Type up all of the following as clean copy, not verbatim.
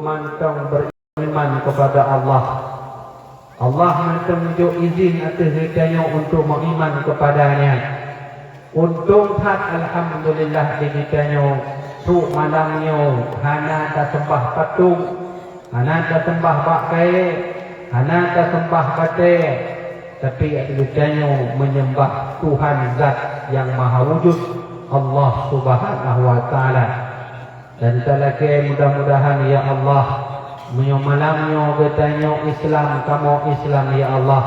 mantang beriman kepada Allah. Allah mantang menunjuk izin atas kitanya untuk beriman kepadanya. Untung tak alhamdulillah di kitanya tu malamnya hana tak sembah patung, hana tak sembah bakai, hana tak sembah bate, tapi kitanya menyembah Tuhan Zat yang Maha Wujud, Allah Subhanahu wa taala. Dan talake mudah-mudahan ya Allah malamnya katanya Islam kamu Islam ya Allah,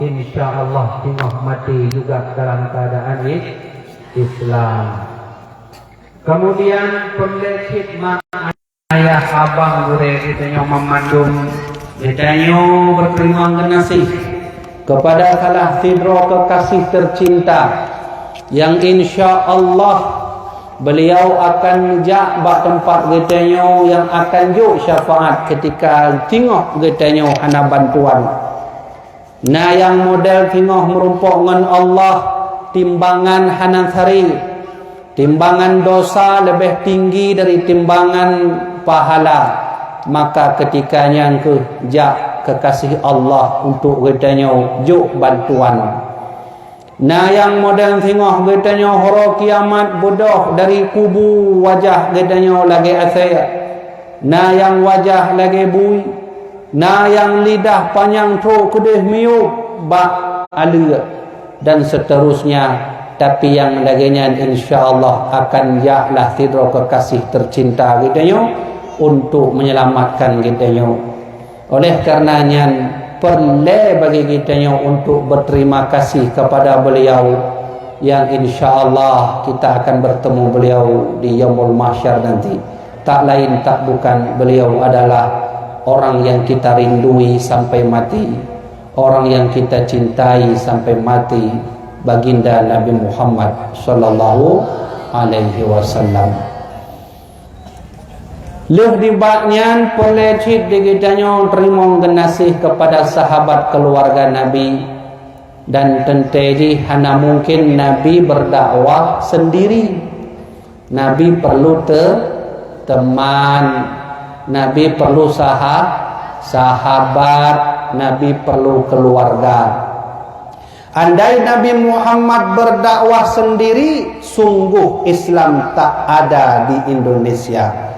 insyaallah tengah mati juga dalam keadaan Islam. Kemudian pelecit mak ayah abang gure katanya memandung katanya berterima kasih kepada salah sidro kekasih tercinta yang insyaallah beliau akan jak bak tempat getanya yang akan juk syafaat ketika tengok getanya ana bantuan. Nah yang model tengok merumpok dengan Allah timbangan hanan hari, timbangan dosa lebih tinggi dari timbangan pahala, maka ketikanya ke jak kekasih Allah untuk getanya juk bantuan. Nah yang modern tengok getanya horo kiamat bodoh dari kubu wajah getanya lagi asal. Nah yang wajah lagi bui. Nah yang lidah panjang tu kedih miup bak alir dan seterusnya. Tapi yang laginya insyaallah akan yaklah tidro kekasih tercinta getanya untuk menyelamatkan getanya. Oleh karenanya perlu bagi kitanya untuk berterima kasih kepada beliau yang insyaallah kita akan bertemu beliau di Yaumul Mahsyar nanti. Tak lain tak bukan beliau adalah orang yang kita rindui sampai mati, orang yang kita cintai sampai mati, baginda Nabi Muhammad sallallahu alaihi wasallam. Leh dibaknya pelecit digitanya terima kasih kepada sahabat keluarga Nabi. Dan tentedi hana mungkin Nabi berdakwah sendiri. Nabi perlu teman, Nabi perlu sahabat, Nabi perlu keluarga. Andai Nabi Muhammad berdakwah sendiri, sungguh Islam tak ada di Indonesia.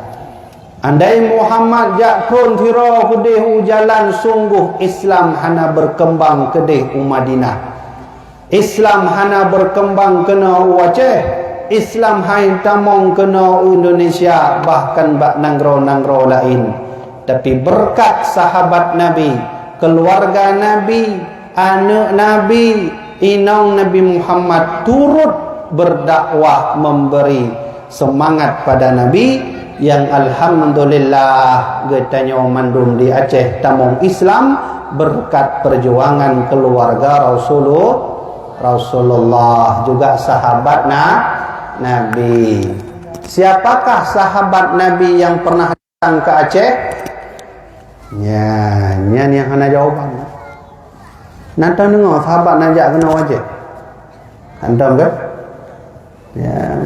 Andai Muhammad jakun tiro kedih jalan, sungguh Islam hana berkembang kedih Madinah. Islam hana berkembang kena Aceh, Islam hai tamong kena Indonesia, bahkan bak nanggro-nanggro lain. Tapi berkat sahabat Nabi, keluarga Nabi, anak Nabi, inong Nabi Muhammad turut berdakwah memberi semangat pada Nabi, yang alhamdulillah getanya mandum di Aceh tamong Islam berkat perjuangan keluarga Rasulullah juga sahabat Nabi. Siapakah sahabat Nabi yang pernah datang ke Aceh? Ya, ni yang kena jawaban. Nanti dengar sahabat najak kena Aceh. Antam ke? Ya,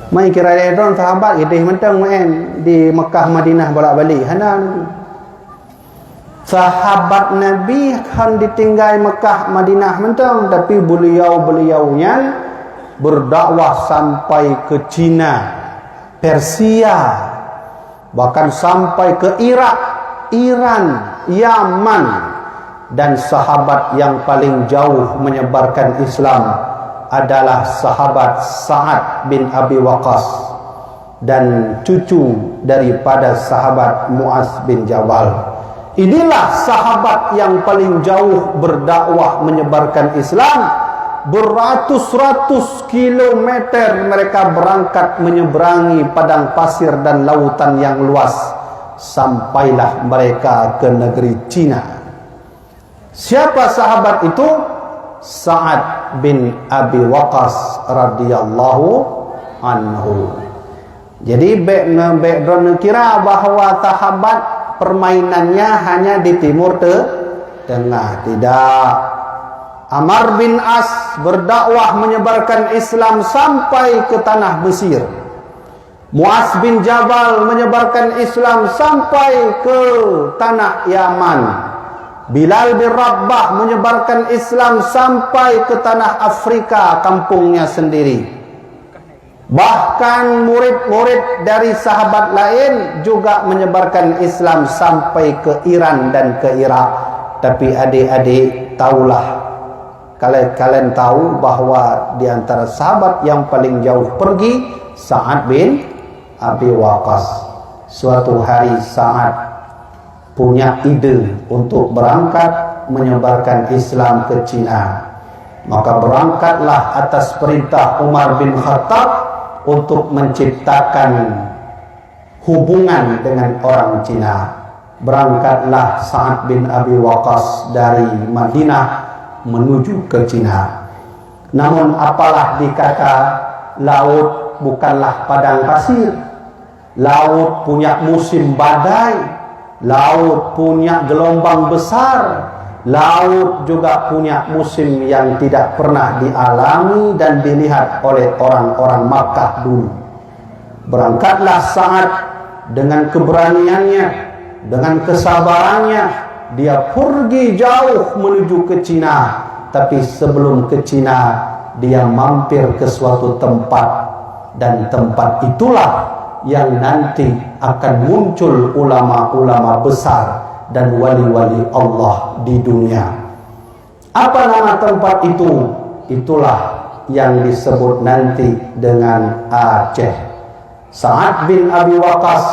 mai kira redon sahabat kita mentang main di Mekah Madinah bolak-balik hana sahabat Nabi kan ditinggal Mekah Madinah mentang, tapi beliau-beliaunya berdakwah sampai ke Cina, Persia, bahkan sampai ke Irak, Iran, Yaman, dan sahabat yang paling jauh menyebarkan Islam adalah sahabat Sa'ad bin Abi Waqqas dan cucu daripada sahabat Muaz bin Jabal. Inilah sahabat yang paling jauh berdakwah menyebarkan Islam. Beratus-ratus kilometer mereka berangkat menyeberangi padang pasir dan lautan yang luas, sampailah mereka ke negeri Cina. Siapa sahabat itu? Sa'ad bin Abi Waqqas radhiyallahu anhu. Jadi background kira bahawa sahabat permainannya hanya di timur tengah, tidak. Amr bin As berdakwah menyebarkan Islam sampai ke tanah Mesir. Muaz bin Jabal menyebarkan Islam sampai ke tanah Yaman. Bilal bin Rabah menyebarkan Islam sampai ke tanah Afrika, kampungnya sendiri. Bahkan murid-murid dari sahabat lain juga menyebarkan Islam sampai ke Iran dan ke Irak. Tapi adik-adik tahulah, kalian tahu bahawa di antara sahabat yang paling jauh pergi Sa'ad bin Abi Waqqas. Suatu hari Sa'ad punya ide untuk berangkat menyebarkan Islam ke Cina. Maka berangkatlah atas perintah Umar bin Khattab untuk menciptakan hubungan dengan orang Cina. Berangkatlah Sa'ad bin Abi Waqqas dari Madinah menuju ke Cina. Namun apalah dikata, laut bukanlah padang pasir. Laut punya musim badai, laut punya gelombang besar, laut juga punya musim yang tidak pernah dialami dan dilihat oleh orang-orang Makkah dulu. Berangkatlah Sa'ad dengan keberaniannya, dengan kesabarannya, dia pergi jauh menuju ke Cina. Tapi sebelum ke Cina, dia mampir ke suatu tempat, dan tempat itulah yang nanti akan muncul ulama-ulama besar dan wali-wali Allah di dunia. Apa nama tempat itu? Itulah yang disebut nanti dengan Aceh. Sa'ad bin Abi Waqqas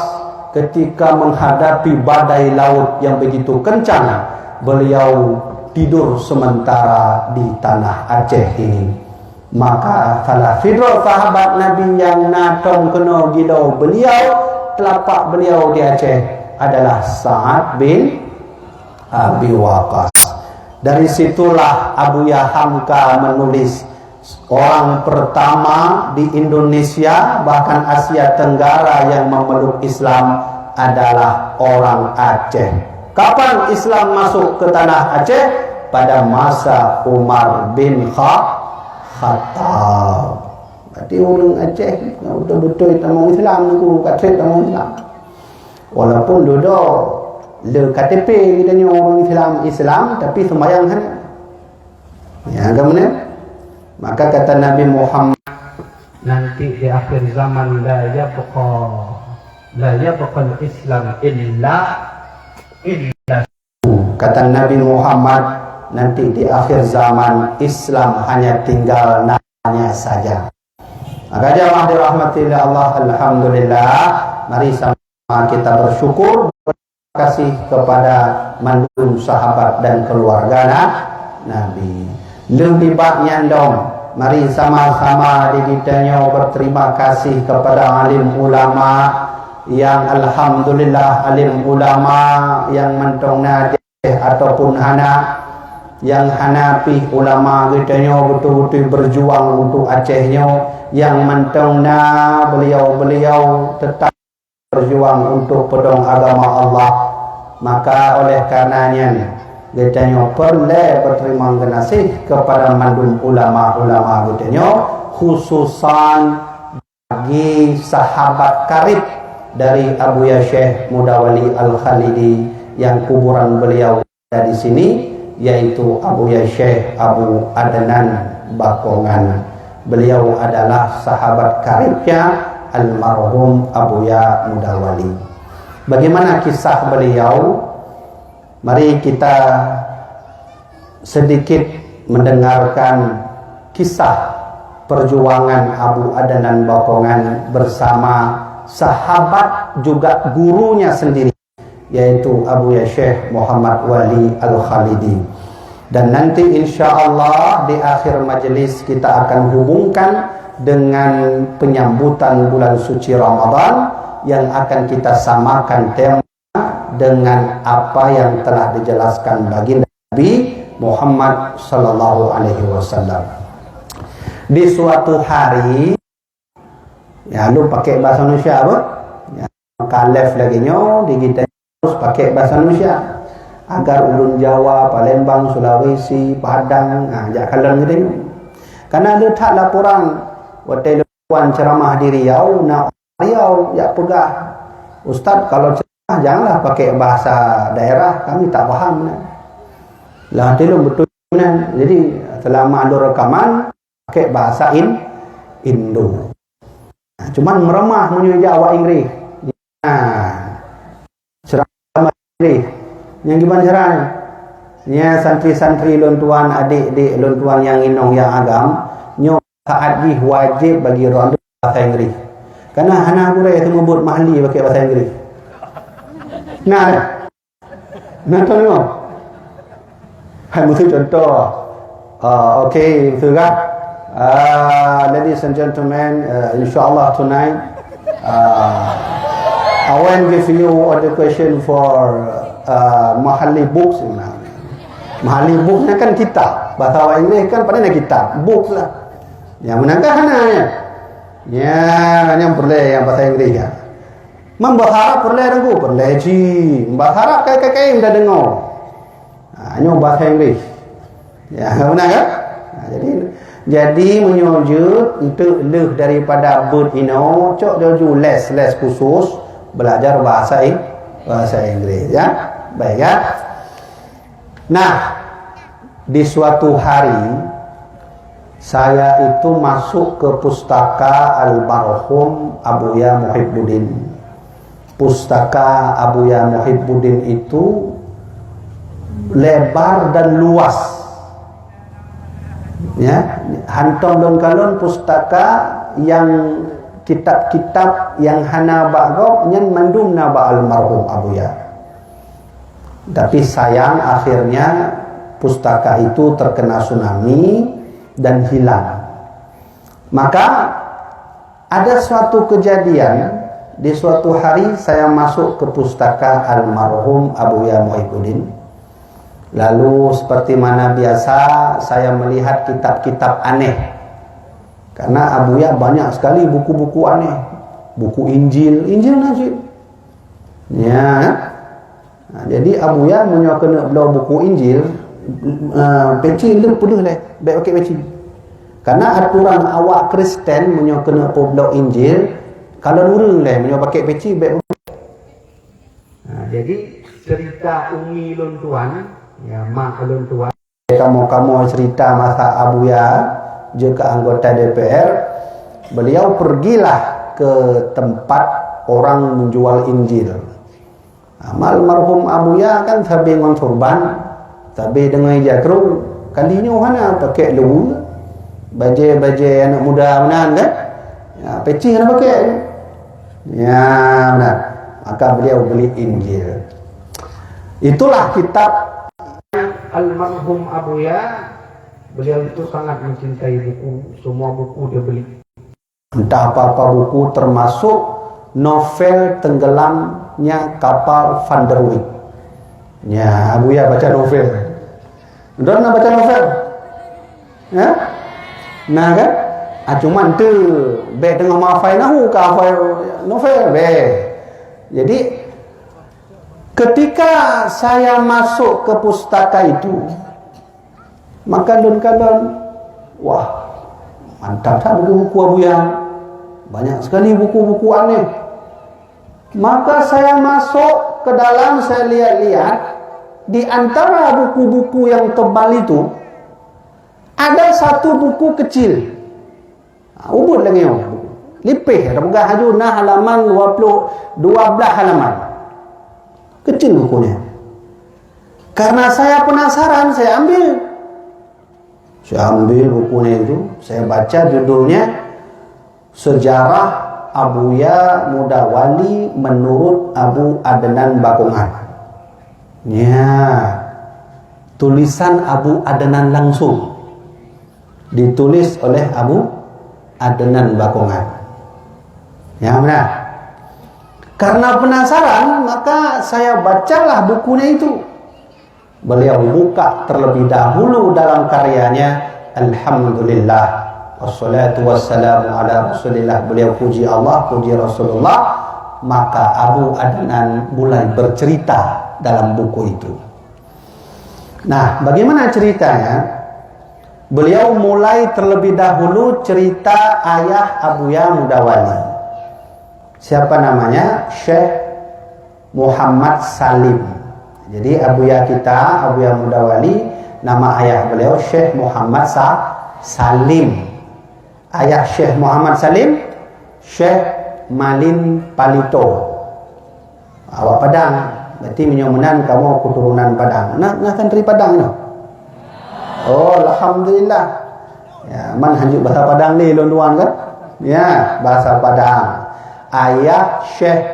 ketika menghadapi badai laut yang begitu kencang, beliau tidur sementara di tanah Aceh ini. Maka salah fidro sahabat Nabi yang natong kena gila beliau, telapak beliau di Aceh adalah Sa'ad bin Abi Waqqas. Dari situlah Abuya Hamka menulis, orang pertama di Indonesia bahkan Asia Tenggara yang memeluk Islam adalah orang Aceh. Kapan Islam masuk ke tanah Aceh? Pada masa Umar bin Khattab. Berarti orang Aceh betul-betul tamu Islam tu, kata tamu Islam. Walaupun duduk le KTP kita ni orang Islam tapi sembahyang sana. Ya, kemudian maka kata Nabi Muhammad, nanti di akhir zaman la yabqa Islam illa kata Nabi Muhammad, nanti di akhir zaman Islam hanya tinggal namanya saja. Maka jemaah dirahmati Allah, alhamdulillah, mari sama kita bersyukur, berterima kasih kepada mandum sahabat dan keluarga Nabi. Lebih banyak dong, mari sama-sama ditanya berterima kasih kepada alim ulama yang alhamdulillah, alim ulama yang mentong nadih ataupun anak yang Hanafi, ulama kitanya betul-betul berjuang untuk Acehnya, yang mentongna beliau-beliau tetap berjuang untuk pedang agama Allah. Maka oleh karenanya kitanya perlu berterima kasih kepada mandum ulama-ulama kitanya, khususan bagi sahabat karib dari Abuya Syekh Mudawali Al-Khalidi yang kuburan beliau ada di sini, yaitu Abuya Syekh Abu Adnan Bakongan. Beliau adalah sahabat karibnya almarhum Abuya Mudawali. Bagaimana kisah beliau? Mari kita sedikit mendengarkan kisah perjuangan Abu Adnan Bakongan bersama sahabat juga gurunya sendiri, yaitu Abuya Syekh Muhammad Wali Al-Khalidi. Dan nanti insya Allah di akhir majelis kita akan hubungkan dengan penyambutan bulan suci Ramadan yang akan kita samakan tema dengan apa yang telah dijelaskan baginda Nabi Muhammad sallallahu alaihi wasallam. Di suatu hari, ya lu pakai bahasa Indonesia apa? Ya, kalef lagi nyo di kita harus pakai bahasa Indonesia agar ulun Jawa, Palembang, Sulawesi, Padang, jak kalang gitu. Karena ada tak laporan waktu luan ceramah di Riau, nak Riau ya pegah. Ustaz kalau ceramah janganlah pakai bahasa daerah, kami tak faham. Lah belum betul. Jadi selama ada rekaman pakai bahasa Indo. Nah, cuman meremah menyuja awak Inggris. Nah, ceramah Inggris. Yang gimana caranya? Ya santri-santri lontuan adik-adik lontuan yang inong yang agam nyo saat di wajib bagi orang bahasa Inggris. Karena anak kurai itu membut mahli pakai bahasa Inggris. Nah tahu ni. Hai mesti contoh. Okay, betul kan? Ladies and gentlemen, inshallah tonight I want to give you the question for Mahali books. Mahali books ni kan kitab. Bahasa orang Inggeris kan pada nak kitab, books lah. Yang menangkah hananya. Ya, yang boleh yang bahasa Inggeris ya. Membahara boleh dengu, boleh ji. Membahara kai-kai dah dengar. Hanya bahasa Inggeris. Ya, benar kan? Jadi menyujud untuk leh daripada bird ino, cok joju les khusus belajar bahasa Inggeris ya. Baik ya. Nah, di suatu hari saya itu masuk ke pustaka almarhum Abuya Muhibbuddin. Pustaka Abuya Muhibbuddin itu lebar dan luas. Ya, hantam don kalon pustaka yang kitab-kitab yang hana ba'gab nyan mandum na ba almarhum Abuya. Tapi sayang akhirnya pustaka itu terkena tsunami dan hilang. Maka ada suatu kejadian, di suatu hari saya masuk ke pustaka almarhum Abuya Muhibbuddin. Lalu seperti mana biasa saya melihat kitab-kitab aneh. Karena Abuya banyak sekali buku-buku aneh. Buku Injil najib. Ya. Nah, jadi Abuya punya kena belau buku Injil, peci le penuh leh, baik pakai peci. Karena aturan awak Kristen punya kena belau Injil, kalau nurung leh punya pakai peci baik. Nah, jadi cerita Umi Lontuan, ya mak Lontuan, kamu cerita masa Abuya juga anggota DPR, beliau pergilah ke tempat orang menjual Injil. Almarhum Abuya kan sabi ngon turban, sabi dengan jakru, kalinya mana pakai lewu, baje anak muda benar kan? Ya, peci nak pakai. Ya benar. Maka beliau beli Injil. Itulah kitab almarhum Abuya. Beliau itu sangat mencintai buku, semua buku dia beli. Entah apa-apa buku termasuk novel tenggelamnya kapal Van der Wijk. Ya, Abuya baca novel. Udah nak baca novel? Ya? Nah kan? Cuman tu be tengah mafai nahu ka novel be. Jadi ketika saya masuk ke pustaka itu, maka kalon wah, mantap tak buku-buku Abuya. Banyak sekali buku-buku aneh. Maka saya masuk ke dalam, saya lihat-lihat, di antara buku-buku yang tebal itu ada satu buku kecil. Ubud lagi yo. Lipih, regah haju nah halaman 12 halaman. Kecil bukunya. Karena saya penasaran, saya ambil bukunya itu, saya baca judulnya Sejarah Abuya Muda Wali menurut Abu Adnan Bakungan. Ya, tulisan Abu Adnan langsung, ditulis oleh Abu Adnan Bakungan. Ya benar. Karena penasaran, maka saya bacalah bukunya itu. Beliau buka terlebih dahulu dalam karyanya Alhamdulillah wassalatu wassalamu ala Rasulillah. Beliau puji Allah, puji Rasulullah. Maka Abu Adnan mulai bercerita dalam buku itu. Nah, bagaimana ceritanya? Beliau mulai terlebih dahulu cerita ayah Abuya Muda Wali. Siapa namanya? Syekh Muhammad Salim. Jadi Abuya kita, Abuya Mudawali, nama ayah beliau Syekh Muhammad Salim. Ayah Syekh Muhammad Salim, Syekh Malin Palito. Awak Padang, berarti menyomenan kamu keturunan Padang. Nak santri Padang no? Oh, alhamdulillah. Ya, man hanjuk bahasa Padang ni luan kan? Ya, bahasa Padang. Ayah Syekh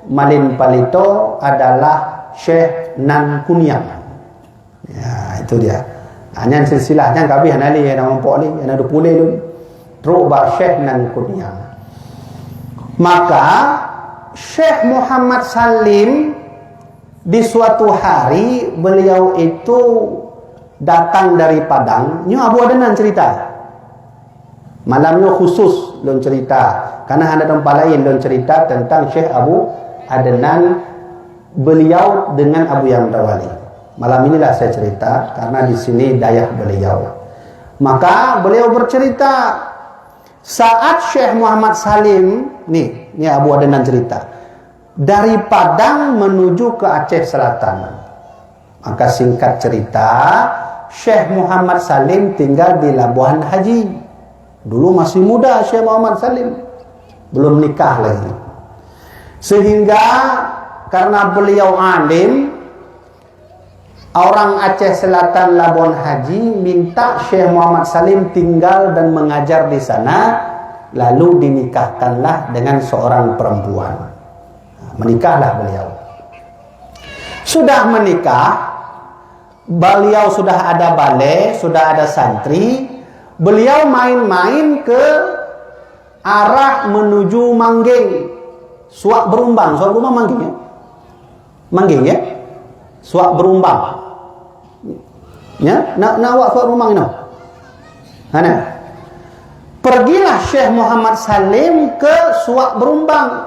Malin Palito adalah Syekh Nan Kunyang. Ya, itu dia. Hanya silsilahnya kabeh hanali yang nampak ni, yang ada pulih tu. Teruk ba Syekh Nan Kunyang. Maka Syekh Muhammad Salim di suatu hari beliau itu datang dari Padang. Nyo Abu Adnan cerita. Malamnya khusus lon cerita karena ada tempat lain lon cerita tentang Syekh Abu Adnan beliau dengan Abu Yamdawali. Malam inilah saya cerita karena di sini dayah beliau. Maka beliau bercerita saat Syekh Muhammad Salim nih Abu Adnan cerita dari Padang menuju ke Aceh Selatan. Maka singkat cerita Syekh Muhammad Salim tinggal di Labuhan Haji. Dulu masih muda Syekh Muhammad Salim, belum nikah lagi. Sehingga karena beliau alim, orang Aceh Selatan Labuan Haji minta Syekh Muhammad Salim tinggal dan mengajar di sana, lalu dinikahkanlah dengan seorang perempuan. Menikahlah beliau. Sudah menikah, beliau sudah ada balai, sudah ada santri. Beliau main-main ke arah menuju Manggeng. Suak Berumbang Manggeng ya? Manggeng ya? Suak Berumbang. Ya, nak awak Suak Berumbang ini. Mana? Pergilah Syekh Muhammad Salim ke Suak Berumbang.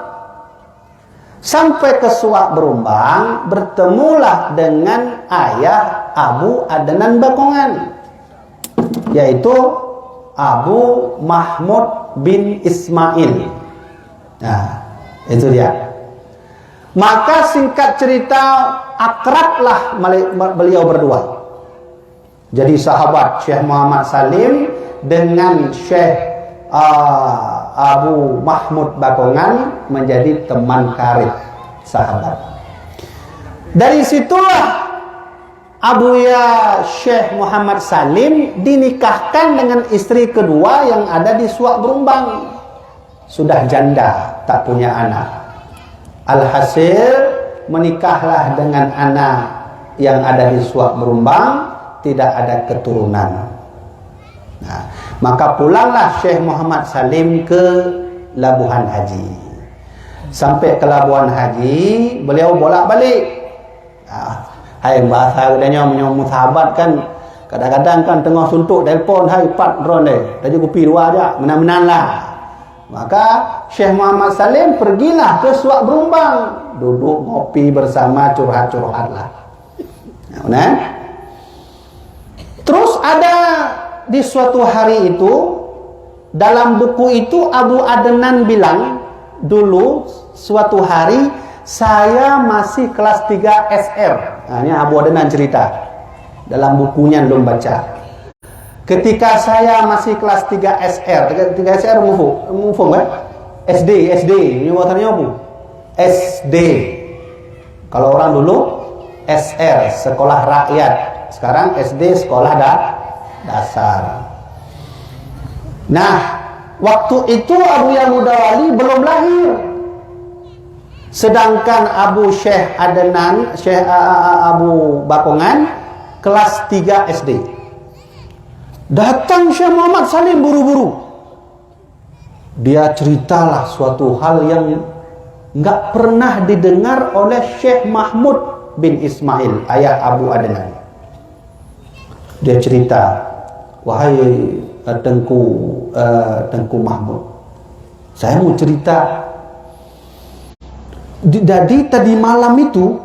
Sampai ke Suak Berumbang, bertemulah dengan ayah Abu Adnan Bakongan, yaitu Abu Mahmud bin Ismail. Nah, itu dia. Maka singkat cerita akrablah beliau berdua. Jadi sahabat Syekh Muhammad Salim dengan Syekh Abu Mahmud Bakongan menjadi teman karib, sahabat. Dari situlah Abuya Syekh Muhammad Salim dinikahkan dengan istri kedua yang ada di Suak Berumbang. Sudah janda, tak punya anak. Alhasil menikahlah dengan anak yang ada di Suak Berumbang, tidak ada keturunan. Nah, maka pulanglah Syekh Muhammad Salim ke Labuhan Haji. Sampai ke Labuhan Haji, beliau bolak-balik. Hai bahasa udahnya menyomong sahabat kan, kadang-kadang kan tengah suntuk telefon, hai pat drone deh, tadi kopi dua aja, menan-menan lah. Maka Syekh Muhammad Salim pergilah ke Suak Berumbang, duduk ngopi bersama, curhat-curhat lah. Nah, terus ada di suatu hari itu, dalam buku itu Abu Adnan bilang, dulu suatu hari saya masih kelas 3 SR. Nah, ini Abu Adnan cerita dalam bukunya belum baca. Ketika saya masih kelas 3 SR, 3 SR mufung kan? SD, ini buatannya apa? SD. Kalau orang dulu SR, sekolah rakyat. Sekarang SD, sekolah dasar. Nah, waktu itu Abu Yamudawali belum lahir. Sedangkan Abu Syekh Adnan, Syekh Abu Bakongan kelas 3 SD. Datang Syekh Muhammad Salim buru-buru. Dia ceritalah suatu hal yang enggak pernah didengar oleh Syekh Mahmud bin Ismail, ayah Abu Adnan. Dia cerita, wahai Tengku Mahmud, saya mau cerita. Jadi tadi malam itu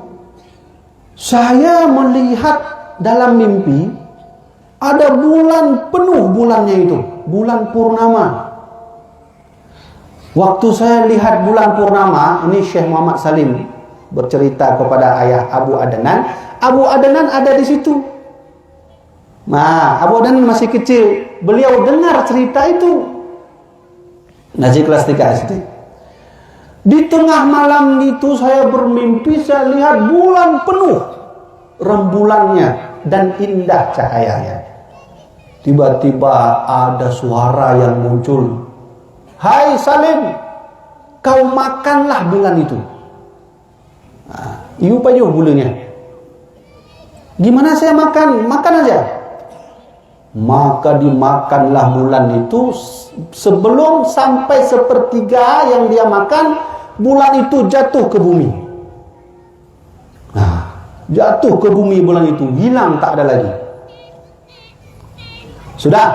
saya melihat dalam mimpi ada bulan penuh, bulannya itu bulan purnama. Waktu saya lihat bulan purnama, ini Syekh Muhammad Salim bercerita kepada ayah Abu Adnan. Abu Adnan ada di situ. Nah, Abu Adnan masih kecil. Beliau dengar cerita itu. Masih kelas 3 SD. Di tengah malam itu saya bermimpi, saya lihat bulan penuh rembulannya dan indah cahayanya. Tiba-tiba ada suara yang muncul. Hai Salim, kau makanlah bulan itu. Iu payuh bulunya. Gimana saya makan? Makan aja. Maka dimakanlah bulan itu. Sebelum sampai sepertiga yang dia makan, bulan itu jatuh ke bumi. Jatuh ke bumi bulan itu, hilang, tak ada lagi. Sudah.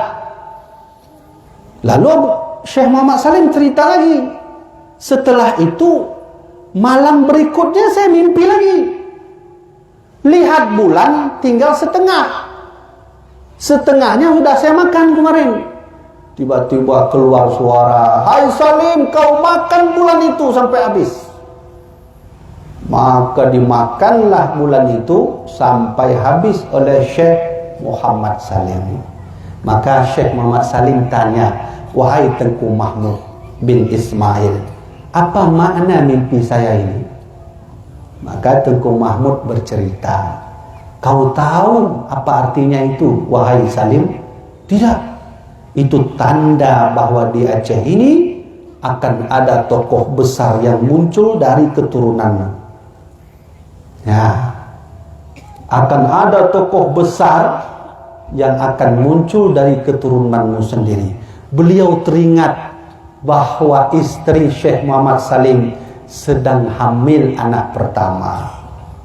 Lalu Syekh Muhammad Salim cerita lagi. Setelah itu, malam berikutnya saya mimpi lagi. Lihat bulan tinggal setengah. Setengahnya sudah saya makan kemarin. Tiba-tiba keluar suara, hai Salim, kau makan bulan itu sampai habis. Maka dimakanlah bulan itu sampai habis oleh Syekh Muhammad Salim. Maka Syekh Muhammad Salim tanya, wahai Tengku Mahmud bin Ismail, apa makna mimpi saya ini? Maka Tengku Mahmud bercerita, kau tahu apa artinya itu, wahai Salim? Tidak. Itu tanda bahwa di Aceh ini akan ada tokoh besar yang muncul dari keturunanmu. Ya, akan ada tokoh besar yang akan muncul dari keturunanmu sendiri. Beliau teringat bahwa istri Syekh Muhammad Salim sedang hamil anak pertama,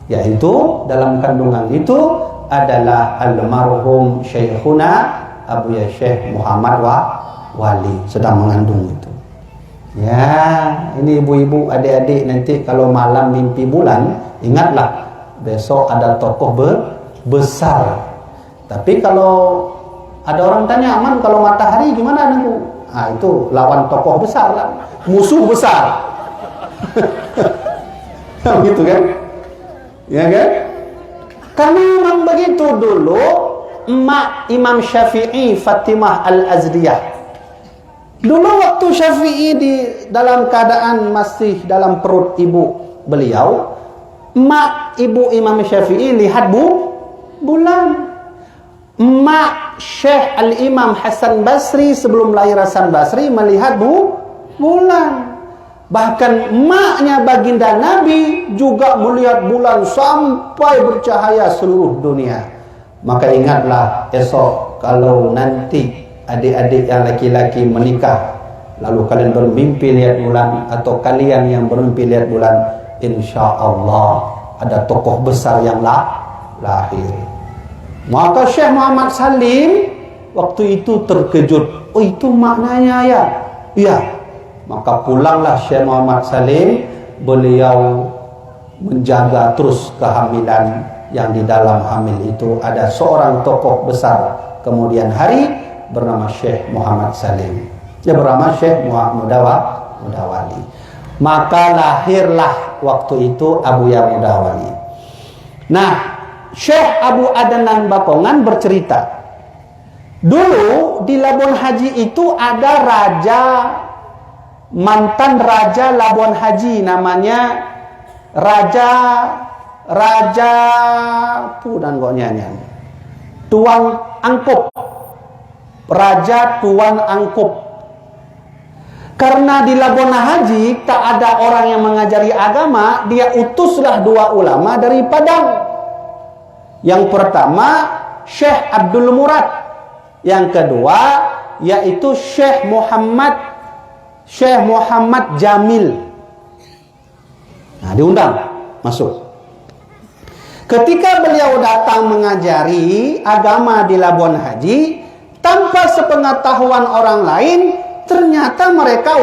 yaitu dalam kandungan itu adalah almarhum Syekhuna Abu ya Syekh Muhammad Wali sedang mengandung itu. Ya, ini ibu-ibu, adik-adik, nanti kalau malam mimpi bulan, ingatlah besok ada tokoh besar. Tapi kalau ada orang tanya, aman kalau matahari gimana anakku? Itu lawan tokoh besar lah, musuh besar. Gitu kan? Ya kan? Karena memang begitu dulu. Emak Imam Syafi'i, Fatimah Al-Azdiyah. Dulu waktu Syafi'i di dalam keadaan masih dalam perut ibu beliau, emak ibu Imam Syafi'i lihat bulan. Emak Syekh Al-Imam Hasan Basri sebelum lahir Hasan Basri melihat bulan. Bahkan emaknya baginda Nabi juga melihat bulan sampai bercahaya seluruh dunia. Maka ingatlah esok kalau nanti adik-adik yang laki-laki menikah, lalu kalian bermimpi lihat bulan, atau kalian yang bermimpi lihat bulan, insya Allah ada tokoh besar yang lahir. Maka Syekh Muhammad Salim waktu itu terkejut. Oh, itu maknanya ya? Iya. Maka pulanglah Syekh Muhammad Salim. Beliau menjaga terus kehamilan. Yang di dalam hamil itu ada seorang tokoh besar kemudian hari bernama Syekh Muhammad Salim. Dia bernama Syekh Mudawali. Maka lahirlah waktu itu Abu Ya Mudawali. Nah, Syekh Abu Adnan Bakongan bercerita, dulu di Labuan Haji itu ada mantan raja Labuan Haji, namanya Raja Pudan kok nyanyian Tuan Angkup. Raja Tuan Angkup. Karena di Labuan Haji tak ada orang yang mengajari agama, dia utuslah 2 ulama dari Padang. Yang pertama Syekh Abdul Murad, yang kedua yaitu Syekh Muhammad Jamil. Nah, diundang masuk. Ketika beliau datang mengajari agama di Labuan Haji, tanpa sepengetahuan orang lain, ternyata mereka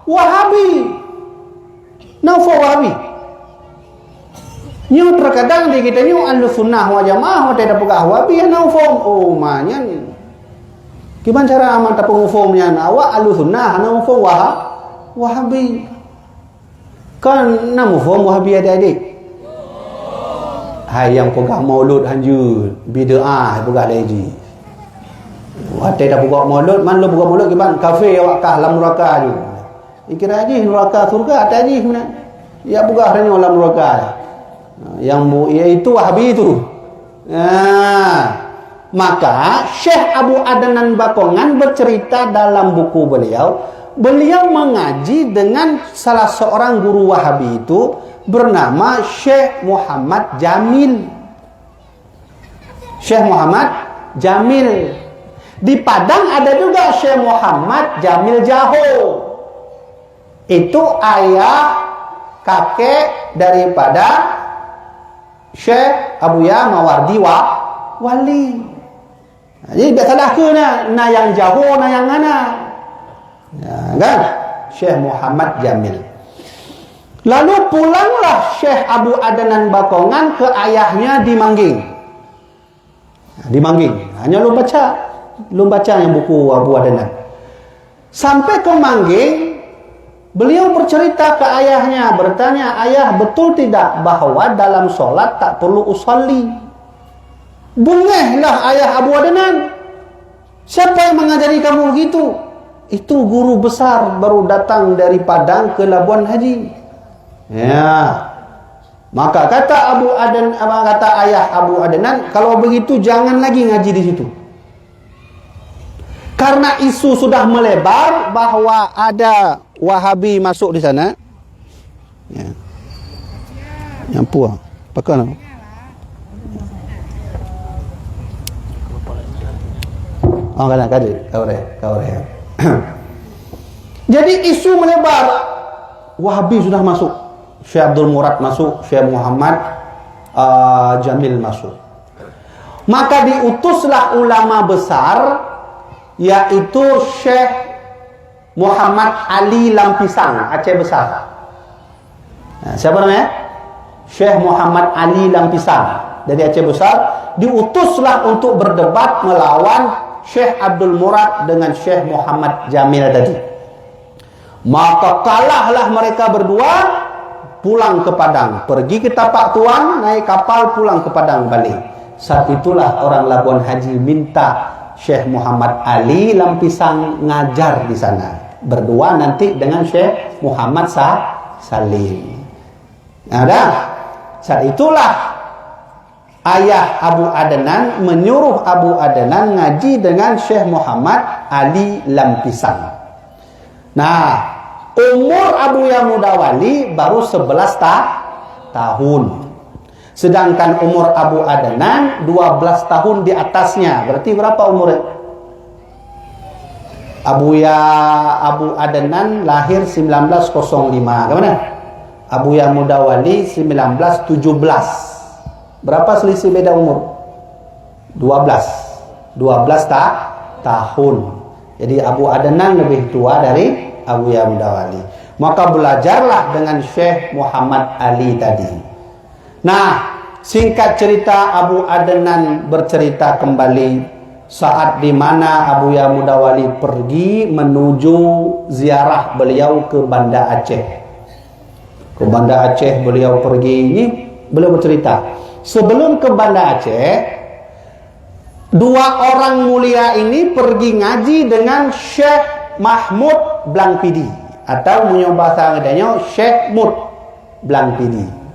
Wahabi. Nafa Wahabi. Nyu terkadang di kita nyu Ahlus Sunnah wal Jamaah tidak buka Wahabi ya nafa. Oh manyan. Gimana cara aman tak pengufumnya? Awak ahlu sunnah, anak ufum Wahabi. Kan nak ufum Wahabi adik-adik. Hai yang pegang maulud hanjur, bid'ah pegang lagi. Watai dah buka maulud, man lu buka maulud gimana? Kafe awak kah lam neraka tu. Ikira aja neraka surga ada aja mana? Ya buka hanya lam neraka. Yang iaitu Wahabi itu. Maka Syekh Abu Adnan Bakongan bercerita dalam buku beliau mengaji dengan salah seorang guru Wahabi itu bernama Syekh Muhammad Jamil. Syekh Muhammad Jamil. Di Padang ada juga Syekh Muhammad Jamil Jaho. Itu ayah kakek daripada Syekh Abuya Mawardi Wali. Jadi tak salah ke na yang Jaho na yang mana? Ya, kan? Syekh Muhammad Jamil. Lalu pulanglah Syekh Abu Adnan Bakongan ke ayahnya di Mangging. Di Mangging. Hanya lu baca yang buku Abu Adnan. Sampai ke Mangging, beliau bercerita ke ayahnya, bertanya, ayah betul tidak bahwa dalam solat tak perlu usolli? Bungehlah ayah Abu Adnan. Siapa yang mengajari kamu begitu? Itu guru besar baru datang dari Padang ke Labuan Haji. Ya. Maka kata ayah Abu Adnan, kalau begitu jangan lagi ngaji di situ. Karena isu sudah melebar bahwa ada Wahabi masuk di sana. Ya. Yang puang. Pakai nama. Oh, kau re. Jadi isu melebar. Wahabi sudah masuk. Syekh Abdul Murad masuk, Syekh Muhammad Jamil masuk. Maka diutuslah ulama besar, yaitu Syekh Muhammad Ali Lampisang, Aceh Besar. Nah, siapa namanya? Syekh Muhammad Ali Lampisang dari Aceh Besar. Diutuslah untuk berdebat melawan Syekh Abdul Murad dengan Syekh Muhammad Jamil tadi. Maka kalahlah mereka berdua, pulang ke Padang. Pergi ke Tapak Tuan, naik kapal pulang ke Padang balik. Saat itulah orang Labuan Haji minta Syekh Muhammad Ali Lampisang ngajar di sana. Berdua nanti dengan Syekh Muhammad Salim. Ada. Saat itulah ayah Abu Adnan menyuruh Abu Adnan ngaji dengan Syekh Muhammad Ali Lampisang. Nah, umur Abu Mudawali baru 11 tahun. Sedangkan umur Abu Adnan 12 tahun di atasnya. Berarti berapa umurnya? Abu Adnan lahir 1905. Kemana? Abu Mudawali 1917. Berapa selisih beda umur? 12 tahun. Jadi Abu Adnan lebih tua dari Abu Mudawali. Maka belajarlah dengan Syekh Muhammad Ali tadi. Nah, singkat cerita, Abu Adnan bercerita kembali saat di mana Abu Mudawali pergi menuju ziarah beliau ke Banda Aceh. Ke Banda Aceh beliau pergi ini, beliau bercerita, sebelum ke Banda Aceh, dua orang mulia ini pergi ngaji dengan Syekh Mahmud Blangpidi, atau punya bahasa Anggadanya Syekh Mud Blangpidi.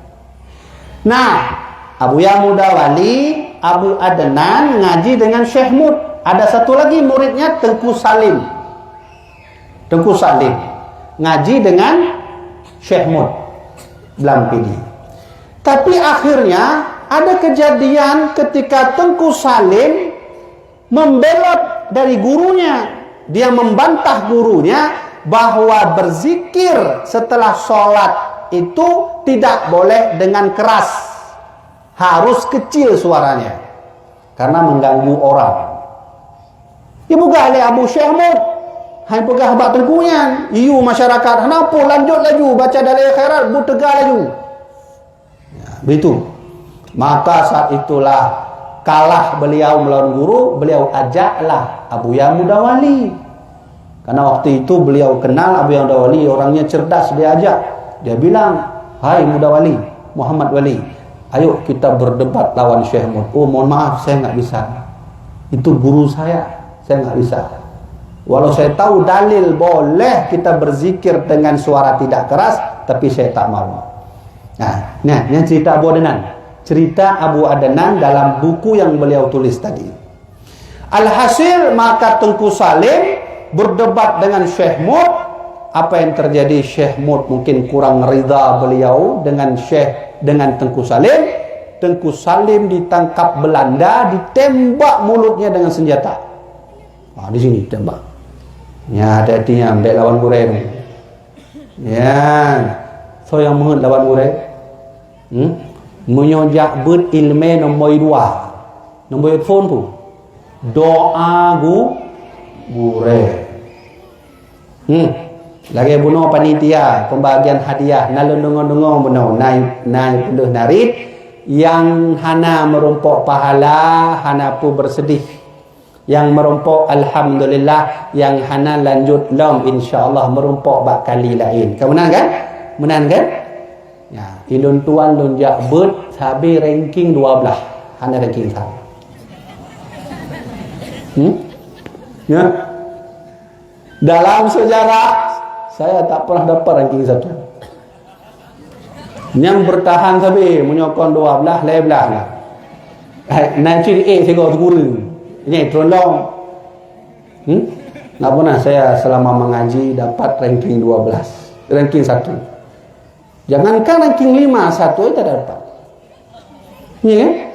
Nah, Abu Mudawali, Abu Adnan ngaji dengan Syekh Mud. Ada satu lagi muridnya Tengku Salim. Tengku Salim ngaji dengan Syekh Mud Blangpidi. Tapi akhirnya ada kejadian ketika Tengku Salim membelot dari gurunya. Dia membantah gurunya bahwa berzikir setelah sholat itu tidak boleh dengan keras, harus kecil suaranya karena mengganggu orang. Ibu gale Abu Syekh Mud, hai pegah bak tengkunya, iu masyarakat, kenapa lanjut laju baca dalil khairat, bu tegar laju. Ya, begitu. Maka saat itulah kalah beliau melawan guru, beliau ajaklah Abuya Mudawali. Karena waktu itu beliau kenal Abuya Mudawali, orangnya cerdas, dia ajak. Dia bilang, "Hai Mudawali, Muhammad Wali, ayo kita berdebat lawan Syekh Mud." "Oh, mohon maaf, saya nggak bisa. Itu guru saya nggak bisa. Walau saya tahu dalil boleh kita berzikir dengan suara tidak keras, tapi saya tak mau." Nah, ini cerita Abu Adnan. Cerita Abu Adnan dalam buku yang beliau tulis tadi. Alhasil maka Tengku Salim berdebat dengan Syekh Mud. Apa yang terjadi? Syekh Mud mungkin kurang ridha beliau dengan Tengku Salim. Tengku Salim ditangkap Belanda, ditembak mulutnya dengan senjata. Di sini tembak. Ya, hati-hatinya ambil lawan gurai. Ya, so yang mengut lawan gurai. Menyojak ber ilme nombor 2. Nombor telefon tu. Doa gurai. Lagi bunuh panitia pembagian hadiah nalun dengong bunuh naik puluh narit yang hana merumpok pahala, hana pu bersedih. Yang merumpok alhamdulillah, yang hana lanjut lom insyaallah merumpok bak kali lain. Kau menang kan? Menang kan? Ya, ilun tuan lunjak bet habis ranking 12. Hana ranking 1. Ya. Dalam sejarah saya tak pernah dapat ranking 1. Yang bertahan sampai menyokong 12 lebelah lah. Naik ciri saya guru. Ini tolong. Tak pernah saya selama mengaji dapat ranking 12, ranking 1. Jangankan ranking 5, 1 aja dapat. Ya.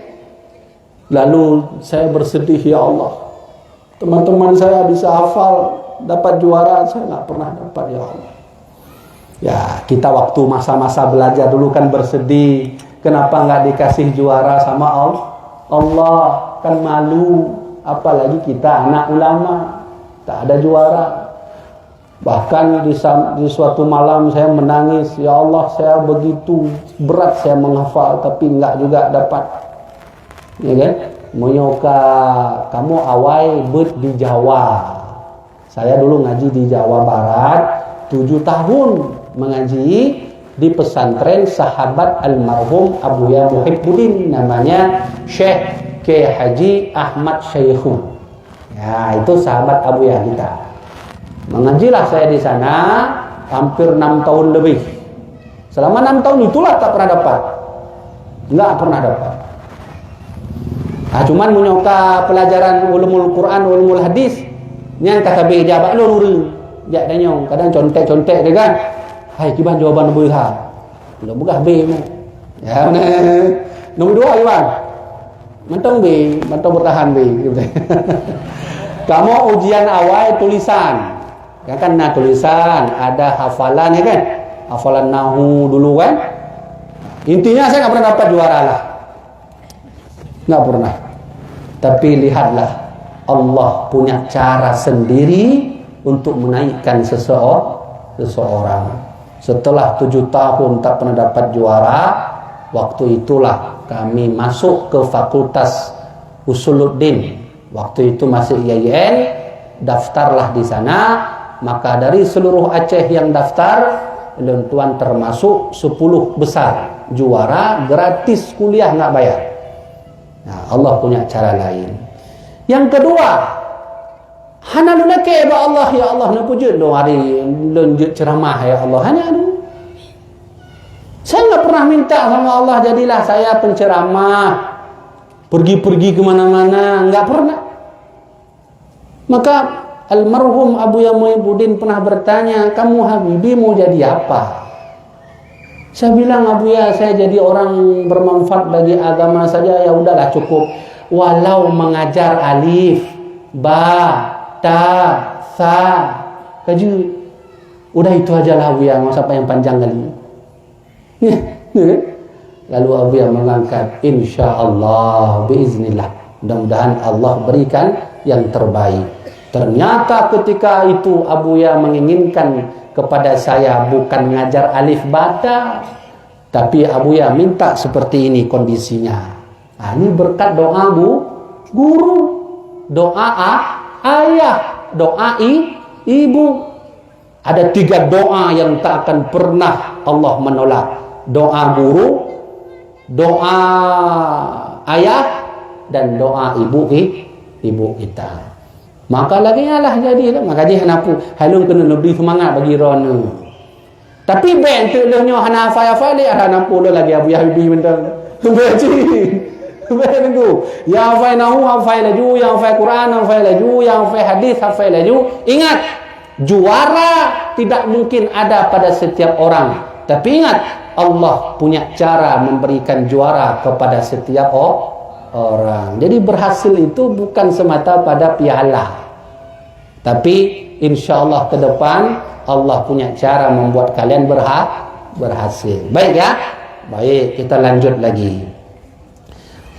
Lalu saya bersedih, ya Allah. Teman-teman saya bisa hafal, dapat juara, saya tak pernah dapat, ya Allah. Ya, kita waktu masa-masa belajar dulu kan bersedih, kenapa nggak dikasih juara sama Allah, kan malu. Apalagi kita anak ulama, tak ada juara. Bahkan di suatu malam saya menangis, ya Allah, saya begitu berat saya menghafal, tapi enggak juga dapat. Ya kan? Menyoka kamu awai ber di Jawa. Saya dulu ngaji di Jawa Barat 7 tahun mengaji di pesantren sahabat almarhum Abuya Muhibbuddin, namanya Syekh K. Haji Ahmad Syaikhun. Ya, itu sahabat Abuya kita. Mengajilah saya di sana hampir 6 tahun lebih. Selama 6 tahun itulah tak pernah dapat. Enggak pernah dapat. Cuman menyoka pelajaran ulumul Quran, ulumul hadis, yang kata be jabak lu nurul. Jak danyong, kadang contek-contek dia kan. Hai kiban jawaban nombor 2. Lu begah be. Ya, nombor 2 Iwan. Mentong B, mentong bertahan B. Kamu ujian awal tulisan. Ya kan, nah tulisan, ada hafalan ya kan? Hafalan nahu dulu kan? Intinya saya nggak pernah dapat juara lah. Nggak pernah. Tapi lihatlah, Allah punya cara sendiri untuk menaikkan seseorang. Setelah 7 tahun tak pernah dapat juara, waktu itulah kami masuk ke Fakultas Usuluddin. Waktu itu masih IAIN, daftarlah di sana. Maka dari seluruh Aceh yang daftar, tuan termasuk 10 besar juara, gratis kuliah nggak bayar. Nah, Allah punya cara lain. Yang kedua, hana lunake ba Allah, ya Allah na pujud do hari lunjut ceramah ya Allah, hanya saya nggak pernah minta sama Allah jadilah saya penceramah, pergi-pergi kemana-mana, nggak pernah. Maka almarhum Abuya Muhibbuddin pernah bertanya, kamu Habibi mau jadi apa? Saya bilang, Abuya, saya jadi orang bermanfaat bagi agama saja, ya udahlah cukup. Walau mengajar alif, ba, ta, sa, kaju, udah itu aja lah Abuya, nggak usah yang panjang kali. Lalu Abuya mengangkat, insyaallah, biiznillah, mudah-mudahan Allah berikan yang terbaik. Ternyata ketika itu Abuya menginginkan kepada saya bukan ngajar alif bata, tapi Abuya minta seperti ini kondisinya. Nah, ini berkat doa guru, doa ayah, doa ibu. Ada 3 doa yang tak akan pernah Allah menolak. Doa guru, doa ayah, dan doa ibu kita. Maka lagi lah jadi. Maka dia hanapu halung kena lebih semangat bagi rona. Tapi ben tu lehnya hana hafal le hana pula lagi abu yahudi bentang. Beji. Ben tu. Yang hafal nahu hafal laju, yang hafal Quran hafal laju, yang hafal hadis hafal laju. Ingat, juara tidak mungkin ada pada setiap orang. Tapi ingat, Allah punya cara memberikan juara kepada setiap orang. Jadi berhasil itu bukan semata pada piala. Tapi insya-Allah ke depan Allah punya cara membuat kalian berhasil. Baik ya? Baik, kita lanjut lagi.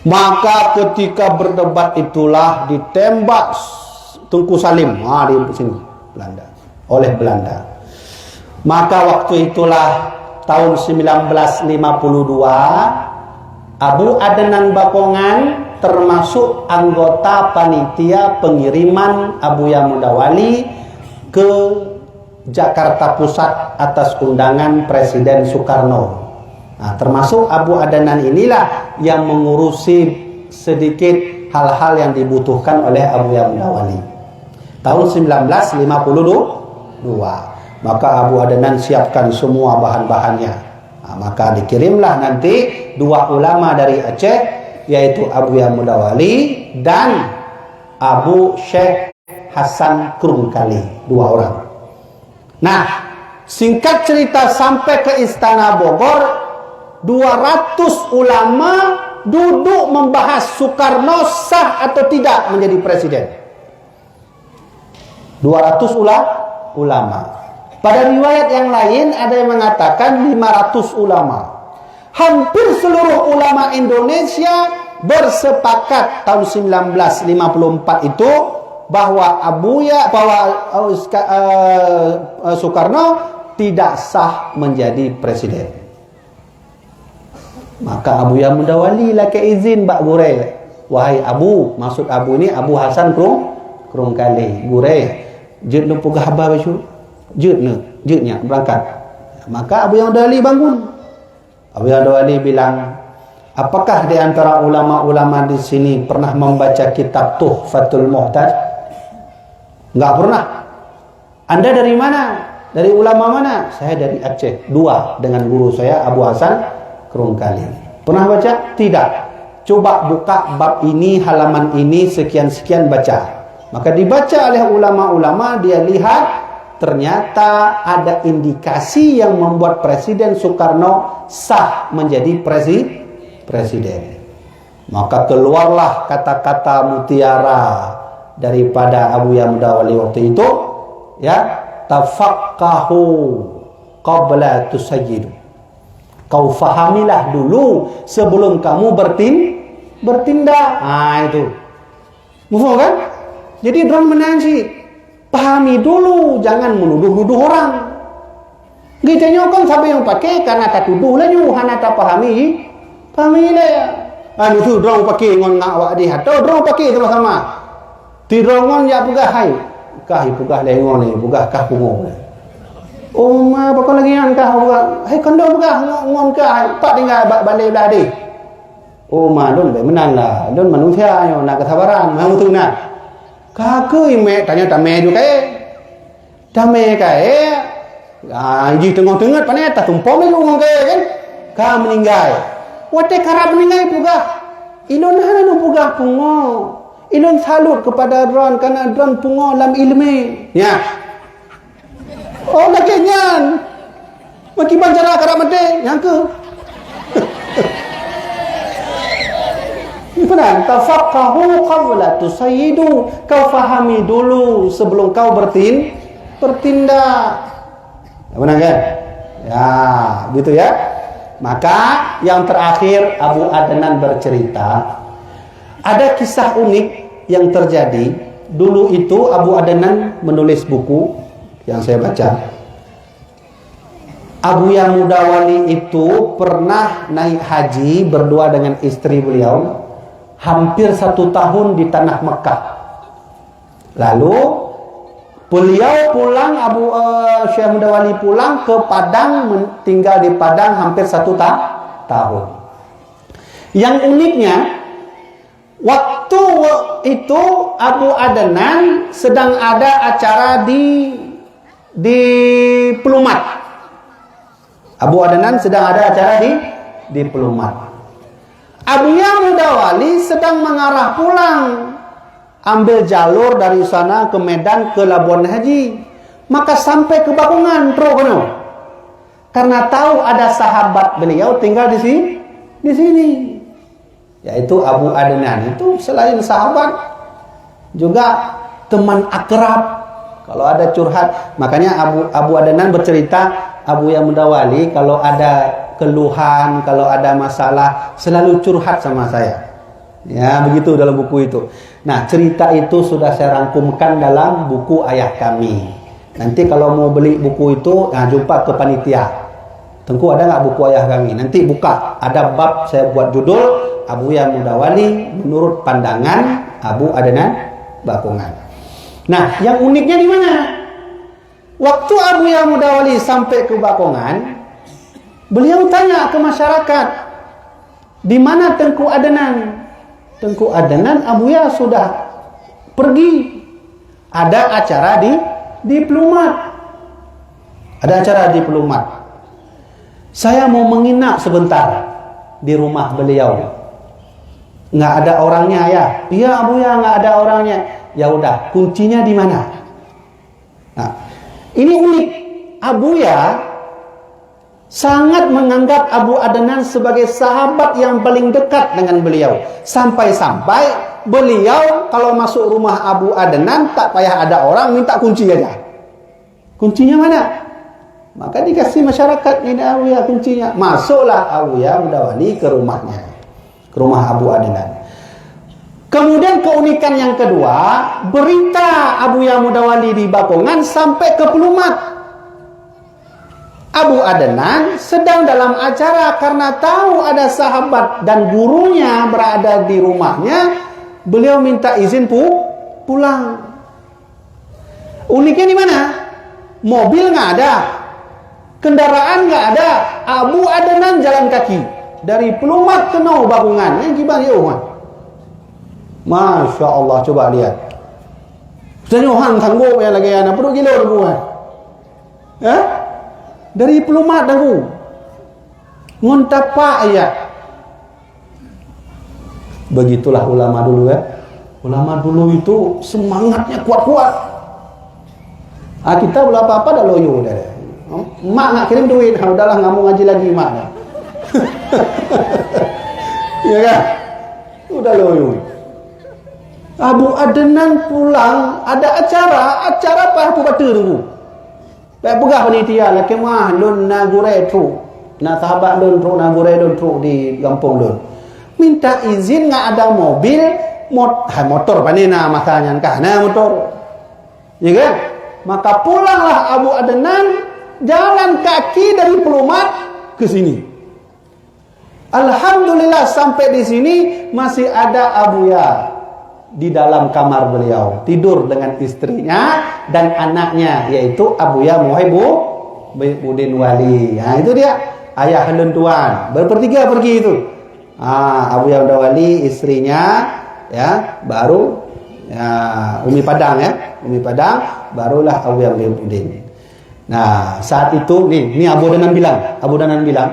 Maka ketika berdebat itulah ditembak Tunku Salim di sini Belanda, oleh Belanda. Maka waktu itulah tahun 1952 Abu Adnan Bakongan termasuk anggota panitia pengiriman Abuya Mudawali ke Jakarta Pusat atas undangan Presiden Soekarno. Nah, termasuk Abu Adnan inilah yang mengurusi sedikit hal-hal yang dibutuhkan oleh Abuya Mudawali. Tahun 1952. Maka Abu Adnan siapkan semua bahan-bahannya. Nah, maka dikirimlah nanti 2 ulama dari Aceh, yaitu Abuya Mudawali dan Abu Syekh Hasan Krungkali, 2 orang. Nah, singkat cerita sampai ke Istana Bogor, 200 ulama duduk membahas Soekarno sah atau tidak menjadi presiden. 200 ulama. Pada riwayat yang lain ada yang mengatakan 500 ulama. Hampir seluruh ulama Indonesia bersepakat tahun 1954 itu bahwa Soekarno tidak sah menjadi presiden. Maka Abuya Mudawali lah ke izin Mbak Gure. Wahai Abu, maksud Abu ini Abu Hasan Krungkali. Gure, jut nu pugah haba bacu. Jutnya berangkat. Maka Abuya Mudawali bangun. Abuya Mudawali bilang, apakah di antara ulama-ulama di sini pernah membaca kitab Tuhfatul Muhtaj? Enggak pernah. Anda dari mana? Dari ulama mana? Saya dari Aceh. 2 dengan guru saya Abu Hasan Krungkali. Pernah baca? Tidak. Coba buka bab ini, halaman ini, sekian-sekian baca. Maka dibaca oleh ulama-ulama, dia lihat ternyata ada indikasi yang membuat Presiden Soekarno sah menjadi presiden. Maka keluarlah kata-kata mutiara daripada Abuya Mudawali waktu itu, ya, tafaqahu qabla tusayyidu. Kau fahamilah dulu sebelum kamu bertindak. Itu. Mufaham kan? Jadi orang menansi, pahami dulu, jangan menuduh-nuduh orang. Gitanya kan sampai yang pakai karena tak tuduh lah you, hana tak pahami lah ya. Itu orang pakai ngon ngawak di hatau, orang pakai sama-sama. Tirongon ya pugah hai. Kah pugah lengon ni, pugah kah pungo. Oh ma bakal lagi an kah pugah. Hai kandang pugah ngon kah, tak tinggal balai belah di. Oh ma don be menan lah. Don manusia yo nak kesabaran, mau tu nak. Kakek me tanya tak me juga dah me kae. Ji tengah-tengah panen tak tumpom ni ngong kae kan. Ka meninggal. Wate karab meninggal pugah. Ilon hana no pugah pungo. Ilon salut kepada Ron karena Ron pungo dalam ilmu. Ya. Oh lakinya. Maki bancara karab mate yang ke. Benar, tafaqahu qabla tusayyidu. Kau fahami dulu sebelum kau bertindak. Benar kan? Ya, gitu ya. Maka yang terakhir Abu Adnan bercerita, ada kisah unik yang terjadi. Dulu itu Abu Adnan menulis buku yang saya baca. Abuya Mudawali itu pernah naik haji berdua dengan istri beliau hampir 1 tahun di tanah Mekah. Lalu beliau pulang, Syekh Mudawali pulang ke Padang, tinggal di Padang hampir 1 tahun. Yang uniknya, waktu itu Abu Adnan sedang ada acara di Pelumat. Abu Adnan sedang ada acara di Pelumat. Abuya Mudawali sedang mengarah pulang, ambil jalur dari sana ke Medan ke Labuan Haji. Maka sampai ke Bakungan, karena tahu ada sahabat beliau tinggal di sini. Yaitu Abu Adnan itu selain sahabat juga teman akrab. Kalau ada curhat, makanya Abu Adnan bercerita, Abuya Mudawali kalau ada keluhan, kalau ada masalah selalu curhat sama saya. Ya, begitu dalam buku itu. Nah, cerita itu sudah saya rangkumkan dalam buku Ayah Kami. Nanti kalau mau beli buku itu, jumpa ke panitia. Tengku ada nggak buku Ayah Kami? Nanti buka, ada bab saya buat judul Abuya Mudawali menurut pandangan Abu Adnan Bakungan. Nah, yang uniknya di mana? Waktu Abuya Mudawali sampai ke Bakungan, beliau tanya ke masyarakat, di mana Tengku Adnan? Tengku Adnan Abuya sudah pergi. Ada acara di Pelumat. Ada acara di Pelumat. Saya mau menginap sebentar di rumah beliau. Nggak ada orangnya ya? Iya Abuya, nggak ada orangnya. Ya udah, kuncinya di mana? Nah, ini unik. Abuya sangat menganggap Abu Adnan sebagai sahabat yang paling dekat dengan beliau. Sampai-sampai beliau kalau masuk rumah Abu Adnan tak payah ada orang, minta kunci aja. Kuncinya mana? Maka dikasih masyarakat, ini Abuya kuncinya. Masuklah Abuya Mudawali ke rumahnya, ke rumah Abu Adnan. Kemudian keunikan yang kedua, berita Abuya Mudawali di Bakungan sampai ke Pelumat. Abu Adnan sedang dalam acara, karena tahu ada sahabat dan gurunya berada di rumahnya, beliau minta izin pulang. Uniknya di mana? Mobil nggak ada, kendaraan nggak ada. Abu Adnan jalan kaki dari Pelumat ke Bakungan. Yang gimana ya, Uman? Masya Allah, coba lihat. Senyuhan tangguh yang lagi anak perlu gila hubungan. Dari Pelumat tangguh. Ngontapa ya. Begitulah ulama dulu ya. Ulama dulu itu semangatnya kuat-kuat. Kita belum apa-apa dah loyo dah. Mak nak kirim duit, udahlah nggak mau ngaji lagi mak. Ya kan? Udah loyo. Abu Adnan pulang, ada acara apa Abu Batu tunggu. Baik pegah panitia lah kemah lun nagure tru. Na sahabat lun tru nagure lun tru di kampung lun. Minta izin nggak ada mobil, motor panena masanya kah? Nah motor. Ya kan? Maka pulanglah Abu Adnan jalan kaki dari Pelumat ke sini. Alhamdulillah sampai di sini masih ada Abuya di dalam kamar beliau, tidur dengan istrinya dan anaknya, yaitu Abuya Muhibbuddin Wali. Nah, itu dia ayah halun tuan. Bertiga pergi itu. Abuya Wali, istrinya, ya, baru ya, Umi Padang ya, Umi Padang, barulah Abuya Muhibbuddin. Nah, saat itu nih Abu Adnan bilang,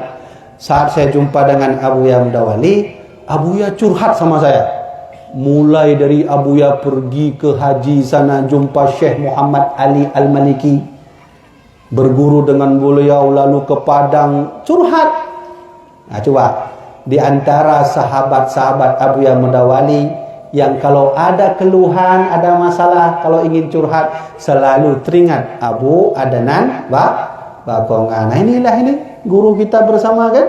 saat saya jumpa dengan Abuya Mudawali, Abuya curhat sama saya. Mulai dari Abuya pergi ke haji sana, jumpa Syekh Muhammad Ali Al-Maliki, berguru dengan beliau, lalu ke Padang, curhat. Nah, coba di antara sahabat-sahabat Abuya Mudawali yang kalau ada keluhan, ada masalah, kalau ingin curhat, selalu teringat Abu Adnan Bakungan. Nah, inilah guru kita bersama kan?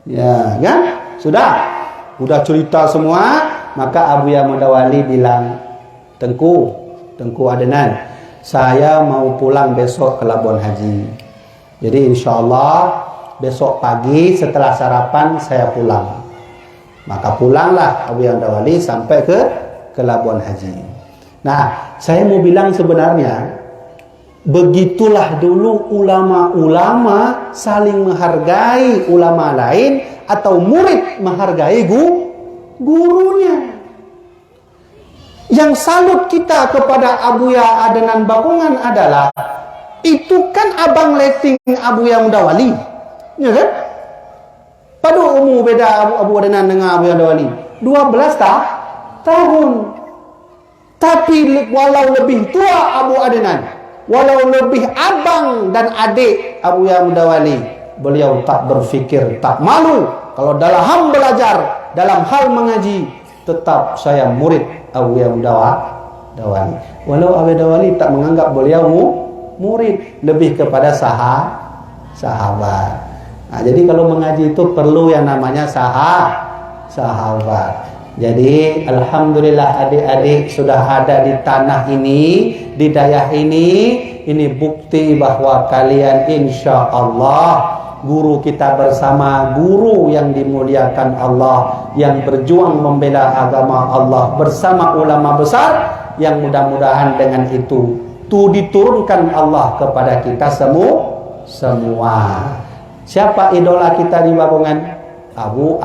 Ya, kan? Sudah cerita semua. Maka Abuya Mudawali bilang, Tengku Adnan, saya mau pulang besok ke Labuan Haji. Jadi insya Allah besok pagi setelah sarapan saya pulang. Maka pulanglah Abuya Mudawali sampai ke Labuan Haji. Nah, saya mau bilang sebenarnya begitulah dulu ulama-ulama saling menghargai ulama lain atau murid menghargai gurunya. Yang salut kita kepada Abuya Adnan Bakongan adalah itu kan abang leting Abuya Mudawali, ya kan? Pada umur beda Abu Adnan dengan Abuya Mudawali 12 tahun. Tapi walau lebih tua Abu Adnan, walau lebih abang dan adik Abuya Mudawali, beliau tak berfikir, tak malu kalau dalam hal belajar, dalam hal mengaji, tetap saya murid Abuya Mudawali. Walau Abuya Mudawali tak menganggap beliau murid, lebih kepada sahabat. Nah, jadi kalau mengaji itu perlu yang namanya sahabat. Jadi alhamdulillah adik-adik sudah ada di tanah ini, di daerah ini bukti bahwa kalian insya Allah guru kita bersama, guru yang dimuliakan Allah, yang berjuang membela agama Allah bersama ulama besar, yang mudah-mudahan dengan itu diturunkan Allah kepada kita semua. Siapa idola kita di Bakongan? Abu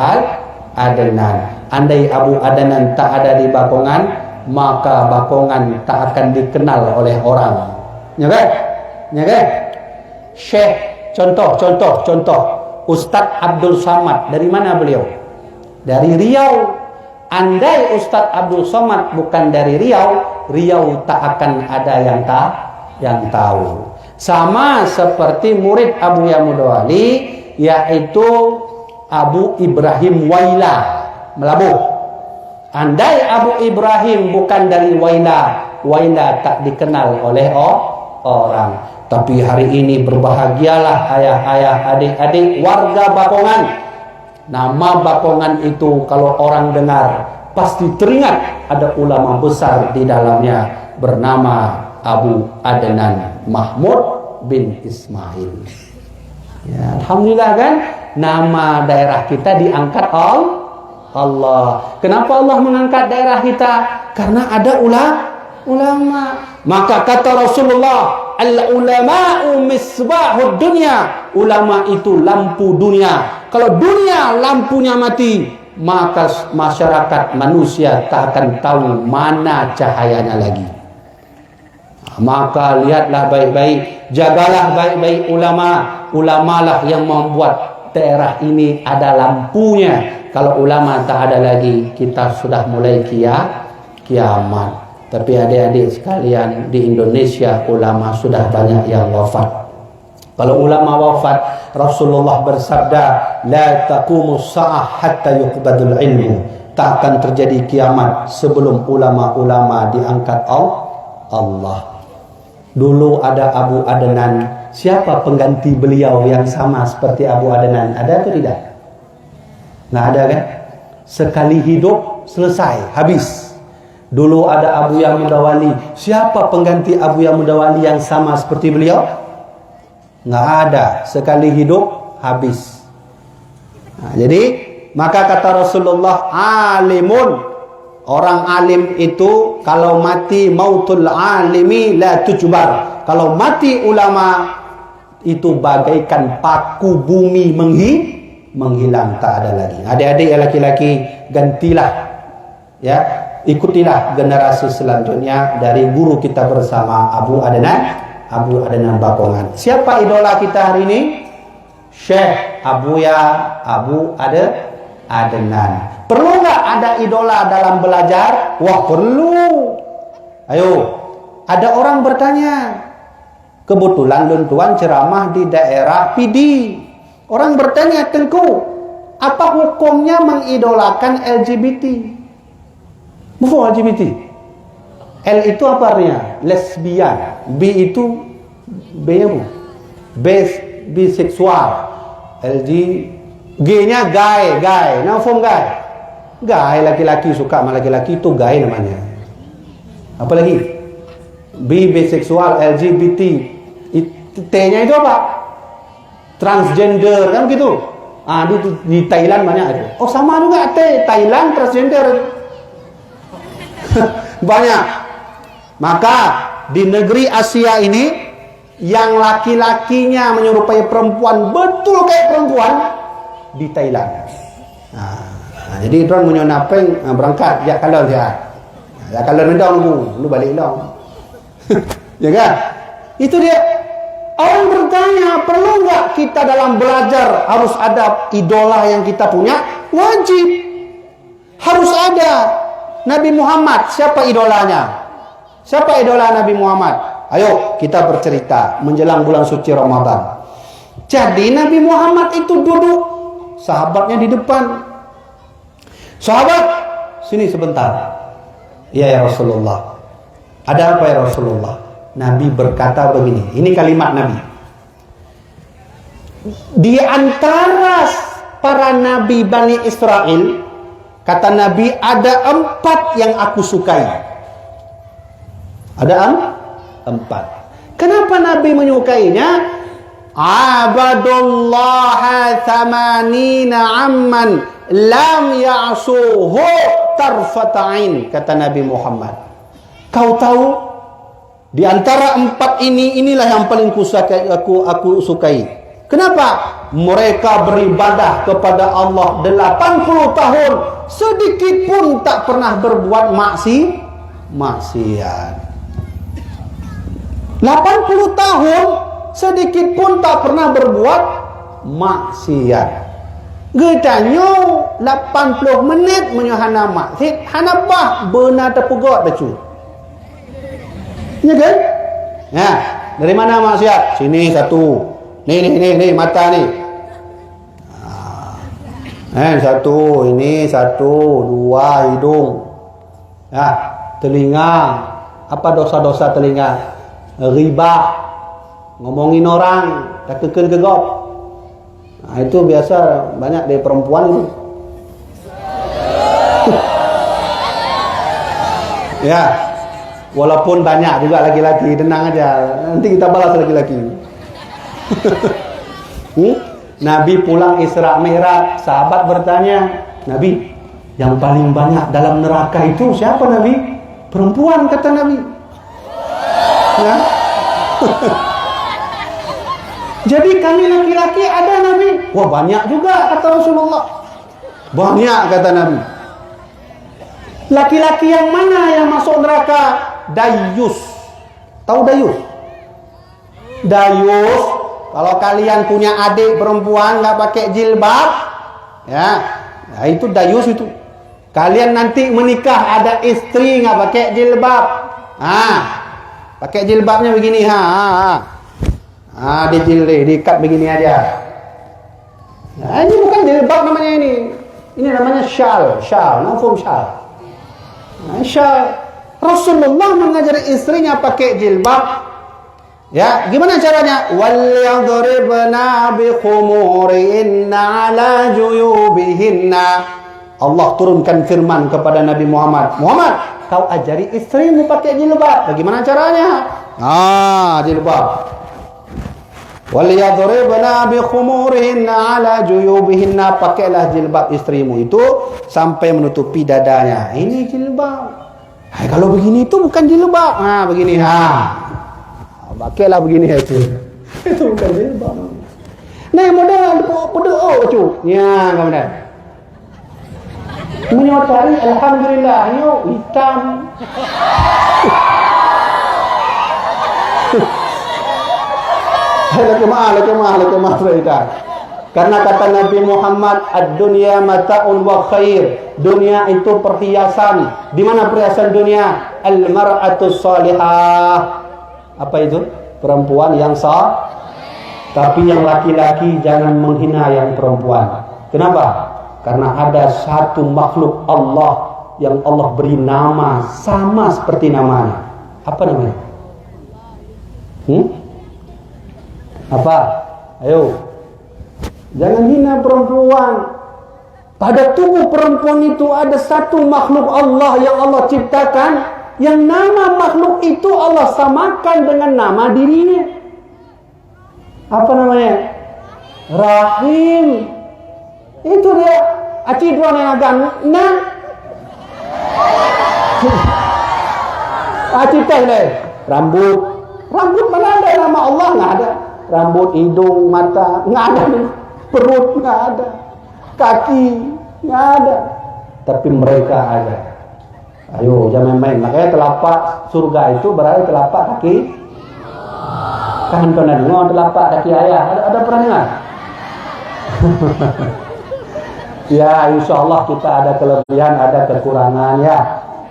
Adnan. Andai Abu Adnan tak ada di Bakongan, maka Bakongan tak akan dikenal oleh orang. Ya kan? Syekh, contoh Ustadz Abdul Samad, dari mana beliau? Dari Riau. Andai Ustadz Abdul Samad bukan dari Riau tak akan ada yang tahu. Sama seperti murid Abuya Mudawali, yaitu Abu Ibrahim Waila, Melabuh. Andai Abu Ibrahim bukan dari Waila tak dikenal oleh orang. Tapi hari ini berbahagialah ayah-ayah, adik-adik warga Bakongan. Nama Bakongan itu kalau orang dengar pasti teringat ada ulama besar di dalamnya bernama Abu Adnan Mahmud bin Ismail. Ya, alhamdulillah kan, nama daerah kita diangkat Allah. Kenapa Allah mengangkat daerah kita? Karena ada ulama. Maka kata Rasulullah, al-ulama'u misbahud dunya. Ulama itu lampu dunia. Kalau dunia lampunya mati, maka masyarakat manusia tak akan tahu mana cahayanya lagi. Maka lihatlah baik-baik, jagalah baik-baik ulama. Ulamalah yang membuat daerah ini ada lampunya. Kalau ulama tak ada lagi, kita sudah mulai kiamat. Tapi adik-adik sekalian, di Indonesia ulama sudah banyak yang wafat. Kalau ulama wafat, Rasulullah bersabda, la taqumus sa'ah hatta yuqbadul ilmu. Tak akan terjadi kiamat sebelum ulama-ulama diangkat Allah. Dulu ada Abu Adnan. Siapa pengganti beliau yang sama seperti Abu Adnan? Ada atau tidak? Nggak ada kan? Sekali hidup selesai, habis. Dulu ada Abuya Mudawali. Siapa pengganti Abuya Mudawali yang sama seperti beliau? Nggak ada. Sekali hidup habis. Nah, jadi maka kata Rasulullah, alimun. Orang alim itu kalau mati mautul alimi la tujbar. Kalau mati ulama itu bagaikan paku bumi menghilang, tak ada lagi. Adik-adik laki-laki, gantilah ya, ikutilah generasi selanjutnya dari guru kita bersama Abu Adnan Bakongan. Siapa idola kita hari ini? Syekh Abu Adnan. Perlu nggak ada idola dalam belajar? Wah, perlu. Ayo, ada orang bertanya. Kebetulan Luntuan ceramah di daerah Pidi. Orang bertanya, Tengku, apa hukumnya mengidolakan LGBT? Apa LGBT? L itu apa artinya? Lesbian. B itu biseksual. G-nya gay. Nama form gay. Gay laki-laki suka sama laki-laki itu gay namanya. Apa lagi? Biseksual, LGBT. T-nya itu apa? Transgender, kan gitu. Di Thailand banyak itu. Oh sama juga Thailand transgender. Banyak. Maka di negeri Asia ini yang laki-lakinya menyerupai perempuan betul kayak perempuan di Thailand. Jadi tuan punya napeng berangkat ya kalau dia. Ya kalau rendang lu balik dong. Ya kan? Itu dia. Orang bertanya, perlu nggak kita dalam belajar harus ada idola yang kita punya? Wajib. Harus ada. Nabi Muhammad, siapa idolanya? Siapa idola Nabi Muhammad? Ayo kita bercerita menjelang bulan suci Ramadan. Jadi Nabi Muhammad itu duduk, sahabatnya di depan. Sahabat, sini sebentar. Iya ya Rasulullah. Ada apa ya Rasulullah? Nabi berkata begini. Ini kalimat Nabi. Di antara para nabi Bani Israel, kata Nabi, ada 4 yang aku sukai. Ada 4. Kenapa Nabi menyukainya? Abadullaha thamanina amman lam ya'suhu tarfata'in, kata Nabi Muhammad. Kau tahu, di antara 4 inilah yang paling aku sukai. Kenapa? Mereka beribadah kepada Allah 80 tahun, sedikit pun tak pernah berbuat maksiat. 80 tahun sedikit pun tak pernah berbuat maksiat. Gedanyo 80 menit menyuhana maksiat, hana bah benar terpegot becu. Ya kan? Nah, dari mana maksiat? Sini satu. Nih mata nih. Satu, ini satu, 2 hidung. Ya, telinga. Apa dosa-dosa telinga? Riba, ngomongin orang, tekan gegop. Nah, itu biasa banyak dari perempuan itu. Ya, walaupun banyak juga laki-laki, tenang aja. Nanti kita balas laki-laki. Nabi pulang Isra Mi'raj, sahabat bertanya, Nabi, yang paling banyak dalam neraka itu siapa Nabi? Perempuan, kata Nabi. Ya. Jadi kami laki-laki ada Nabi. Wah banyak juga, kata Rasulullah. Banyak, kata Nabi. Laki-laki yang mana yang masuk neraka? Dayus. Tahu dayus? Dayus, kalau kalian punya adik perempuan nggak pakai jilbab, ya, nah itu dayus itu. Kalian nanti menikah ada istri nggak pakai jilbab, pakai jilbabnya begini, diikat begini aja. Nah, ini bukan jilbab namanya ini. Ini namanya syal, nafum syal. Nah, syal. Rasulullah mengajari istrinya pakai jilbab. Ya, gimana caranya? Wal yadribna bi khumurihinna ala juyubihinna. Allah turunkan firman kepada Nabi Muhammad. Muhammad, kau ajari istrimu pakai jilbab. Bagaimana caranya? Jilbab. Wal yadribna bi khumurihinna ala juyubihinna. Pakailah jilbab istrimu itu sampai menutupi dadanya. Ini jilbab. Kalau begini itu bukan jilbab. Begini. Pakailah begini itu. Itu bukan jilbab. Nah, modal berdoa cu. Ya, enggak benar. Menyotari alhamdulillah hitam. Lagi maaf Frida. Karena kata Nabi Muhammad, ad-dunya mata'un wa khair. Dunia itu perhiasan. Di mana perhiasan dunia? Al-mar'atus salihah. Apa itu? Perempuan yang sah. Tapi yang laki-laki jangan menghina yang perempuan. Kenapa? Karena ada satu makhluk Allah yang Allah beri nama sama seperti namanya. Apa namanya? Apa? Ayo. Jangan hina perempuan. Pada tubuh perempuan itu ada satu makhluk Allah yang Allah ciptakan, yang nama makhluk itu Allah samakan dengan nama dirinya. Apa namanya? Rahim. Itu dia. Acidron yang agak nah. Aciteh deh. Rambut mana ada nama Allah, nggak ada. Rambut, hidung, mata nggak ada. Perut nggak ada. Kaki nggak ada. Tapi mereka ada. Ayo jangan main. Makanya telapak surga itu berarti telapak kaki. Kan pernah dengar telapak kaki ayah? Ada pernah dengar? Ya, insya Allah kita ada kelebihan, ada kekurangan ya.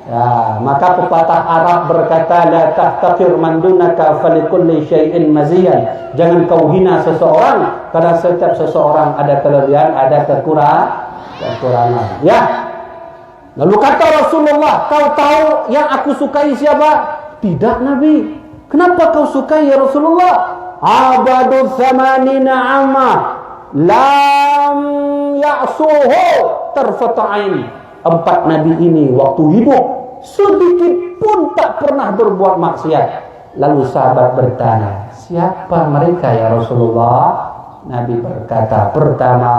Ya, maka pepatah Arab berkata, la tahtakir man dunaka falikulli syai'in maziyan. Jangan kau hina seseorang, karena setiap seseorang ada kelebihan, ada kekurangan. Ya. Lalu kata Rasulullah, kau tahu yang aku sukai siapa? Tidak, Nabi. Kenapa kau sukai ya Rasulullah? Abadu thamanina amma lam ya'suhu tarfata'in. 4 nabi ini waktu hidup sedikit pun tak pernah berbuat maksiat. Lalu sahabat bertanya, siapa mereka ya Rasulullah? Nabi berkata, pertama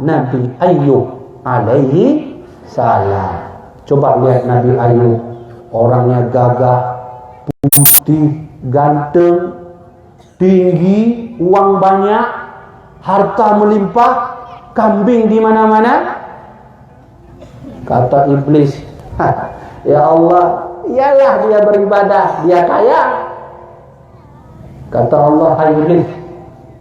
Nabi Ayub alaihi salam. Coba lihat Nabi Ayub, orangnya gagah, putih, ganteng, tinggi, uang banyak, harta melimpah, kambing di mana-mana. Kata iblis, ya Allah, iyalah dia beribadah, dia kaya. Kata Allah, hai iblis,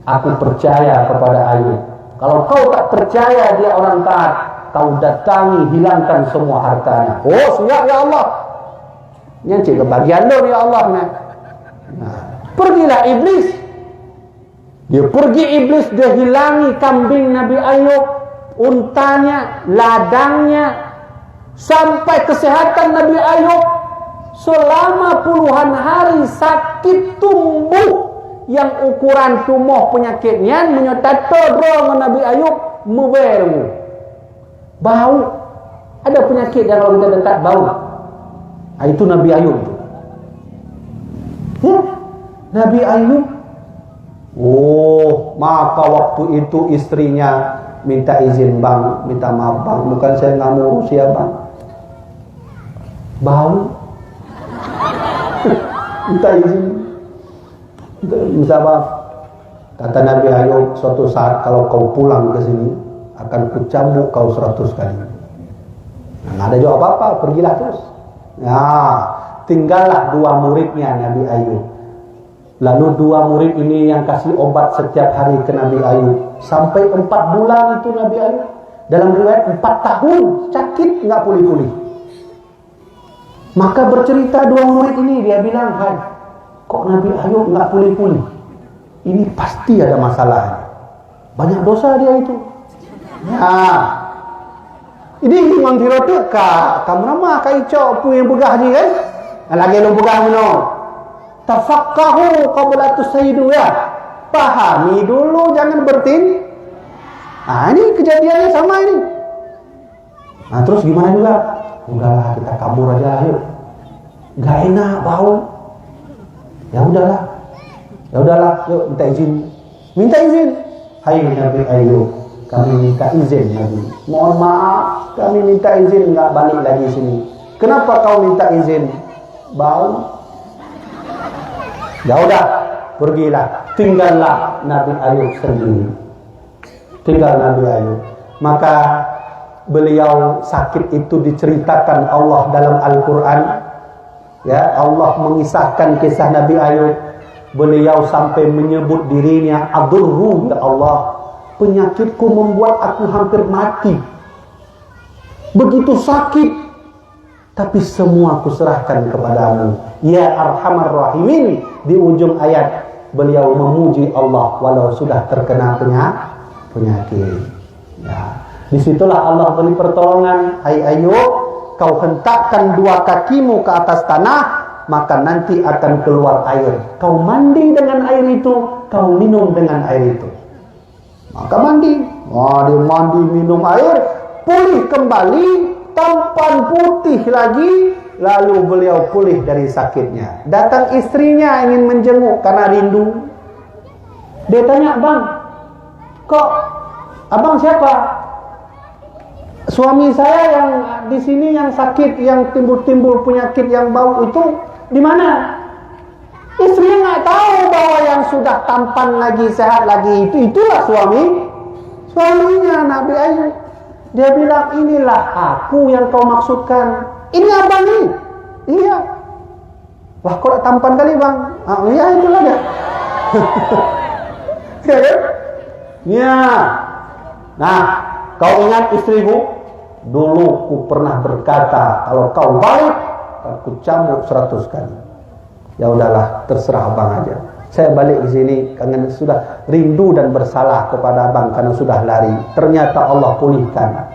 aku percaya kepada Ayub. Kalau kau tak percaya dia orang taat, kau datangi, hilangkan semua hartanya. Oh siap ya Allah. Yang kebagian lo ya Allah. Nah, pergilah iblis. Dia pergi iblis, dia hilangi kambing Nabi Ayub, untanya, ladangnya, sampai kesehatan Nabi Ayub selama puluhan hari sakit tumbuh yang ukuran tumbuh penyakitnya menyatato drong Nabi Ayub meweru bau. Ada penyakit yang kalau kita dekat bau. Nah, itu Nabi Ayub. Ya, Nabi Ayub. Oh, maka waktu itu istrinya minta izin bang, minta maaf bang, bukan saya nggak mau urus ya bang. Bau. Minta izin. Minta maaf. Kata Nabi Ayub, suatu saat kalau kau pulang ke sini akan kucambuk kau 100 kali. Nah, ada jawab apa-apa, pergilah terus. Nah, tinggallah 2 muridnya Nabi Ayub. Lalu 2 murid ini yang kasih obat setiap hari ke Nabi Ayub. Sampai 4 bulan itu Nabi Ayub. Dalam riwayat 4 tahun sakit nggak pulih-pulih. Maka bercerita 2 murid ini, dia bilang, hai, kok Nabi Ayub nggak pulih-pulih? Ini pasti ada masalah. Banyak dosa dia itu. Nah, ini memang dirotek kamu nama kaico pu yang begah ni kan? Lagi lu begah meno. Tafaqahu qabla tusaidu ya. Pahami dulu, jangan bertin. Nah, ini kejadiannya sama ini. Nah, terus gimana juga? Udahlah, kita kabur aja yuk. Gak enak bau. Ya udahlah. Yuk minta izin. Hai Nabi Ayub, kami minta izin Nabi. Mohon maaf, kami minta izin nggak balik lagi sini. Kenapa kau minta izin? Bau. Ya udah, pergilah. Tinggallah Nabi Ayub sendiri. Tinggal Nabi Ayub. Maka beliau sakit itu diceritakan Allah dalam Al-Quran. Ya, Allah mengisahkan kisah Nabi Ayub. Beliau sampai menyebut dirinya Adurru, ya Allah, penyakitku membuat aku hampir mati. Begitu sakit, tapi semua kuserahkan kepadamu, ya Arhamar Rahimin. Di ujung ayat beliau memuji Allah walau sudah terkena penyakit. Ya, disitulah Allah beri pertolongan. Hai Ayub, kau hentakkan 2 kakimu ke atas tanah, maka nanti akan keluar air. Kau mandi dengan air itu, kau minum dengan air itu. Maka mandi. Dia mandi, minum air, pulih kembali, tampan putih lagi. Lalu beliau pulih dari sakitnya. Datang istrinya ingin menjenguk karena rindu. Dia tanya, bang, kok abang siapa? Suami saya yang di sini yang sakit, yang timbul-timbul penyakit yang bau itu di mana? Istrinya nggak tahu bahwa yang sudah tampan lagi, sehat lagi itulah suaminya Nabi Ayub. Dia bilang, inilah aku yang kau maksudkan. Ini abang nih. Iya. Wah, kok tampan kali bang? Ah, iya itulah dia. Ya kan? Ya. Nah, kau ingat istrimu? Dulu ku pernah berkata, kalau kau balik, aku cambuk 100 kali. Ya udahlah, terserah abang aja. Saya balik ke sini karena sudah rindu dan bersalah kepada abang karena sudah lari. Ternyata Allah pulihkan.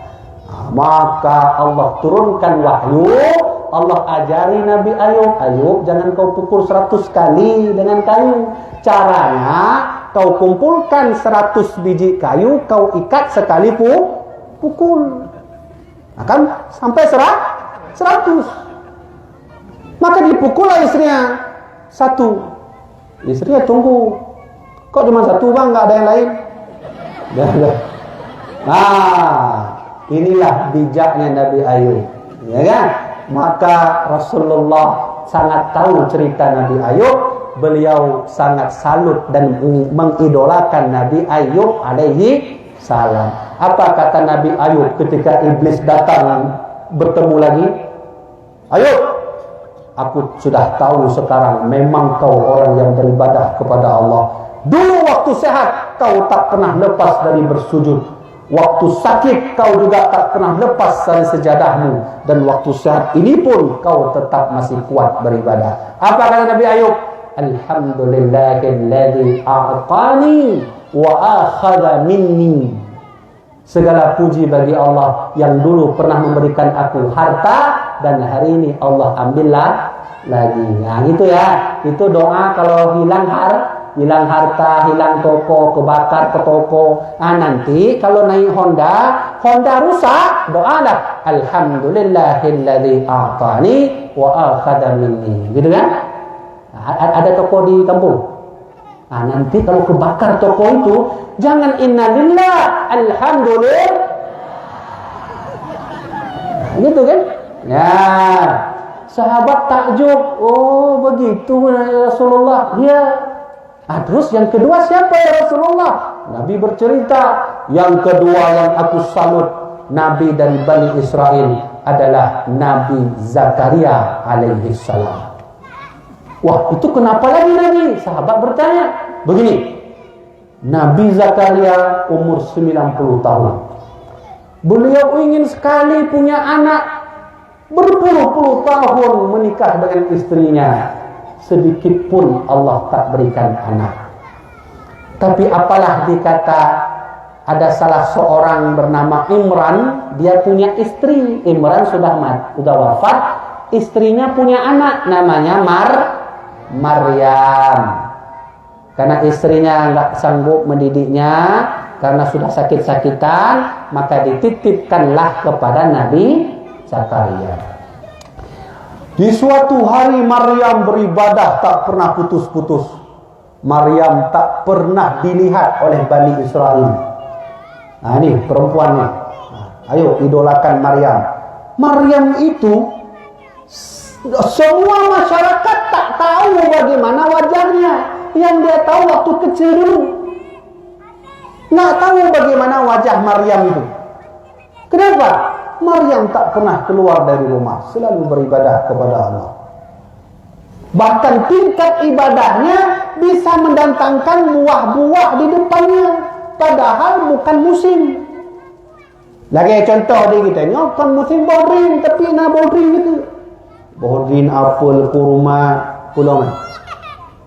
Maka Allah turunkan wahyu. Allah ajari Nabi Ayub, Ayub jangan kau pukul 100 kali dengan kayu. Caranya kau kumpulkan 100 biji kayu, kau ikat sekali pukul. Akan sampai 100. Maka dipukullah istrinya 1. Istrinya tunggu. Kok cuma 1 bang, nggak ada yang lain? Nah, inilah bijaknya Nabi Ayub, ya kan? Maka Rasulullah sangat tahu cerita Nabi Ayub. Beliau sangat salut dan mengidolakan Nabi Ayub alaihi salam. Apa kata Nabi Ayub ketika iblis datang bertemu lagi? Ayub, aku sudah tahu sekarang memang kau orang yang beribadah kepada Allah. Dulu waktu sehat kau tak pernah lepas dari bersujud. Waktu sakit kau juga tak pernah lepas dari sejadahmu. Dan waktu sehat ini pun kau tetap masih kuat beribadah. Apa kata Nabi Ayub? Alhamdulillahilladzi a'tani wa akhadha minni. Segala puji bagi Allah yang dulu pernah memberikan aku harta dan hari ini Allah ambillah lagi. Nah gitu ya. Itu doa kalau hilang harta, hilang toko, kebakar ke toko. Nah nanti kalau naik Honda rusak, doa dah Alhamdulillahilladzi a'tani wa akhadha minni. Gitu kan? Ada toko di kampung. Nah nanti kalau kebakar toko itu, jangan innalillah, alhamdulillah. Gitu kan? Ya. Sahabat takjub. Oh begitu Rasulullah. Ya. Terus yang kedua siapa ya Rasulullah? Nabi bercerita. Yang kedua yang aku salut, Nabi dari Bani Israel adalah Nabi Zakaria alaihi salam. Wah, itu kenapa lagi Nabi? Sahabat bertanya. Begini, Nabi Zakaria umur 90 tahun. Beliau ingin sekali punya anak. Berpuluh-puluh tahun menikah dengan istrinya. Sedikit pun Allah tak berikan anak. Tapi apalah dikata ada salah seorang bernama Imran. Dia punya istri. Imran sudah wafat. Istrinya punya anak namanya Maryam. Karena istrinya nggak sanggup mendidiknya karena sudah sakit-sakitan, maka dititipkanlah kepada Nabi Zakaria. Di suatu hari Maryam beribadah tak pernah putus-putus. Maryam tak pernah dilihat oleh Bani Israel. Nah ini perempuannya. Ayo idolakan Maryam. Maryam itu semua masyarakat tak tahu bagaimana wajahnya. Yang dia tahu waktu kecil dulu. Nggak tahu bagaimana wajah Maryam itu. Kenapa? Maryam tak pernah keluar dari rumah. Selalu beribadah kepada Allah. Bahkan tingkat ibadahnya bisa mendatangkan buah-buah di depannya. Padahal bukan musim. Lagi contoh di kita ini. Bukan musim bodring. Tapi nak bodring gitu. Bodrin, apel, kurma, pulau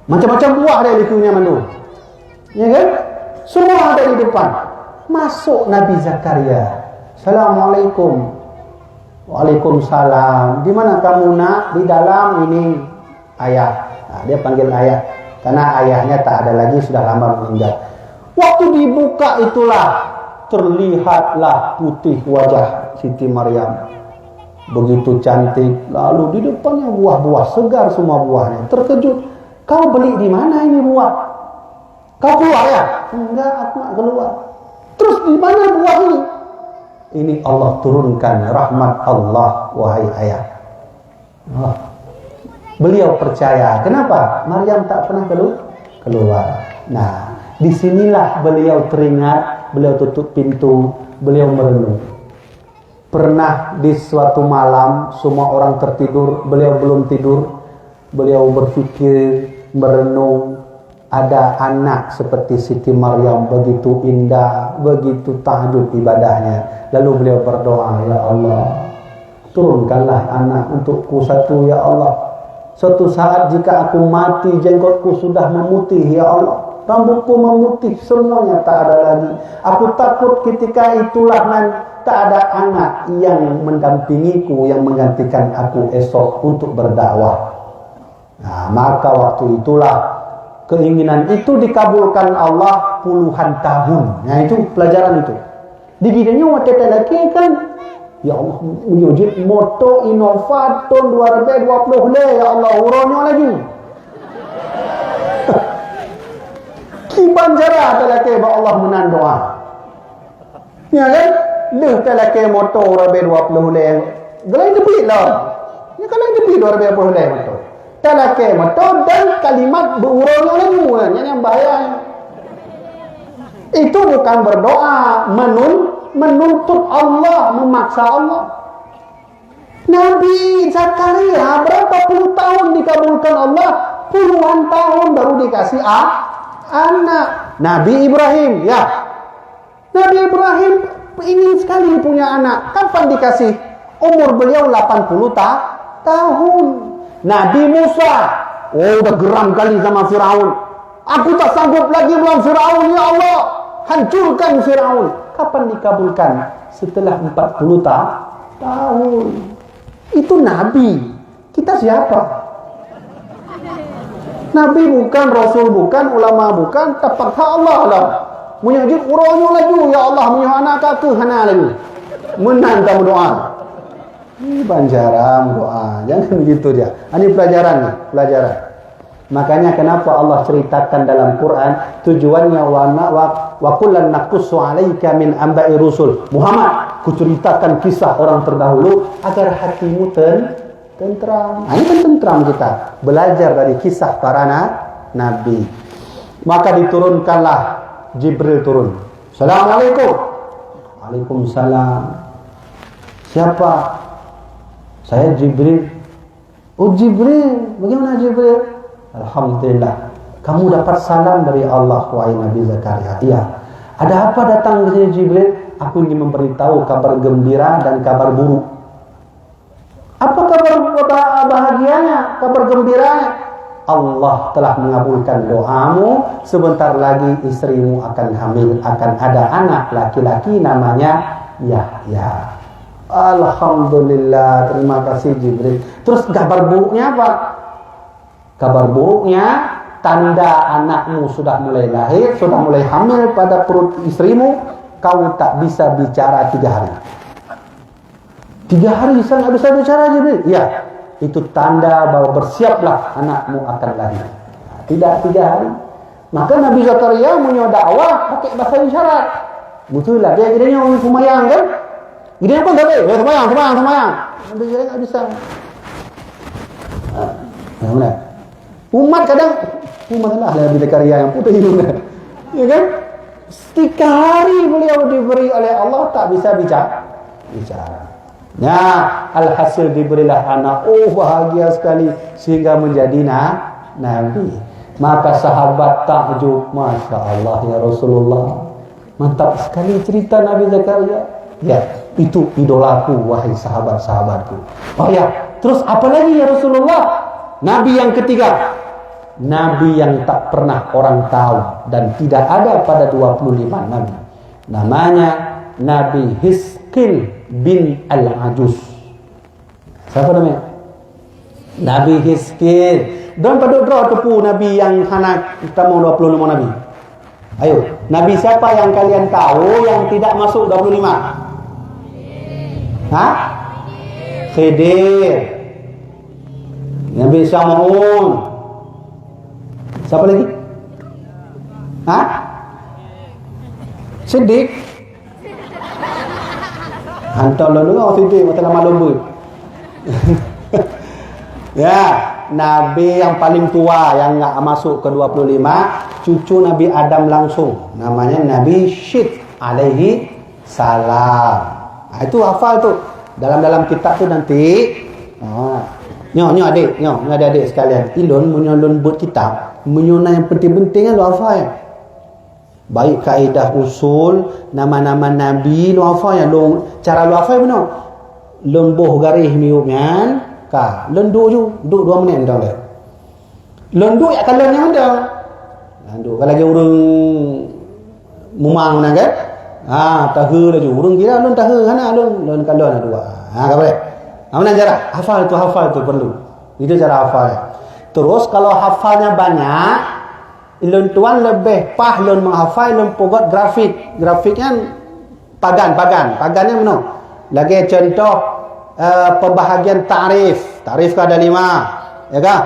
macam-macam buah ada di dunia mandu. Ya kan? Semua ada di depan. Masuk Nabi Zakaria. Assalamualaikum. Waalaikumsalam. Di mana kamu nak? Di dalam ini ayah. Nah, dia panggil ayah. Karena ayahnya tak ada lagi, sudah lama meninggal. Waktu dibuka itulah terlihatlah putih wajah Siti Maryam. Begitu cantik. Lalu di depannya buah-buah segar semua buahnya. Terkejut. Kau beli di mana ini buah? Kau keluar ya? Enggak, aku nak keluar. Terus di mana buah ini? Ini Allah turunkan rahmat Allah, wahai ayah. Beliau percaya. Kenapa? Maryam tak pernah keluar. Nah, disinilah beliau teringat, beliau tutup pintu, beliau merenung. Pernah di suatu malam, semua orang tertidur, beliau belum tidur. Beliau berfikir, merenung, ada anak seperti Siti Maryam, begitu indah, begitu tahajud ibadahnya. Lalu beliau berdoa, ya Allah, turunkanlah anak untukku satu, ya Allah. Suatu saat jika aku mati, jenggotku sudah memutih, ya Allah. Rambutku memutih, semuanya tak ada lagi. Aku takut ketika itulah nanti tak ada anak yang mendampingiku, yang menggantikan aku esok untuk berdakwah. Nah, maka waktu itulah keinginan itu dikabulkan Allah puluhan tahun. Nah, itu pelajaran itu. Di bidangnya waktu lagi kan, ya Allah, menyujud moto inovator 2020 le, ya Allah, uronyo lagi. Kiban jara telake ba Allah menan doa. Ya kan? Leh telake moto 2020 le. Gelai debit lah. Ya kan debit 2020 le moto. Telake moto dan kalimat beruronyo lagi, yang bahaya. Itu bukan berdoa menuntut Allah, memaksa Allah. Nabi Zakaria berapa puluh tahun dikabulkan Allah, puluhan tahun baru dikasih anak. Nabi Ibrahim, ya, Nabi Ibrahim ingin sekali punya anak. Kapan dikasih? Umur beliau 80 tahun. Nabi Musa, udah geram kali sama Firaun. Aku tak sanggup lagi melawan Firaun, ya Allah, hancurkan Firaun. Kapan dikabulkan? Setelah 40 tahun. Itu Nabi. Kita siapa? Nabi bukan, Rasul bukan, ulama bukan, terpaksa Allah lah. Menyajib uronyo laju, ya Allah, menyuh anak kakak hana lagi. Menang kamu doa. Ini banjaran doa. Jangan begitu dia. Ini pelajaran nih, pelajaran. Makanya kenapa Allah ceritakan dalam Quran, tujuannya wa kullan naqussu 'alaika min amba'i rusul. Muhammad, kuceritakan kisah orang terdahulu agar hatimu tentram. Ini kan tentram kita. Belajar dari kisah para nabi. Maka diturunkanlah Jibril turun. Assalamualaikum. Waalaikumsalam. Siapa? Saya Jibril. Oh Jibril, bagaimana Jibril? Alhamdulillah, kamu dapat salam dari Allah, wahai Nabi Zakaria. Iya. Ada apa datang ke sini Jibril? Aku ingin memberitahu kabar gembira dan kabar buruk. Apa kabar bahagianya? Kabar gembiranya? Allah telah mengabulkan doamu. Sebentar lagi istrimu akan hamil, akan ada anak laki-laki namanya Yahya. Alhamdulillah, terima kasih Jibril. Terus kabar buruknya apa? Kabar buruknya, tanda anakmu sudah mulai lahir, sudah mulai hamil pada perut istrimu, kau tak bisa bicara 3 hari. 3 hari saya tak bisa bicara Jibril. Ya, itu tanda bahwa bersiaplah anakmu akan lahir. Tidak 3 hari. Maka Nabi Zakaria punya dakwah pakai bahasa isyarat. Betul lah, dia kiranya orang semayang kan? Kiranya apa tak boleh? Semayang. Nabi Zakaria tak bisa. Mana? Umat kadang lah Nabi Zakaria yang putih itu kan? Ya kan? 3 hari beliau diberi oleh Allah tak bisa bicara. Nah, alhasil diberilah anak. Oh, bahagia sekali sehingga menjadi nabi. Maka sahabat takjub, Masya Allah ya Rasulullah, mantap sekali cerita Nabi Zakaria. Ya, itu idolaku wahai sahabat-sahabatku. Oh ya, terus apa lagi ya Rasulullah? Nabi yang ketiga, nabi yang tak pernah orang tahu dan tidak ada pada 25 nabi. Namanya Nabi Hizkil bin Al-Ajuz. Siapa namanya? Nabi Hizkil. Dan pada draw tepu nabi yang hanak kita mau 25 nabi. Ayo, nabi siapa yang kalian tahu yang tidak masuk 25? Hah? Khidir. Nabi Syamun. Siapa lagi? Hah? Siddiq. Hantar lalu orang tidur macam lama lomba. Ya, Nabi yang paling tua yang enggak masuk ke 25, cucu Nabi Adam langsung. Namanya Nabi Syed alaihi salam. Nah, itu hafal tu. Dalam kitab tu nanti. Nyo adik sekalian. Ilon menyolon buat kitab, menyona yang penting-penting lu hafal ya. Baik kaedah usul, nama-nama nabi lu hafal ya. Cara lu hafal benar. Lembuh garis miupnya ka lenduk ju duk 2 minit dah le lenduk ya kalau yang ada lenduk kalau lagi urang mumang nak kan tahu lah ju urang kira lun tahu kana lun kalau ada dua ka boleh mana cara hafal tu perlu itu cara hafal. Terus kalau hafalnya banyak lun tuan lebih pah lun menghafal lun pogot grafiknya pagannya mana lagi contoh pembahagian tarif kan ada 5 ya kan,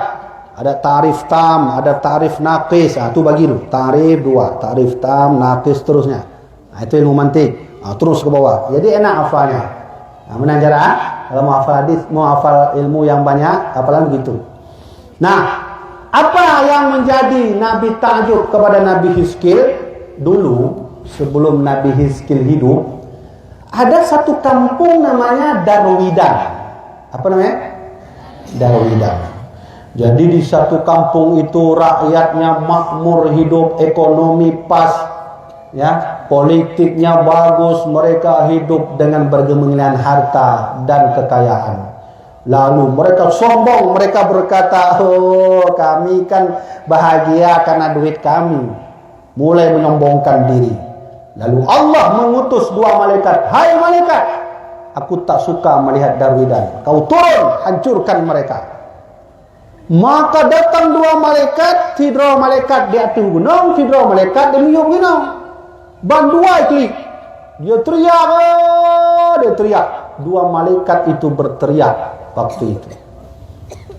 ada tarif tam, ada tarif naqis, itu bagi dulu tarif 2, tarif tam, naqis terusnya. Itu ilmu mantik, terus ke bawah, jadi enak hafalnya. Mana cara kalau mau hafal hadis, mau hafal ilmu yang banyak hafalan begitu. Nah, apa yang menjadi Nabi takjub kepada Nabi Hizkil dulu sebelum Nabi Hizkil hidup? Ada satu kampung namanya Darwidan. Apa namanya? Darwidan. Jadi di satu kampung itu rakyatnya makmur hidup, ekonomi pas, ya, politiknya bagus, mereka hidup dengan bergemangan harta dan kekayaan. Lalu mereka sombong, mereka berkata, "Oh, kami kan bahagia karena duit kami." Mulai menyombongkan diri. Lalu Allah mengutus 2 malaikat. "Hai malaikat, aku tak suka melihat Darwidan. Kau turun, hancurkan mereka." Maka datang 2 malaikat, Tidro malaikat di atas gunung, Tidro malaikat di miuk gunung. Bandua klik. Dia teriak. 2 malaikat itu berteriak waktu itu.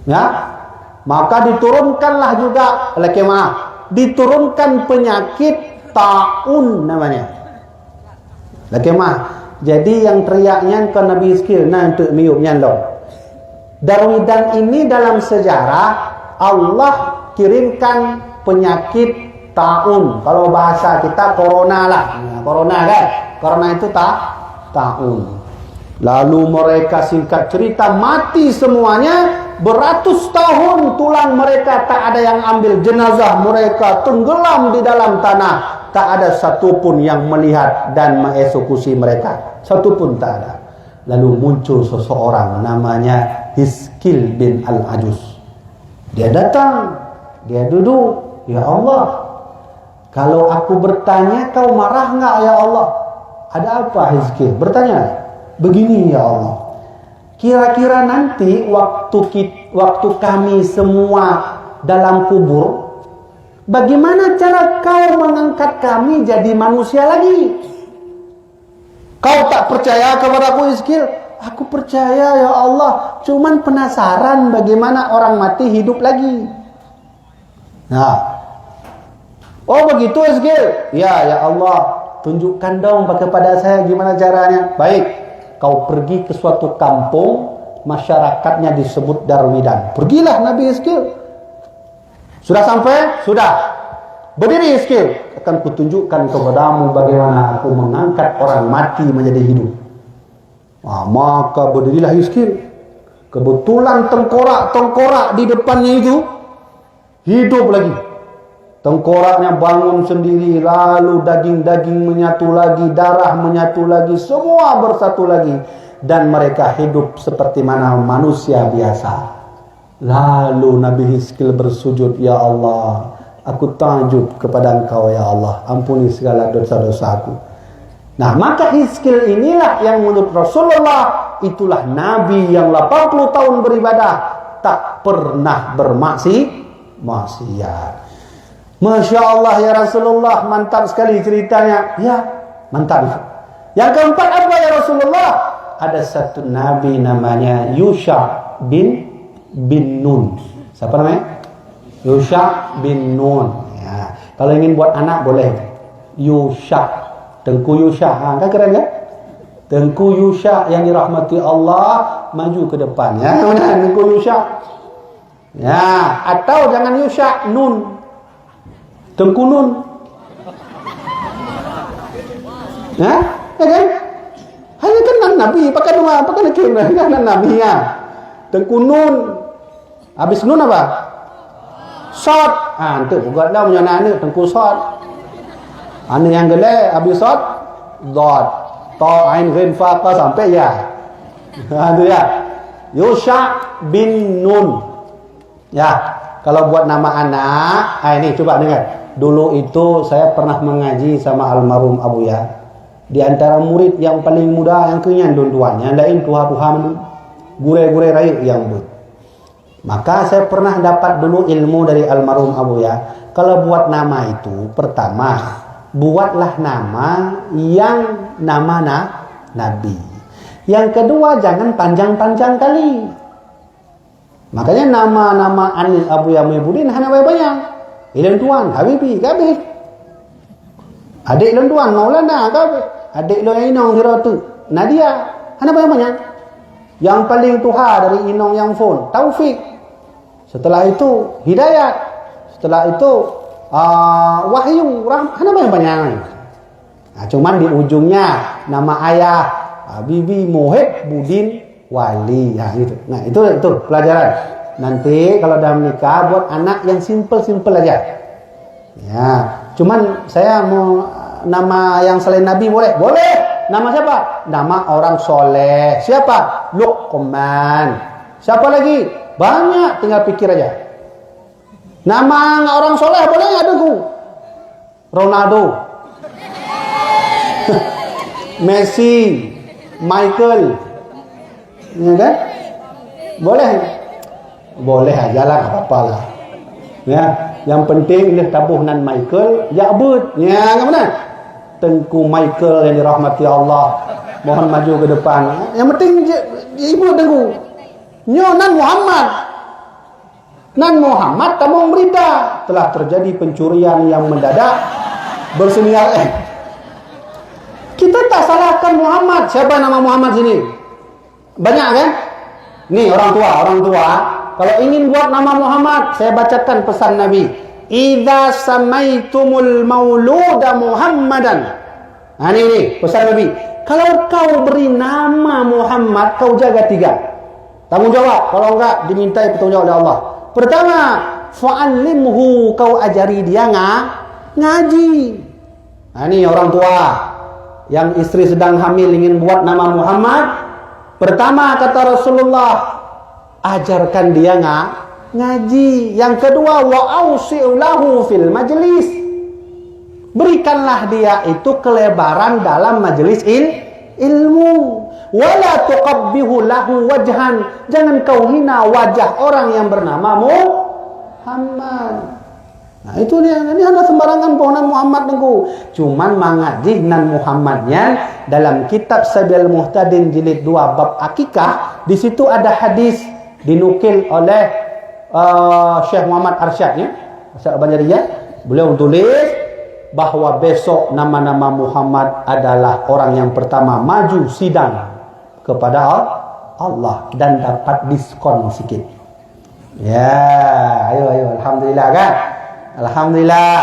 Ya, maka diturunkanlah juga diturunkan penyakit taun namanya. Jadi yang teriaknya ke Nabi Hizkil untuk miupnya lo. Darwidan ini dalam sejarah Allah kirimkan penyakit taun. Kalau bahasa kita corona lah. Corona kan. Corona itu taun. Lalu mereka singkat cerita mati semuanya. Beratus tahun tulang mereka tak ada yang ambil, jenazah mereka tenggelam di dalam tanah. Tak ada satupun yang melihat dan mengeksekusi mereka. Satupun tak ada. Lalu muncul seseorang namanya Hizkil bin Al-Ajuz. Dia datang, dia duduk. "Ya Allah, kalau aku bertanya kau marah enggak ya Allah?" "Ada apa Hizkil?" Bertanya. "Begini ya Allah, kira-kira nanti waktu kami semua dalam kubur, bagaimana cara kau mengangkat kami jadi manusia lagi? Kau tak percaya kepada aku Hizkil?" "Aku percaya ya Allah, cuman penasaran bagaimana orang mati hidup lagi." Nah, "Oh begitu Hizkil?" Ya Allah, tunjukkan dong kepada saya gimana caranya." "Baik, kau pergi ke suatu kampung, masyarakatnya disebut Darwidan." Pergilah Nabi Hizkil. Sudah sampai? Sudah. "Berdiri Hizkil, akan kutunjukkan kepadamu bagaimana aku mengangkat orang mati menjadi hidup." Maka berdirilah Hizkil. Kebetulan tengkorak di depannya itu hidup lagi. Tengkoraknya bangun sendiri, lalu daging-daging menyatu lagi, darah menyatu lagi, semua bersatu lagi. Dan mereka hidup seperti mana manusia biasa. Lalu Nabi Hizkil bersujud, "Ya Allah, aku takjub kepada Engkau ya Allah, ampuni segala dosa-dosaku." Nah, maka Hizkil inilah yang menurut Rasulullah, itulah Nabi yang 80 tahun beribadah, tak pernah bermaksiat. Masya Allah ya Rasulullah, mantap sekali ceritanya. Ya, mantap. Yang keempat apa ya Rasulullah? Ada satu Nabi namanya Yusha bin Nun. Siapa namanya? Yusha bin Nun. Ya. Kalau ingin buat anak boleh. Yusha. Tengku Yusha. Kan keren kan? Tengku Yusha yang dirahmati Allah maju ke depan ya. Mana Tengku Yusha? Ya, atau jangan Yusha, Nun. Tengku Nun. Ya, ya kan? Hanya kan Nabi, pakai dua, pakai lagi kan Nabi ya. Tengku Nun. Habis Nun apa? Sod. Itu juga dah punya anak Tengku Sod. Anak yang gede habis Sod, Dot. Ta ain ghin fa qa sampai ya. Itu ya. Yusha bin Nun. Ya, kalau buat nama anak, ini coba dengar. Dulu itu saya pernah mengaji sama almarhum Abu Ya. Di antara murid yang paling muda yang kenyan donduannya, lain tuha-tuha gure-gure rayu yang but. Maka saya pernah dapat dulu ilmu dari almarhum Abu Ya. Kalau buat nama itu, pertama buatlah nama yang nama Nabi. Yang kedua jangan panjang-panjang kali. Makanya nama-nama Anil Abu Ya Muhyiddin hanya banyak. Ilan tuan, Habibi, kabeh. Adik ilan tuan, Maulana, kabeh. Adik lo yang inong hiratu, Nadia, hanya banyak. Yang paling tuha dari inong yang phone, Taufik. Setelah itu Hidayat. Setelah itu Wahyu, hanya banyak. Nah, cuman di ujungnya nama ayah Habibi Muhyiddin Budin Wali. Nah, gitu. Nah, itu pelajaran. Nanti kalau dah menikah buat anak yang simple aja. Ya, cuman saya mau nama yang selain Nabi boleh? Boleh. Nama siapa? Nama orang soleh. Siapa? Luqman. Siapa lagi? Banyak, tinggal pikir aja. Nama orang soleh boleh nggak tuh? Ronaldo, Messi, Michael, ya kan? Boleh? Boleh aja lah, apa-apa lah. Ya, yang penting dia tabuhnan Michael, ya abud. Ya, kan benar? Tengku Michael yang dirahmati Allah, mohon maju ke depan. Yang penting ibu tengku. Nan Muhammad kamu berita telah terjadi pencurian yang mendadak bersenial. Kita tak salahkan Muhammad. Siapa nama Muhammad sini? Banyak kan? Nih orang tua. Kalau ingin buat nama Muhammad, saya bacakan pesan Nabi. Idza samaitumul mauluda Muhammadan. Nah ini pesan Nabi. Kalau kau beri nama Muhammad, kau jaga 3. Tanggung jawab. Kalau enggak, dimintai bertanggung jawab oleh Allah. Pertama, fa'allimhu, kau ajari dia ngaji. Nah ini orang tua yang istri sedang hamil ingin buat nama Muhammad. Pertama kata Rasulullah, ajarkan dia ngaji. Yang kedua, wa ausi'u lahu fil majlis. Berikanlah dia itu kelebaran dalam majelis ilmu. Wala tuqabbihu lahu wajhan. Jangan kau hina wajah orang yang bernama Muhammad. Nah itu dia. Ini ada sembarangan pohonan Muhammad nengku. Cuman mengaji nan Muhammadnya dalam kitab Sabil Muhtadin jilid 2 bab akikah. Di situ ada hadis dinukil oleh Syekh Muhammad Arsyad ya, Arsyad Banjariyah. Beliau tulis bahwa besok nama-nama Muhammad adalah orang yang pertama maju sidang kepada Allah dan dapat diskon sedikit. Ya, ayo alhamdulillah kan? Alhamdulillah.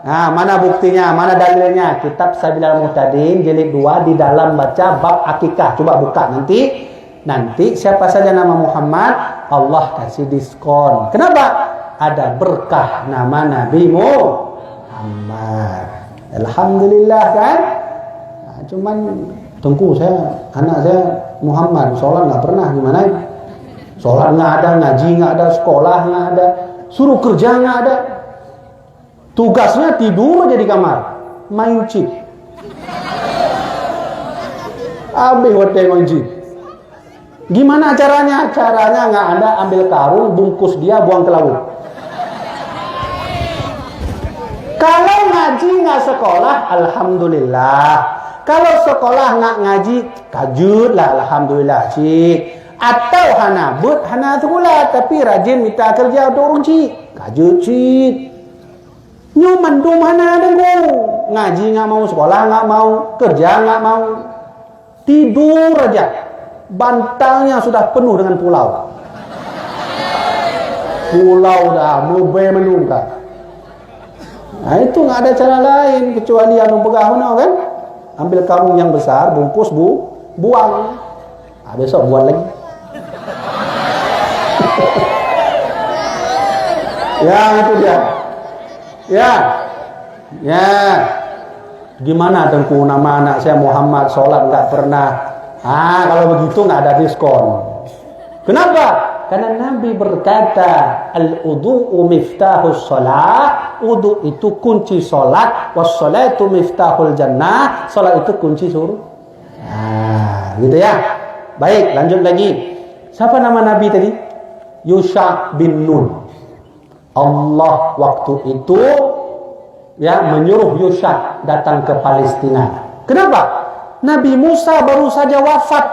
Nah, mana buktinya? Mana dalilnya? Kitab Sabilal Muhtadin jilid 2 di dalam baca bab akikah. Coba buka nanti siapa saja nama Muhammad, Allah kasih diskon. Kenapa? Ada berkah nama Nabi Muhammad. Alhamdulillah kan? Nah, cuman tengku anak saya Muhammad, sholat nggak pernah, gimana? Sholat nggak ada, ngaji nggak ada, sekolah nggak ada, suruh kerja nggak ada. Tugasnya tidur aja di kamar, main chip. Ambil hotel main chip. Gimana caranya? Caranya nggak ada, ambil karung, bungkus dia, buang ke laut. Kalau ngaji nggak sekolah, alhamdulillah. Kalau sekolah nggak ngaji, kajut lah, alhamdulillah cik. Atau hana sekolah tapi rajin minta kerja untuk orang cik, kajut cik. Nyuman dum hana dengu, ngaji nggak mau, sekolah nggak mau, kerja nggak mau. tidur aja. Bantalnya sudah penuh dengan pulau. Pulau dah, mobil menunggang. Nah itu nggak ada cara lain kecuali anu pegah kan? Ambil karung yang besar, bungkus buang. Nah, besok buat lagi. Ya itu dia. Ya. Gimana Tengku, nama anak saya Muhammad, sholat nggak pernah. Kalau begitu nggak ada diskon. Kenapa? Karena Nabi berkata, al-wudu'u miftahus sholat. Wudu itu kunci sholat. Was-sholatu miftahul jannah. Sholat itu kunci surga. Gitu ya. Baik, lanjut lagi. Siapa nama Nabi tadi? Yusha bin Nun. Allah waktu itu menyuruh Yusha datang ke Palestina. Kenapa? Nabi Musa baru saja wafat.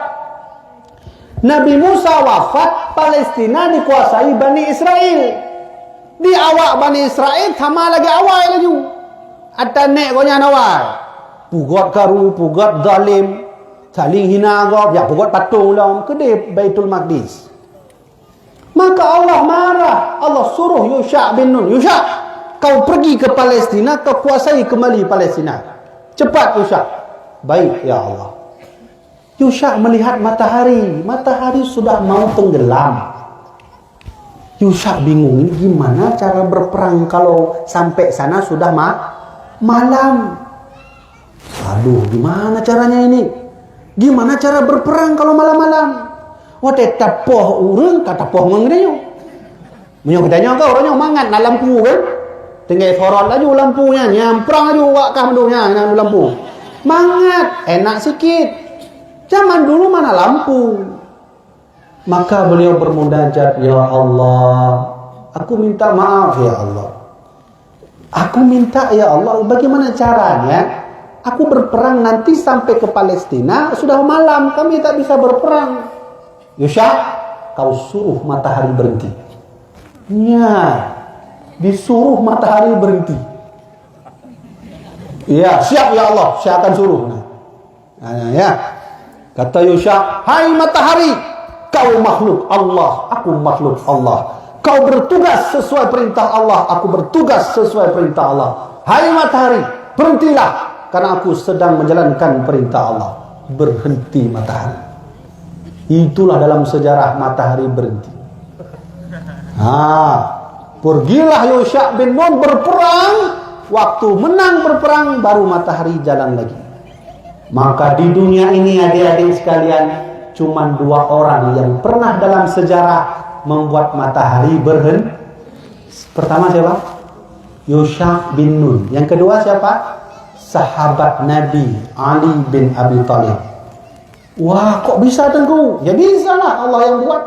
Nabi Musa wafat, Palestina dikuasai Bani Israel. Di awak Bani Israel sama lagi awal lagi. Ada nek konya awal. Pugot karu, pugot zalim, saling hina gop, ya pugot patung lam kedip Baitul Maqdis. Maka Allah marah. Allah suruh Yusha bin Nun, Yusha, kau pergi ke Palestina, kau kuasai kembali Palestina. Cepat Yusha. Baik ya Allah. Yusha melihat matahari sudah mau tenggelam. Yusha bingung, gimana cara berperang kalau sampai sana sudah malam. Aduh, gimana caranya ini? Gimana cara berperang kalau malam-malam? Wate tapoh urang kata poh ngengreyo. Menyo katanya kau orangnya mangat na lampu kan? Tinggal sorot laju lampunya, nyamprang laju wak kamdunya na lampu. Mangat, enak sikit. Zaman dulu mana lampu. Maka beliau bermunajat, ya Allah, aku minta maaf ya Allah. Aku minta ya Allah, bagaimana caranya aku berperang nanti sampai ke Palestina sudah malam, kami tak bisa berperang. Yusha, kau suruh matahari berhenti. Ya, disuruh matahari berhenti. Ya, siap ya Allah, saya akan suruh. Ya, kata Yusha, hai matahari, kau makhluk Allah, aku makhluk Allah. Kau bertugas sesuai perintah Allah, aku bertugas sesuai perintah Allah. Hai matahari, berhentilah, karena aku sedang menjalankan perintah Allah. Berhenti matahari. Itulah dalam sejarah matahari berhenti. Pergilah Yusha bin Nun berperang. Waktu menang berperang, baru matahari jalan lagi. Maka di dunia ini adik-adik sekalian, cuma 2 orang yang pernah dalam sejarah membuat matahari berhenti. Pertama siapa? Yusha bin Nun. Yang kedua siapa? Sahabat Nabi Ali bin Abi Thalib. Wah, kok bisa Tengku? Ya bisa lah, Allah yang buat.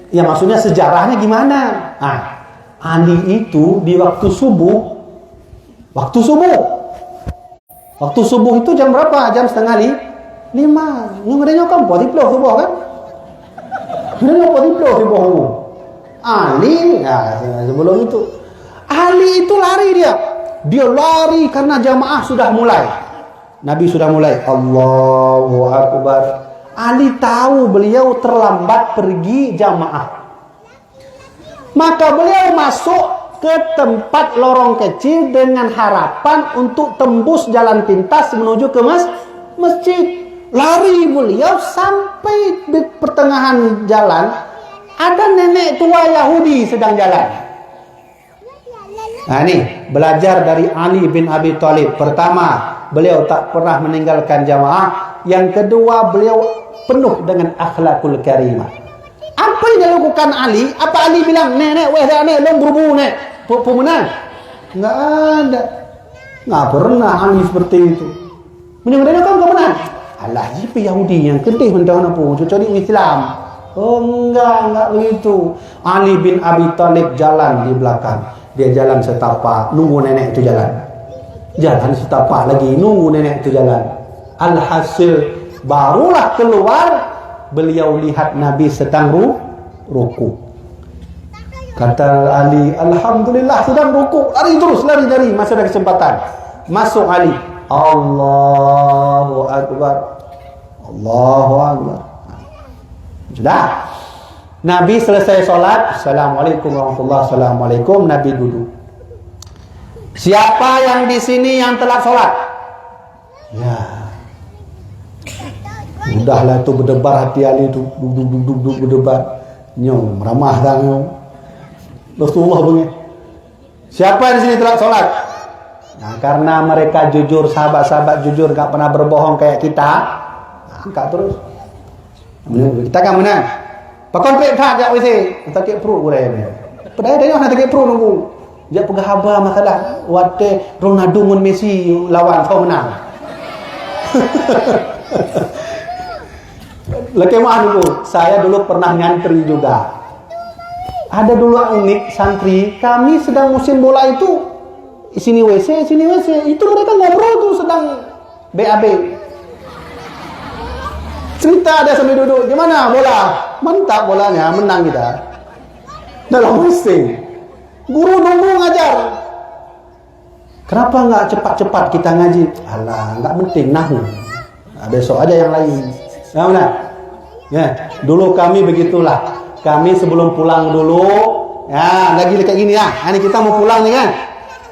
Ya maksudnya sejarahnya gimana? Ali itu di waktu subuh itu jam berapa? Jam 4:30. Yang ada nyokap buat diploh subuh kan? Ada nyokap diploh subuh. Ali, sebelum itu Ali itu lari dia lari karena jamaah sudah mulai. Nabi sudah mulai, Allahu Akbar. Ali tahu beliau terlambat pergi jamaah. Maka beliau masuk ke tempat lorong kecil dengan harapan untuk tembus jalan pintas menuju ke masjid. Lari beliau sampai di pertengahan jalan, ada nenek tua Yahudi sedang jalan. Nah ini belajar dari Ali bin Abi Thalib. Pertama, beliau tak pernah meninggalkan jamaah. Yang kedua, beliau penuh dengan akhlakul karimah. Apa yang dilakukan Ali? Apa Ali bilang, nenek, long berubu nek, pemenang? Enggak ada. Enggak pernah Ali seperti itu. Mudah-mudahan kamu kemenang. Alah, jipi Yahudi yang kedih mentah apa? Cocok di Islam. Oh enggak begitu. Ali bin Abi Thalib jalan di belakang. Dia jalan setapak, nunggu nenek itu jalan. Jalan setapak lagi, nunggu nenek itu jalan. Alhasil barulah keluar, beliau lihat Nabi sedang ruku. Kata Ali, alhamdulillah sedang ruku. Lari terus, lari masih ada kesempatan. Masuk Ali. Allahu Akbar. Allahu Akbar. Sudah. Nabi selesai solat, Assalamualaikum warahmatullahi wabarakatuh. Assalamualaikum. Nabi duduk. Siapa yang di sini yang telat solat? Ya. Udahlah tu berdebar hati Ali tu, duduk berdebar. Nyom, ramah dah nyom. Rasulullah bunyi. Siapa di sini telat solat? Nah, karena mereka jujur, sahabat-sahabat jujur, gak pernah berbohong kayak kita. Angkat terus. Kita kan menang. Pakon pek tak jak WC. Tak kek perut boleh ni. Padahal dia nak tak kek perut nunggu. Dia pegah haba makalah wate Ronaldo mun Messi lawan kau menang. Lekeh mah dulu. Saya dulu pernah ngantri juga. Ada dulu unik santri, kami sedang musim bola itu sini WC, sini WC. Itu mereka ngobrol tuh sedang BAB. Cerita ada sambil duduk, gimana bola? Mantap bolanya, menang kita. Dalam WC. Guru nunggu ngajar. Kenapa nggak cepat-cepat kita ngaji? Alah, nggak penting nahu. Nah, besok aja yang lain. Ya benar. Ya, dulu kami begitulah. Kami sebelum pulang dulu, ya lagi kayak gini ya. Ini kita mau pulang nih kan.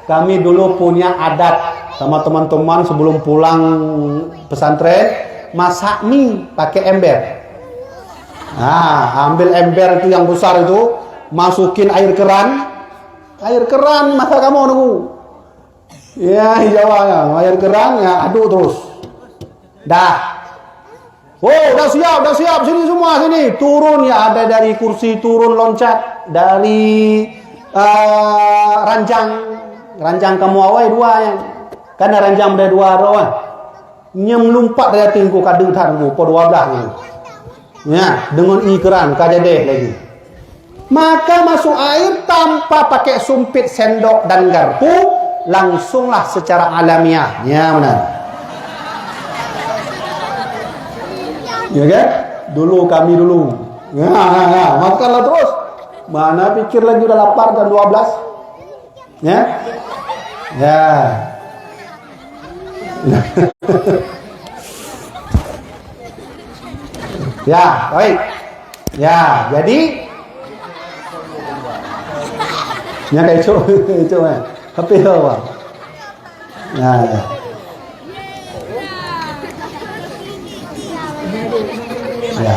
Kami dulu punya adat sama teman-teman sebelum pulang pesantren. Masak mie pakai ember. Nah, ambil ember itu yang besar itu, masukin air keran. Air keran masa kamu nunggu. Ya, jawabnya air keran ya aduk terus. Dah. Oh, udah siap sini semua sini. Turun ya, ada dari kursi turun loncat dari ranjang kamu awal dua yang. Karena ranjang ada dua rawan. Nyem lumpat dari tingku kadeng tangku po 12 ni. Ya, dengan ikeran kajadeh lagi. Maka masuk air tanpa pakai sumpit, sendok dan garpu, langsunglah secara alamiah. Ya, benar. Ya kan? Dulu kami dulu. Ya, makanlah terus. Mana pikir lagi udah lapar jam 12. Ya. Ya. Ya, baik. Ya, jadi nya kayak itu kan. Tapi apa? Ya, ya. Ya.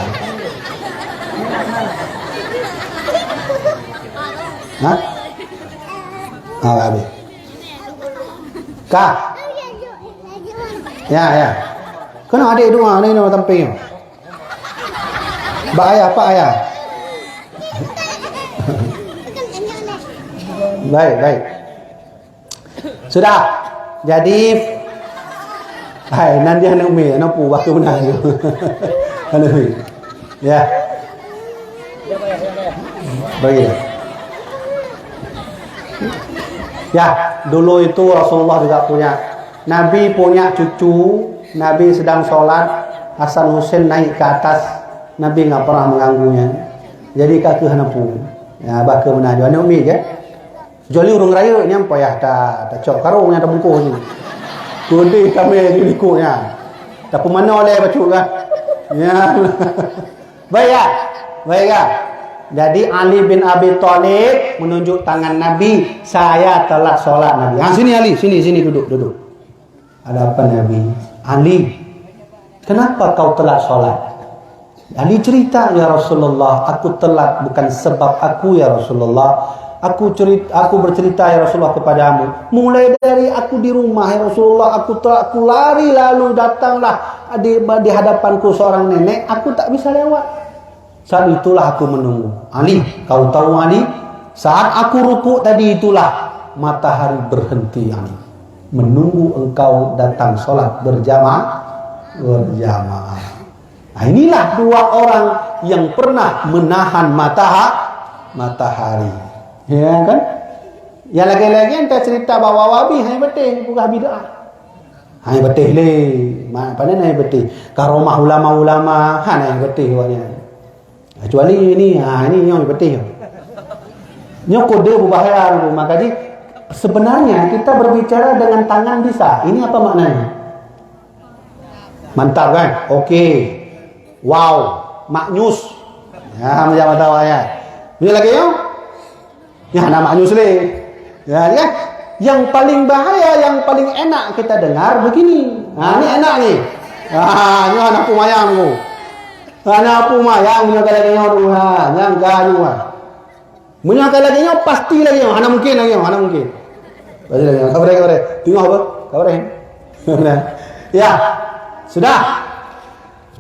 Hah? Habis. Kak. Ya. Kena adik dua ni nama tamping. Pak ayah. Baik. Sudah. Jadi hai nanti anak umi, anak pu waktu benar tu. Anak umi. Ya. Bagi. Ya, dulu itu Rasulullah juga punya. Nabi punya cucu, Nabi sedang sholat, Hasan Husain naik ke atas, Nabi nggak pernah mengganggunya. Jadi kaki hanapu, ya bakal menaju. Anak umi je, joli urung raya nyampe ya, tak cok karungnya tak bungkus ni. Kundi kami di likunya, tak pemana oleh bacuk kan? Ya, baik ya. Jadi Ali bin Abi Thalib menunjuk tangan Nabi, saya telah sholat Nabi. Sini Ali, sini duduk. Ada apa Nabi? Ali, kenapa kau telat sholat? Ali cerita, ya Rasulullah, aku telat bukan sebab aku ya Rasulullah. Aku bercerita ya Rasulullah kepadamu. Mulai dari aku di rumah ya Rasulullah, aku lari lalu datanglah di hadapanku seorang nenek, aku tak bisa lewat. Saat itulah aku menunggu. Ali, kau tahu Ali? Saat aku rukuk tadi itulah matahari berhenti Ali. Menunggu engkau datang sholat berjamaah. Nah, inilah dua orang yang pernah menahan matahari. Ya kan? Ya lagi-lagi ente cerita bawa wabi hai betih bukan bid'ah. Hai betih le. Mana hai betih? Karomah ulama-ulama hai betih wanya. Kecuali ini yang betih. Nyok kode berbahaya. Maka sebenarnya kita berbicara dengan tangan bisa. Ini apa maknanya? Mantap kan? Okey. Wow, maknyus. Ya, macam tahu ya. Ini lagi yo. Ya, nama maknyus le. Ya, kan? Yang paling bahaya, yang paling enak kita dengar begini. Nah, ini enak nih. Ah, ini anak pumayang tu. Anak pumayang punya kalau lagi tu, yang garu. Punya kalau lagi pasti lagi, mana mungkin lagi, mana mungkin. Pasti lagi. Kabar. Tengok apa? Kabar. Ya. Sudah.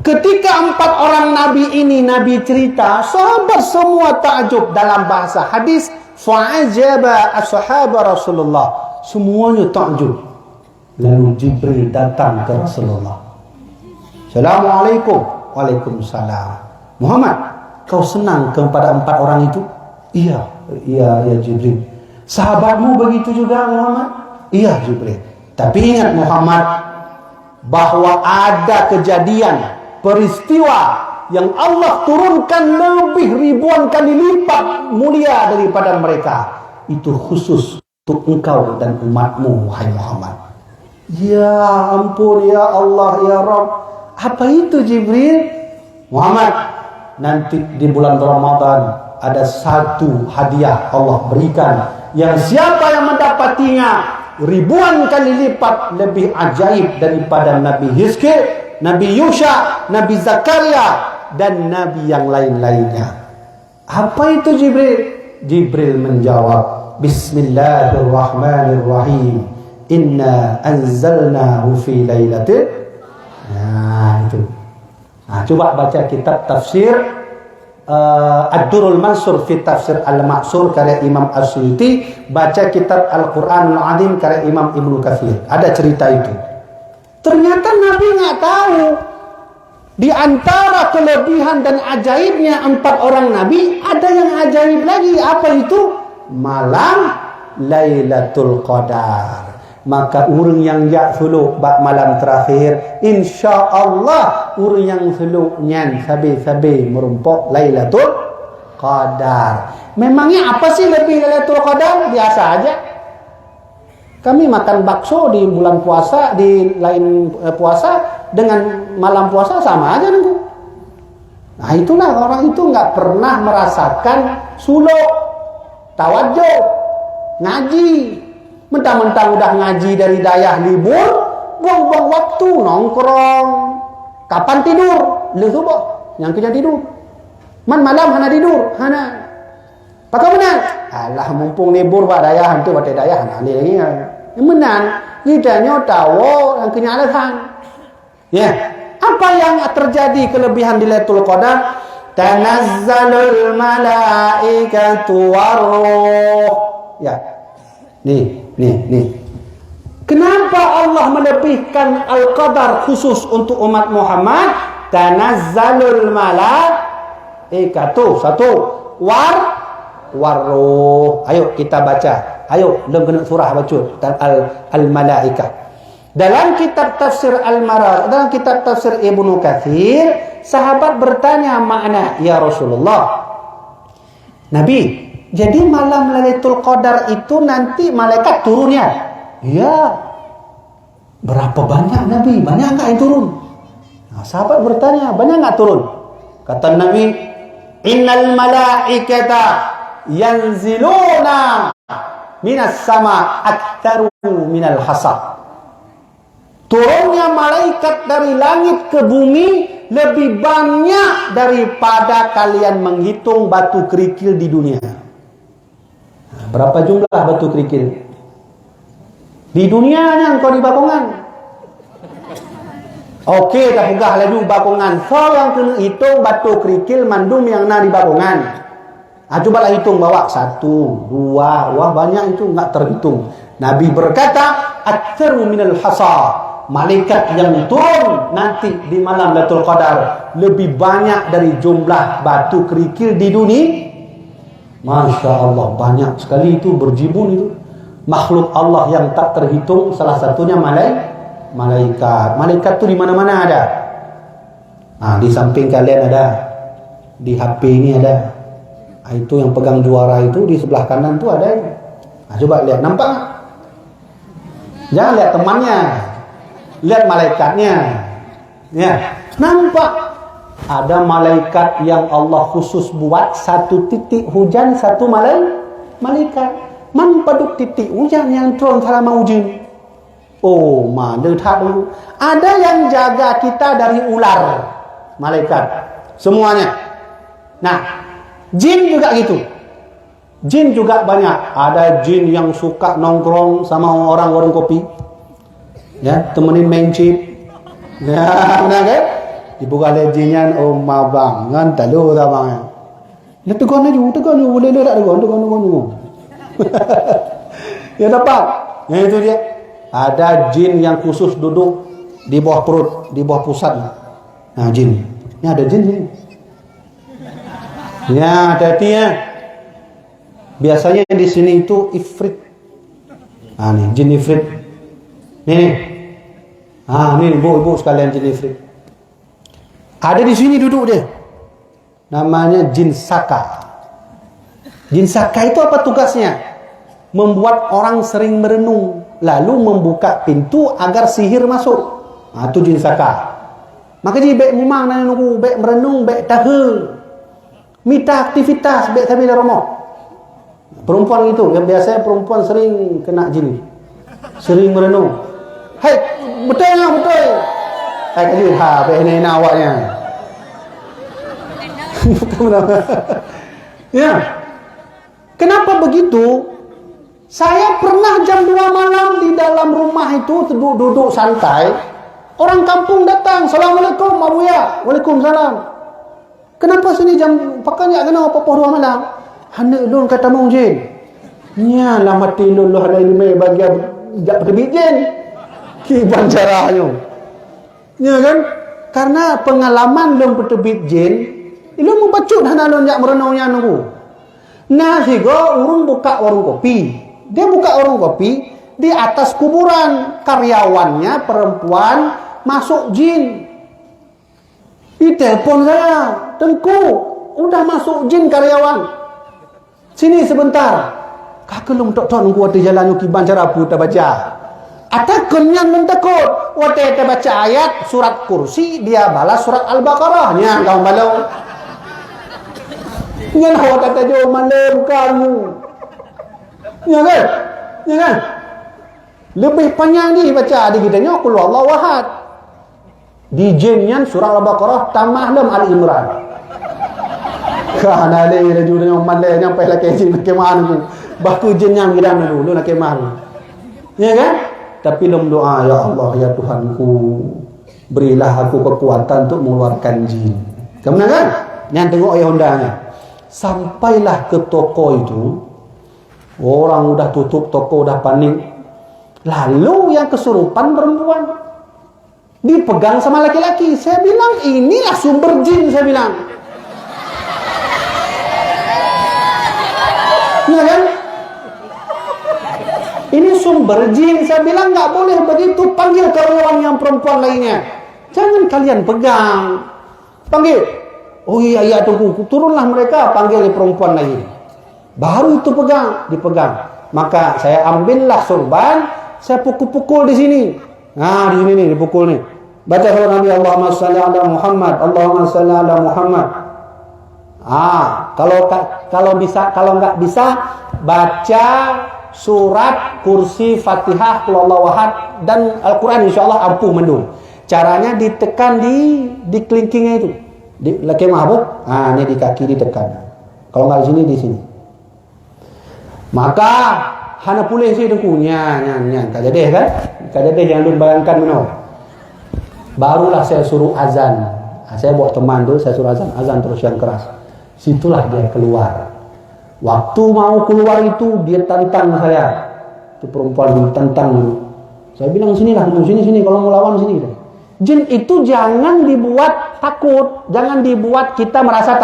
Ketika 4 orang nabi ini nabi cerita, sahabat semua takjub. Dalam bahasa hadis, fa'ajaba ashaba Rasulullah. Semuanya takjub. Lalu Jibril datang ke Rasulullah. Assalamualaikum. Waalaikumsalam. Muhammad, kau senang kepada 4 orang itu? Iya Jibril. Sahabatmu begitu juga Muhammad? Iya Jibril. Tapi ingat Muhammad, bahwa ada kejadian, peristiwa yang Allah turunkan lebih ribuan kali lipat mulia daripada mereka. Itu khusus untuk engkau dan umatmu, wahai Muhammad. Ya ampun, ya Allah, ya Rabb. Apa itu Jibril? Muhammad, nanti di bulan Ramadan ada satu hadiah Allah berikan, yang siapa yang mendapatinya ribuan kali lipat lebih ajaib daripada Nabi Hizkil, Nabi Yusha, Nabi Zakaria, dan Nabi yang lain-lainnya. Apa itu Jibril? Jibril menjawab, Bismillahirrahmanirrahim. Inna anzalnahu fi lailatul. Nah, itu. Nah, coba baca kitab tafsir Ad-Durrul Mansur fi Tafsir Al-Ma'sur karya Imam As-Suyuti, baca kitab Al-Quranul Azim karya Imam Ibnu Katsir. Ada cerita itu. Ternyata Nabi nggak tahu. Di antara kelebihan dan ajaibnya 4 orang Nabi, ada yang ajaib lagi. Apa itu? Malam Lailatul Qadar. Maka urang yang jak suluk bak malam terakhir, insya-Allah urang yang suluk nyan sabi-sabi merumpok Lailatul Qadar. Memangnya apa sih lebih Lailatul Qadar? Biasa aja. Kami makan bakso di bulan puasa, di lain puasa dengan malam puasa sama aja nunggu. Nah, itulah orang itu nggak pernah merasakan suluk, tawadjuh, ngaji. Mentang-mentang udah ngaji dari dayah libur, buang-buang waktu nongkrong. Kapan tidur? Lesubuh. Yang kerja tidur. Man malam hana tidur, hana. Pakai benar. Alah mumpung libur pak dayah itu batai dayah hana lagi. Yang benar, kita tahu yang kenyalahan. Ya. Apa yang terjadi kelebihan di Lailatul Qadar? Tanazzalul malaikatu waruh. Ya. Nih. Kenapa Allah melebihkan Al-Qadar khusus untuk umat Muhammad? Tanazzalul malaikatu. Satu. Waruh. Ayo kita baca. Ayo, dalam kena surah baca. Al-Malaikah. Dalam kitab tafsir Al-Marah, dalam kitab tafsir Ibnu Katsir, sahabat bertanya makna, ya Rasulullah, Nabi, jadi malam Lailatul Qadar itu nanti malaikat turun ya? Iya. Berapa banyak Nabi? Banyak nggak yang turun? Nah, sahabat bertanya, banyak nggak turun? Kata Nabi, Innal malaikata yanziluna minas sama aktaru minal hasa. Turunnya malaikat dari langit ke bumi lebih banyak daripada kalian menghitung batu kerikil di dunia. Berapa jumlah batu kerikil? Di dunianya engkau di Bakongan. Okey, dah pegah lagi Bakongan. So yang kena hitung batu kerikil mandum yang nak di Bakongan. Cobalah hitung bawa 1, 2, wah banyak itu enggak terhitung. Nabi berkata, "Aktsaru minal hasa." Malaikat yang turun nanti di malam Lailatul Qadar lebih banyak dari jumlah batu kerikil di dunia. Masya Allah, banyak sekali itu, berjibun itu. Makhluk Allah yang tak terhitung, salah satunya malaikat. Malaikat itu di mana-mana ada. Di samping kalian ada, di HP ini ada. Itu yang pegang juara itu di sebelah kanan itu ada. Coba lihat, nampak nggak? Jangan lihat temannya, lihat malaikatnya. Ya, nampak ada malaikat yang Allah khusus buat satu titik hujan, satu malaikat. Man paduk titik hujan yang turun selama hujan. Oh, mana tak dulu. Ada yang jaga kita dari ular, malaikat. Semuanya. Nah, jin juga gitu. Jin juga banyak. Ada jin yang suka nongkrong sama orang warung kopi. Ya, temenin main chip. Ya, benar kan? Dibuka lejinya, oh mabang, ngan talu tabang. Ya tegon aja, boleh tak tegon. Ya dapat. Ya itu dia. Ada jin yang khusus duduk di bawah perut, di bawah pusat. Nah, jin. Ini ada jin sini. Ya, hati-hati ya. Biasanya di sini itu ifrit. Ah nih, jin ifrit. Nih. Ah, nih ibu-ibu sekalian jin ifrit. Ada di sini duduk dia. Namanya jin saka. Jin saka itu apa tugasnya? Membuat orang sering merenung, lalu membuka pintu agar sihir masuk. Itu jin saka. Maka jadi baik memang nak nunggu, baik merenung, baik tahu. Minta aktivitas baik sambil rumah. Perempuan itu, yang biasanya perempuan sering kena jin. Sering merenung. Hai, betul. Hai kali baik ini awaknya. Ya. Kenapa begitu? Saya pernah jam 2 malam di dalam rumah itu duduk santai. Orang kampung datang, Assalamualaikum Abuya. Waalaikumsalam. Kenapa sini jam pakanya kena apa 2 malam? Hendak lun kata mau jin. Nya lah mati lun lu ada ilmu bagi jak terbit jin. Kiban caranya. Ya kan? Karena pengalaman lun terbit jin, ilun membacut hana lun jak merenungnya nunggu. Nah, higo urung buka warung kopi. Dia buka warung kopi di atas kuburan. Karyawannya perempuan masuk jin. Ditelepon saya, Tengku, udah masuk jin karyawan. Sini sebentar. Kakelum tok-tok nunggu waktu jalan yuki bancar apu tak baca. Ada kenyang mentakut. Waktu tak baca ayat surat kursi, dia balas surat Al-Baqarah. Nya kau balau. Ngan hawa kata jo malam kamu. Ya kan? Lebih panjang ni baca di kitanya qul huwallahu ahad. Di jinnya surah Al-Baqarah tambah dalam Al-Imran. Kana le raju dengan malam nyampai lah ke jin ke mana. Bahku jin yang gidan dulu nak ke mana. Ya kan? Tapi dalam doa, ya Allah ya Tuhanku, berilah aku kekuatan untuk mengeluarkan jin. Kamu kan? Yang tengok ayah undangnya. Sampailah ke toko itu, orang udah tutup toko, udah panik. Lalu yang kesurupan perempuan dipegang sama laki-laki. Saya bilang inilah sumber jin, saya bilang. Ya kan? Ini sumber jin. Saya bilang nggak boleh begitu. Panggil karyawan yang perempuan lainnya. Jangan kalian pegang. Panggil. Oh iya tunggu, turunlah mereka, panggil perempuan lagi. Baru itu dipegang. Maka saya ambillah sorban, saya pukul-pukul di sini. Nah, di sini nih dipukul nih. Baca surah Nabi Allahumma shalli ala Muhammad, Allahumma shalli ala Muhammad. Kalau bisa, kalau nggak bisa, baca surat kursi, Fatihah, Qul huwallahu ahad dan Al-Qur'an, insyaallah ampuh mendung. Caranya ditekan di kelingkingnya itu. Di laki mahabuk, ini di kaki ditekan. Kalau nggak di sini. Maka hana pulih sih dengkunya, nyan. Kajadeh kan? Kajadeh yang lu bayangkan mana? Barulah saya suruh azan. Saya bawa teman dulu, saya suruh azan terus yang keras. Situlah dia keluar. Waktu mau keluar itu dia tantang saya. Itu perempuan tantang dulu. Saya bilang sinilah, sini kalau mau lawan sini. Jin itu jangan dibuat takut, jangan dibuat kita merasa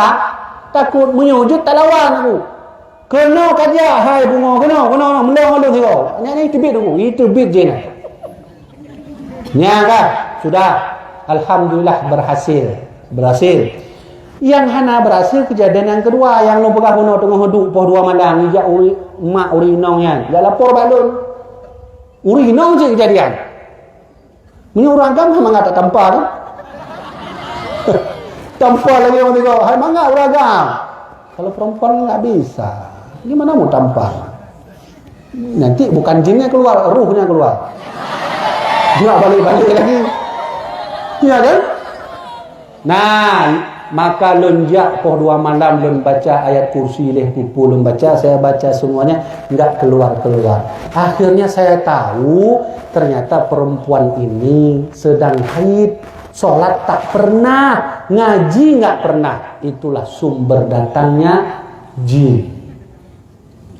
takut, menyujud tak lawan aku. Kena kaja, hai bunga, kena, mendong tu kau. Ini tebit aku, itu bit jin. Ya kan? Sudah, alhamdulillah berhasil. Yang hana berhasil kejadian yang kedua, yang lo pegah bunuh tengah hidup poh 2 malam, ijak mak urinongnya, dia lapor balun. Urinong je kejadian. Ini orang kan memang tak tampar. Tampar lagi orang tengok. Hai mangga beragam. Kalau perempuan nggak bisa. Gimana mau tampar? Nanti bukan jinnya keluar, ruhnya keluar. Nggak balik-balik lagi. Iya kan? Nah, maka lonjak poh 2 malam lon baca ayat kursi leh pupu lon baca, saya baca semuanya enggak keluar-keluar. Akhirnya saya tahu ternyata perempuan ini sedang haid, sholat tak pernah, ngaji enggak pernah. Itulah sumber datangnya jin.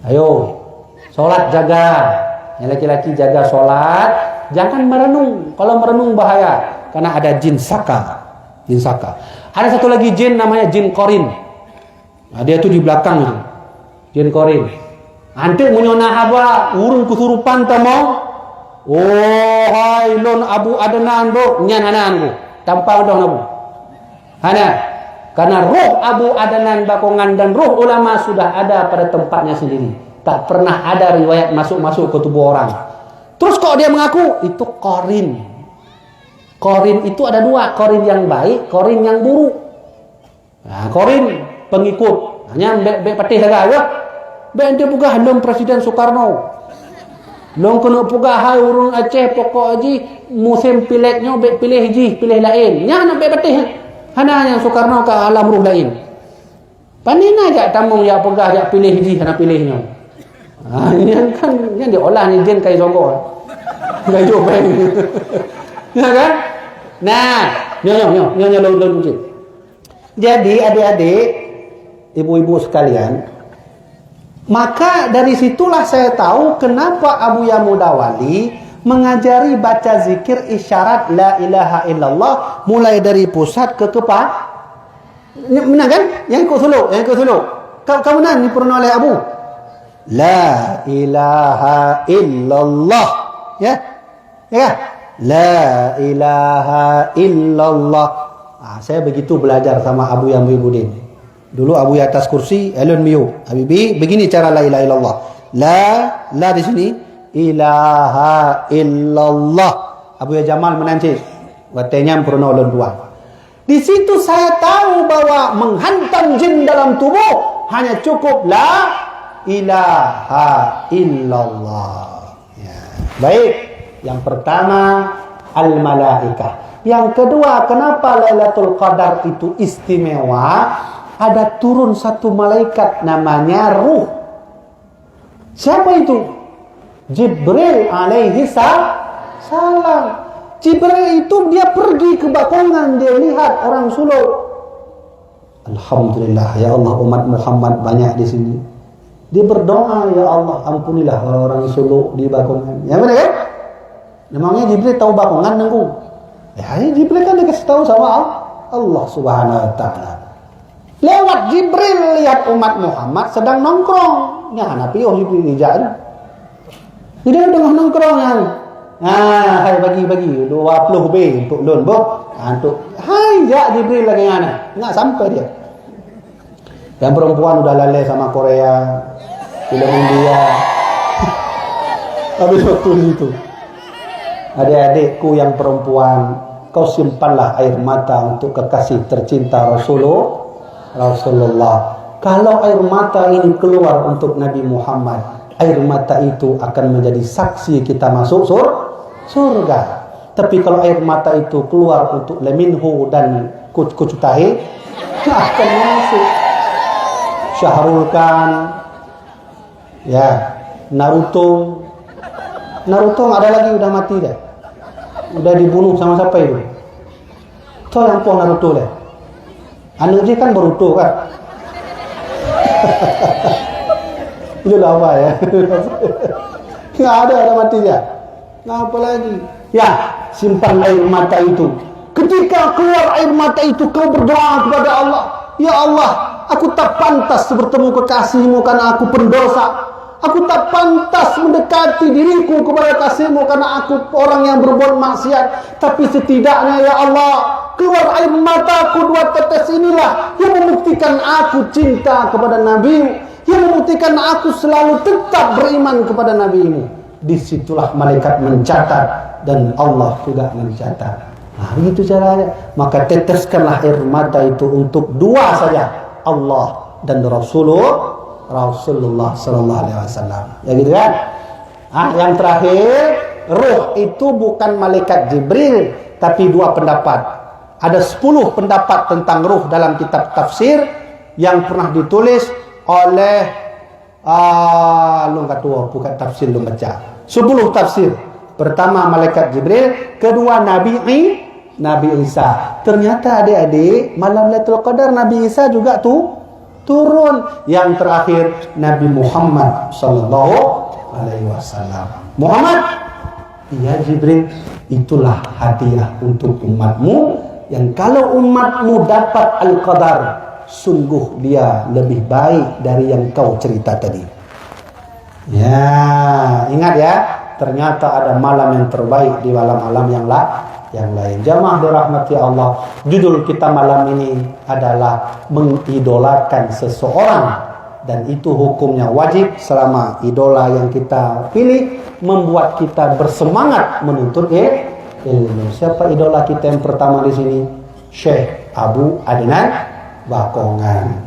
Ayo, sholat jaga. Yang laki-laki jaga sholat, jangan merenung. Kalau merenung bahaya, karena ada jin saka. Jin saka. Ada satu lagi jin namanya jin korin. Nah, dia tuh di belakang itu. Jin korin. Antik munyona haba urung kesurupan tamo. Oh hai lon Abu Adnan bro, nyan hanan bu. Tampang dong nabu. Hana. Karena roh Abu Adnan bakongan dan roh ulama sudah ada pada tempatnya sendiri. Tak pernah ada riwayat masuk-masuk ke tubuh orang. Terus kok dia mengaku itu korin. Korin itu ada 2, korin yang baik, korin yang buruk. Nah, korin pengikut, hanya bek patih laga ya. Bek dia buka belum Presiden Soekarno. Long kena puga hai urung Aceh pokok haji musim pileknya bek pilih haji, pilih lain. Nya nak bek patih. Hana yang Soekarno ke alam ruh lain. Panina jak tamung ya puga jak pilih haji hana pilihnya. Ah ini kan yang diolah ni jin kai songo. Enggak jauh ya kan? Nah, nyonya lon. Jadi adik-adik, ibu-ibu sekalian, maka dari situlah saya tahu kenapa Abu Ya Mudawali mengajari baca zikir isyarat la ilaha illallah mulai dari pusat ke kepala. Benar kan? Yang ikut suluk. Kamu nan dipurna oleh Abu. La ilaha illallah. Ya? Ya. La ilaha illallah. Saya begitu belajar sama Abu Yang Muhyiddin. Dulu Abu Ya atas kursi, Elon Miu. Habibi, begini cara la ilaha illallah. La di sini. Ilaha illallah. Abu Ya Jamal menancik. Watenya purna ulun 2. Di situ saya tahu bahwa menghantam jin dalam tubuh hanya cukup la ilaha illallah. Ya. Baik. Yang pertama al-malaikah. Yang kedua, kenapa Lailatul Qadar itu istimewa? Ada turun satu malaikat namanya Ruh. Siapa itu? Jibril alaihi salam. Jibril itu dia pergi ke Bakongan, dia lihat orang suluk. Alhamdulillah ya Allah, umat Muhammad banyak di sini. Dia berdoa, ya Allah ampunilah orang suluk di Bakongan. Ya benar kan? Memangnya Jibril tahu Bakongan nengku? Ya Jibril kan dikasih tahu sama Allah Subhanahu Wa Taala. Lewat Jibril lihat umat Muhammad sedang nongkrong. Ya napi Jibril dijari. Dia tengah nongkrong yang. Nah, hai bagi 20 B untuk lon boh. Untuk hai ya Jibril lagi ngana. Enggak sampai dia. Yang perempuan udah lalai sama Korea, film India. Habis waktu itu. Adik-adikku yang perempuan, kau simpanlah air mata untuk kekasih tercinta Rasulullah. Kalau air mata ini keluar untuk Nabi Muhammad, air mata itu akan menjadi saksi kita masuk surga. Tapi kalau air mata itu keluar untuk Leminho dan Kucutahe, akan masuk. Syahrul Khan, ya, Naruto ada lagi udah mati dah. Udah dibunuh sama siapa itu? Itu yang poh Naruto deh. Anu dia kan Boruto kan. Itu lah apa ya? Nggak ada mati dia. Nah apa lagi? Ya, simpan air mata itu. Ketika keluar air mata itu, kau berdoa kepada Allah. Ya Allah, aku tak pantas bertemu kekasihmu karena aku pendosa. Aku tak pantas mendekati diriku kepada kasihmu karena aku orang yang berbuat maksiat. Tapi setidaknya ya Allah, keluar air mataku 2 tetes inilah yang membuktikan aku cinta kepada Nabi-Mu, yang membuktikan aku selalu tetap beriman kepada Nabi-Mu. Disitulah malaikat mencatat dan Allah juga mencatat. Begitu caranya. Maka teteskanlah air mata itu untuk dua saja, Allah dan Rasulullah sallallahu alaihi wasallam. Ya gitu kan? Yang terakhir, ruh itu bukan malaikat Jibril, tapi dua pendapat. Ada 10 pendapat tentang ruh dalam kitab tafsir yang pernah ditulis oleh bukan tafsir lu baca. 10 tafsir. Pertama malaikat Jibril, kedua Nabi Isa. Ternyata adik-adik, malam Lailatul Qadar Nabi Isa juga turun. Yang terakhir Nabi Muhammad sallallahu alaihi wasallam. Muhammad, iya Jibril, itulah hadiah untuk umatmu, yang kalau umatmu dapat Al-Qadar, sungguh dia lebih baik dari yang kau cerita tadi. Ya, ingat ya, ternyata ada malam yang terbaik di malam-malam yang lain. Jamaah dirahmati Allah, judul kita malam ini adalah mengidolakan seseorang, dan itu hukumnya wajib selama idola yang kita pilih membuat kita bersemangat menuntut ilmu. Siapa idola kita yang pertama di sini? Syekh Abu Adnan Bakongan.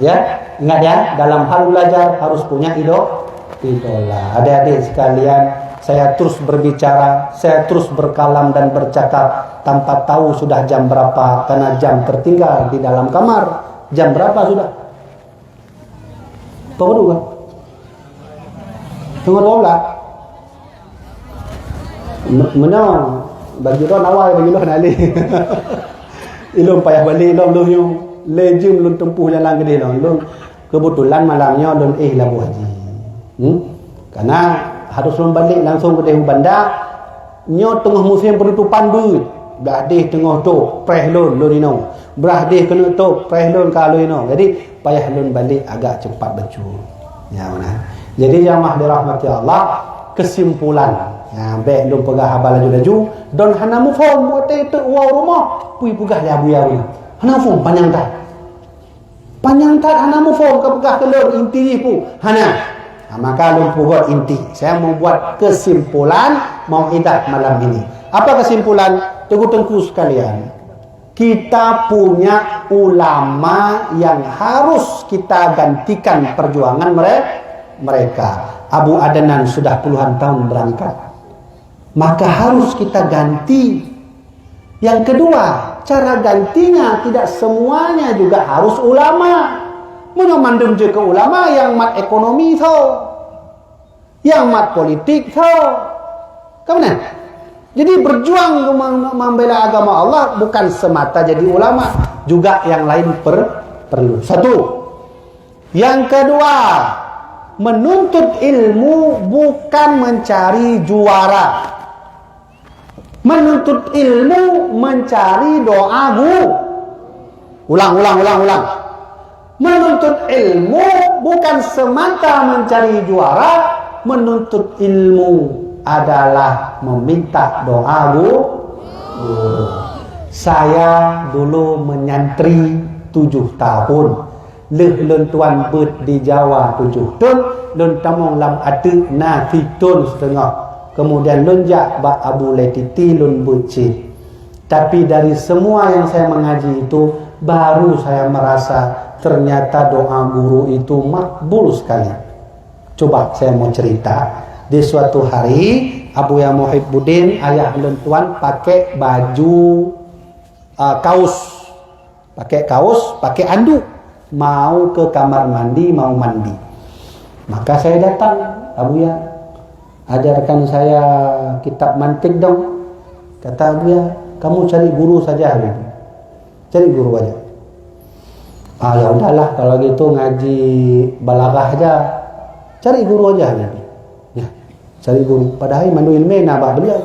Ya, ingat ya, dalam hal belajar harus punya idola. Adik-adik sekalian, saya terus berbicara, saya terus berkalam dan bercakap tanpa tahu sudah jam berapa, karena jam tertinggal di dalam kamar. Jam berapa sudah? Tahu dulu kan? Tengah 12. Menang bagi orang awal, bagi orang kenali. Ilum payah balik, ilum yung lejum lun tempuh jalan gede lun. Kebetulan malamnya lun labu haji. Karena harus balik langsung ke bandar. Nyo tengah musim penutupan duit. Berahdih tengah tu preh lun ino. Berahdih kena tu preh lun kalau ino. Jadi payah lun balik agak cepat becul. Ya mana. Jadi jamaah dirahmati Allah, kesimpulan. Ya, baik lun pegah habal laju-laju don hana mu form ote tu wow rumah. Pui pegah ya bu. Hana form panjang tak. Panjang tak hana mu form ke pegah telur inti pu. Hana. Maka lun pugot inti. Saya membuat kesimpulan mau'idah malam ini. Apa kesimpulan? Tengku-tengku sekalian, kita punya ulama yang harus kita gantikan perjuangan mereka. Abu Adnan sudah puluhan tahun berangkat, maka harus kita ganti. Yang kedua, cara gantinya tidak semuanya juga harus ulama. Menyomandum je ke ulama yang mat ekonomi tau, yang mat politik tau. Kemana? Jadi berjuang membela agama Allah bukan semata jadi ulama, juga yang lain perlu. Satu. Yang kedua, menuntut ilmu bukan mencari juara. Menuntut ilmu mencari doa Ulang. Menuntut ilmu bukan semata mencari juara. Menuntut ilmu adalah meminta doa guru. Saya dulu menyantri 7 tahun. Lun tuan ber di Jawa 7 tahun. Lun tamong lam ada na 3 tahun setengah. Kemudian lun jak ba Abu Letiti lun buci. Tapi dari semua yang saya mengaji itu, baru saya merasa ternyata doa guru itu makbul sekali. Coba saya mau cerita. Di suatu hari Abu Ya Muhibbuddin, ayah lun tuan, pakai baju kaos, pakai anduk, mau ke kamar mandi, mau mandi. Maka saya datang, Abu Ya, ajarkan saya kitab mantik dong. Kata Abu Ya, kamu cari guru saja, cari guru aja. Ya udahlah kalau gitu ngaji balaghah aja, cari guru aja. Cari guru. Padahal mandu ilmu nabah beliau.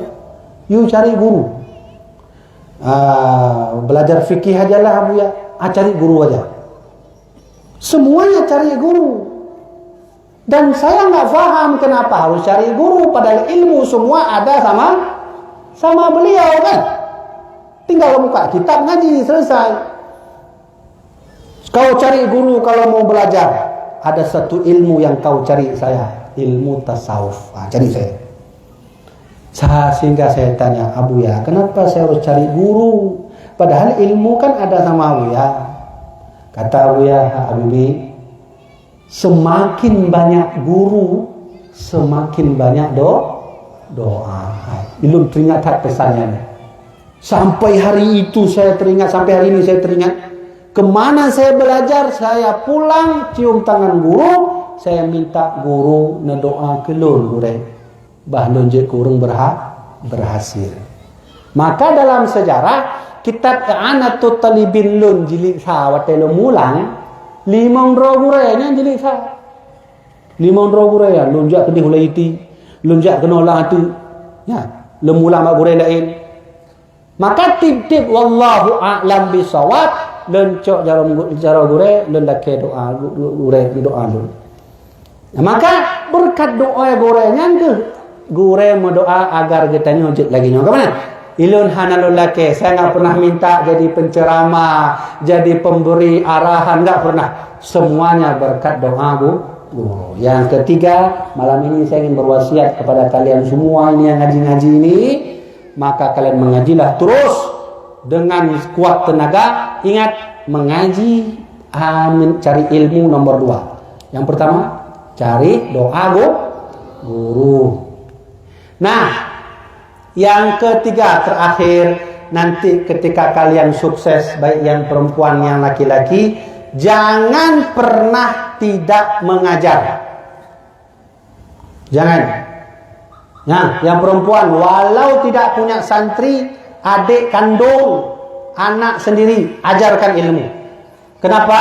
You cari guru. Belajar fikih aja lah Abu Ya. Cari guru aja. Semuanya cari guru. Dan saya nggak paham kenapa harus cari guru. Padahal ilmu semua ada sama beliau kan. Tinggal buka kitab ngaji selesai. Kau cari guru kalau mau belajar. Ada satu ilmu yang kau cari saya. Ilmu tasawuf. Cari saya. Sehingga saya tanya, Abuya, kenapa saya harus cari guru? Padahal ilmu kan ada sama Abuya. Kata Abuya, Habibi, semakin banyak guru, semakin banyak doa. Belum teringat tak pesannya. Sampai hari itu saya teringat, sampai hari ini saya teringat. Kemana saya belajar, saya pulang cium tangan guru, saya minta guru ngedoa kelun gure. Bahlun je kurang berhasil. Maka dalam sejarah kitab I'anatul Talibin lun jilid sa watelo mulang 500 gurenya jilid sa 500 gurenya lunjak ke di hulaiti lunjak ke nolah tu ya lemulang mak gure lain. Maka tip-tip wallahu a'lam bisawab lencok jaro gure lun lake doa gure doa lun. Nah, maka berkat doa gurenya ke gure doa agar kita nyujud lagi nyoga mana? Ilun hanalul lake, saya enggak pernah minta jadi penceramah, jadi pemberi arahan, enggak pernah. Semuanya berkat doa guru. Yang ketiga, malam ini saya ingin berwasiat kepada kalian semua ini yang ngaji-ngaji ini, maka kalian mengajilah terus dengan kuat tenaga. Ingat, mengaji cari ilmu nomor 2. Yang pertama, cari doa guru. Nah, yang ketiga terakhir, nanti ketika kalian sukses, baik yang perempuan yang laki-laki, jangan pernah tidak mengajar. Jangan. Nah, yang perempuan walau tidak punya santri, adik kandung, anak sendiri, ajarkan ilmu. Kenapa?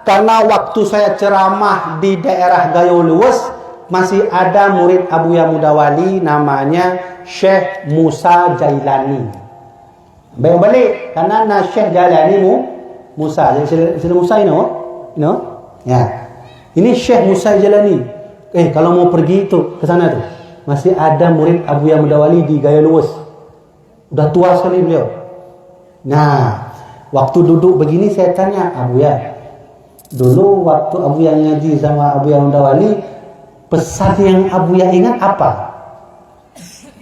Karena waktu saya ceramah di daerah Gayo Luwes, masih ada murid Abuya Mudawali namanya Syekh Musa Jailani. Balik karena Syekh Jailani Musa. Jadi sudah Musa ini, no? Ya. Ini Syekh Musa Jailani. Kalau mau pergi itu ke sana tuh, masih ada murid Abuya Mudawali di Gaya Luwes. Udah tua sekali beliau. Nah, waktu duduk begini saya tanya Abuya, dulu waktu Abuya ngaji sama Abuya Mudawali, pesan yang Abuya ingat apa?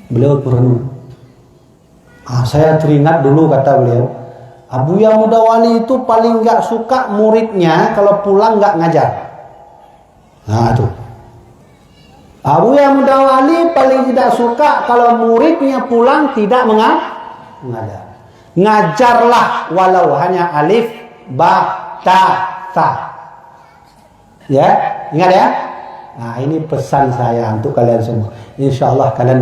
Beliau berenung. Saya teringat dulu kata beliau, Abuya Mudawali itu paling gak suka muridnya kalau pulang gak ngajar. Nah itu. Abuya Mudawali paling tidak suka kalau muridnya pulang tidak mengajar. Ngajarlah walau hanya alif, ba, ta, ta. Ya, ingat ya? Nah, ini pesan saya untuk kalian semua. Insya Allah kalian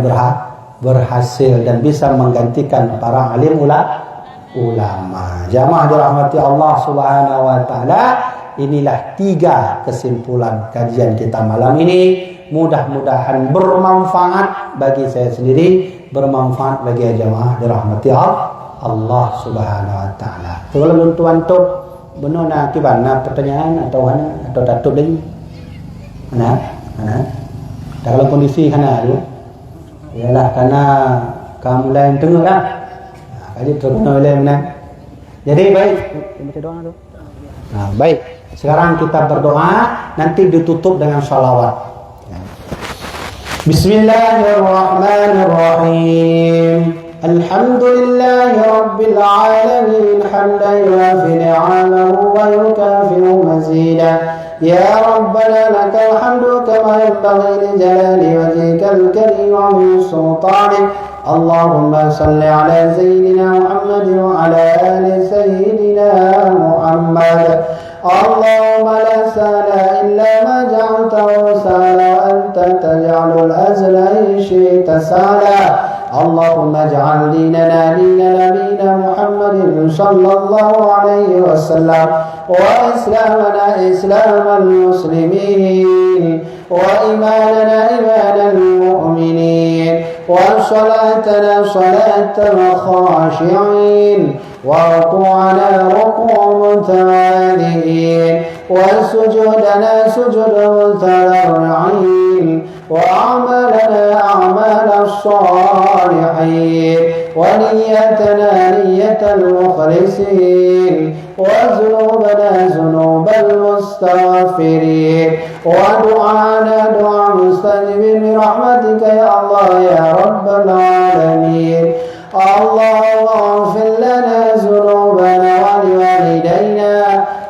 berhasil dan bisa menggantikan para alim ulama. Jamaah dirahmati Allah Subhanahu wa taala, inilah 3 kesimpulan kajian kita malam ini. Mudah-mudahan bermanfaat bagi saya sendiri, bermanfaat bagi jamaah dirahmati Allah Subhanahu wa taala. Kalau tuan tu benar nak kibana pertanyaan atau datuk lagi? Mana? Dalam kondisi kana tu, ialah karena kamu lain tengok lah. Kaji terkena oleh mana? Jadi baik, kita doa tu. Nah, baik. Sekarang kita berdoa, nanti ditutup dengan salawat. Bismillahirrahmanirrahim. Alhamdulillahi Rabbil Alamin. Hamdan yuafi ni'amahu wa yukafi'u mazidah. يا ربنا لك الحمد كما ينبغي لجلال وجهك الكريم وعظيم سلطانك. اللهم صل على سيدنا محمد وعلى آل سيدنا محمد. اللهم لا سهل إلا ما جعلته سهلا وأنت تجعل الحزن إن شئت سهلا. اللهم اجعل ديننا دين نبينا محمد صلى الله عليه وسلم، وإسلامنا إسلام المسلمين، وإيماننا إيمان المؤمنين، وصلاتنا صلاة الخاشعين، وركوعنا ركوع متواضعين، وسجودنا سجود متضرعين، وأعمالنا أعمال الصالحين، ونيتنا نية المخلصين وذنوبنا ذنوب المستغفرين ودعانا دعاء مستجب برحمتك يا الله يا رب العالمين. اللهم اغفر لنا ذنوبنا ولوالدينا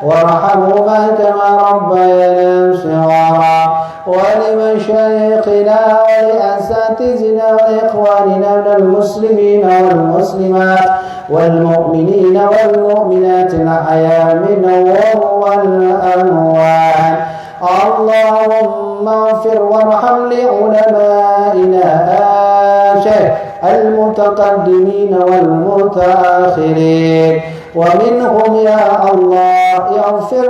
وارحمهما كما ربيانا صغارا ولمشايخنا ولأساتذتنا ولإخواننا من المسلمين والمسلمات والمؤمنين والمؤمنات الأحياء منهم والأموات. اللهم اغفر وارحم لعلمائنا المتقدمين والمتأخرين ومنهم يا الله اغفر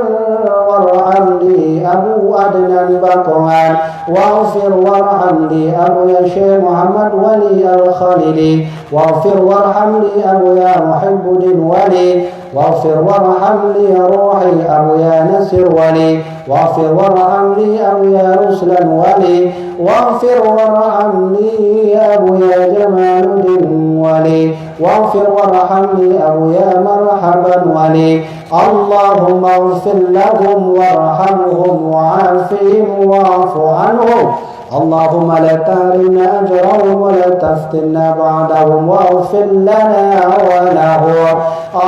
وارحم لي أبو أدنان بقوان واغفر وارحم لي أبو يا شيخ محمد ولي الخليلي واغفر وارحم لي أبو يا محب دين ولي واغفر وارحم لي روحي أبو يا نسر ولي واغفر وارحم لي أبو يا رسلا ولي واغفر وارحم لي أبو يا جمال دين ولي واغفر وارحم لي أبو يا مرحبا ولي. اللهم اغفر لهم وارحمهم وعافهم واعف عنهم. اللهم لا تحرمنا أجرهم ولا تفتنا بعدهم واغفر لنا ولهم.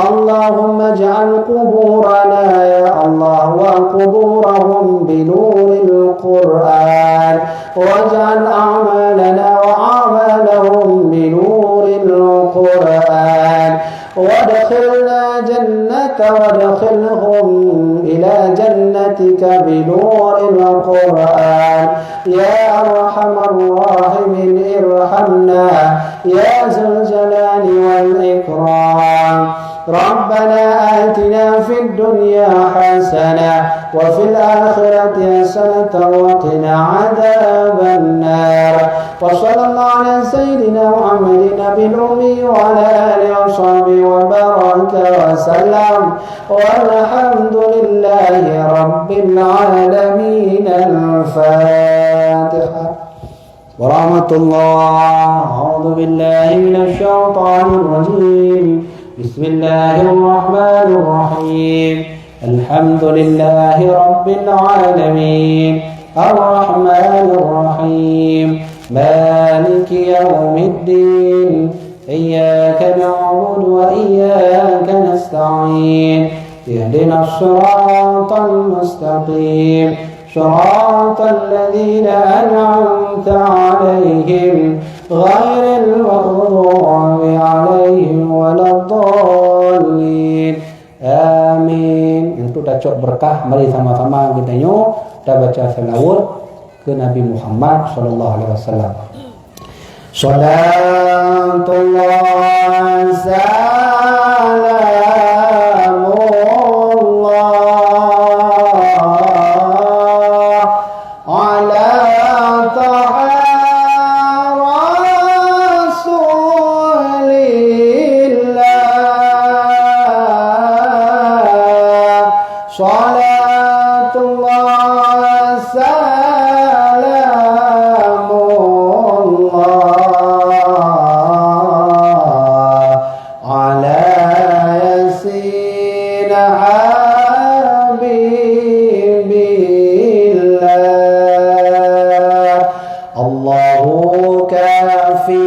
اللهم اجعل قبورنا يا الله وقبورهم بنور القرآن واجعل أعمالنا وأعمالهم بنور القرآن وادخلنا جنة وادخلهم إلى جنتك بنور القرآن يا أرحم الراحمين. ارحمنا يا ذا الجلال والإكرام. ربنا آتنا في الدنيا حسنة وفي الآخرة حسنة وقنا عذاب النار. وصلى الله على سيدنا محمد نبي الأمي وعلى آله وصحبه وبارك وسلم والحمد لله رب العالمين. الفاتحة. ورحمة الله. أعوذ بالله من الشيطان الرجيم. بسم الله الرحمن الرحيم. الحمد لله رب العالمين الرحمن الرحيم مالك يوم الدين إياك نعبد وإياك نستعين اهدنا الصراط المستقيم صراط الذين أنعمت عليهم غير المغضوب عليهم ولا الضالين. Amin. Untuk dacok berkah, mari sama-sama kita kita baca selawat ke Nabi Muhammad sallallahu alaihi wasallam. Salatullah salamullah ala taha Salatullah salamullah ala yasin habibillah. Allahu kafi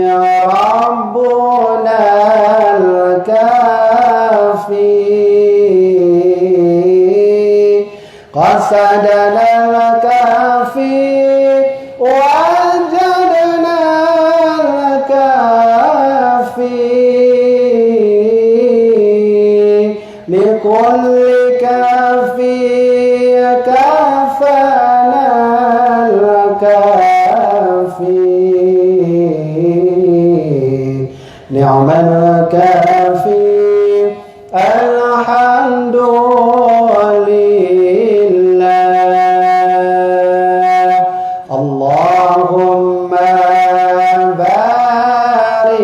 rabbuna al-kafi qasadana al-kafi wajadana al-kafi likulli kafi kafana al-kafi ni'mal kafi alhamdulillah. Allahumma barik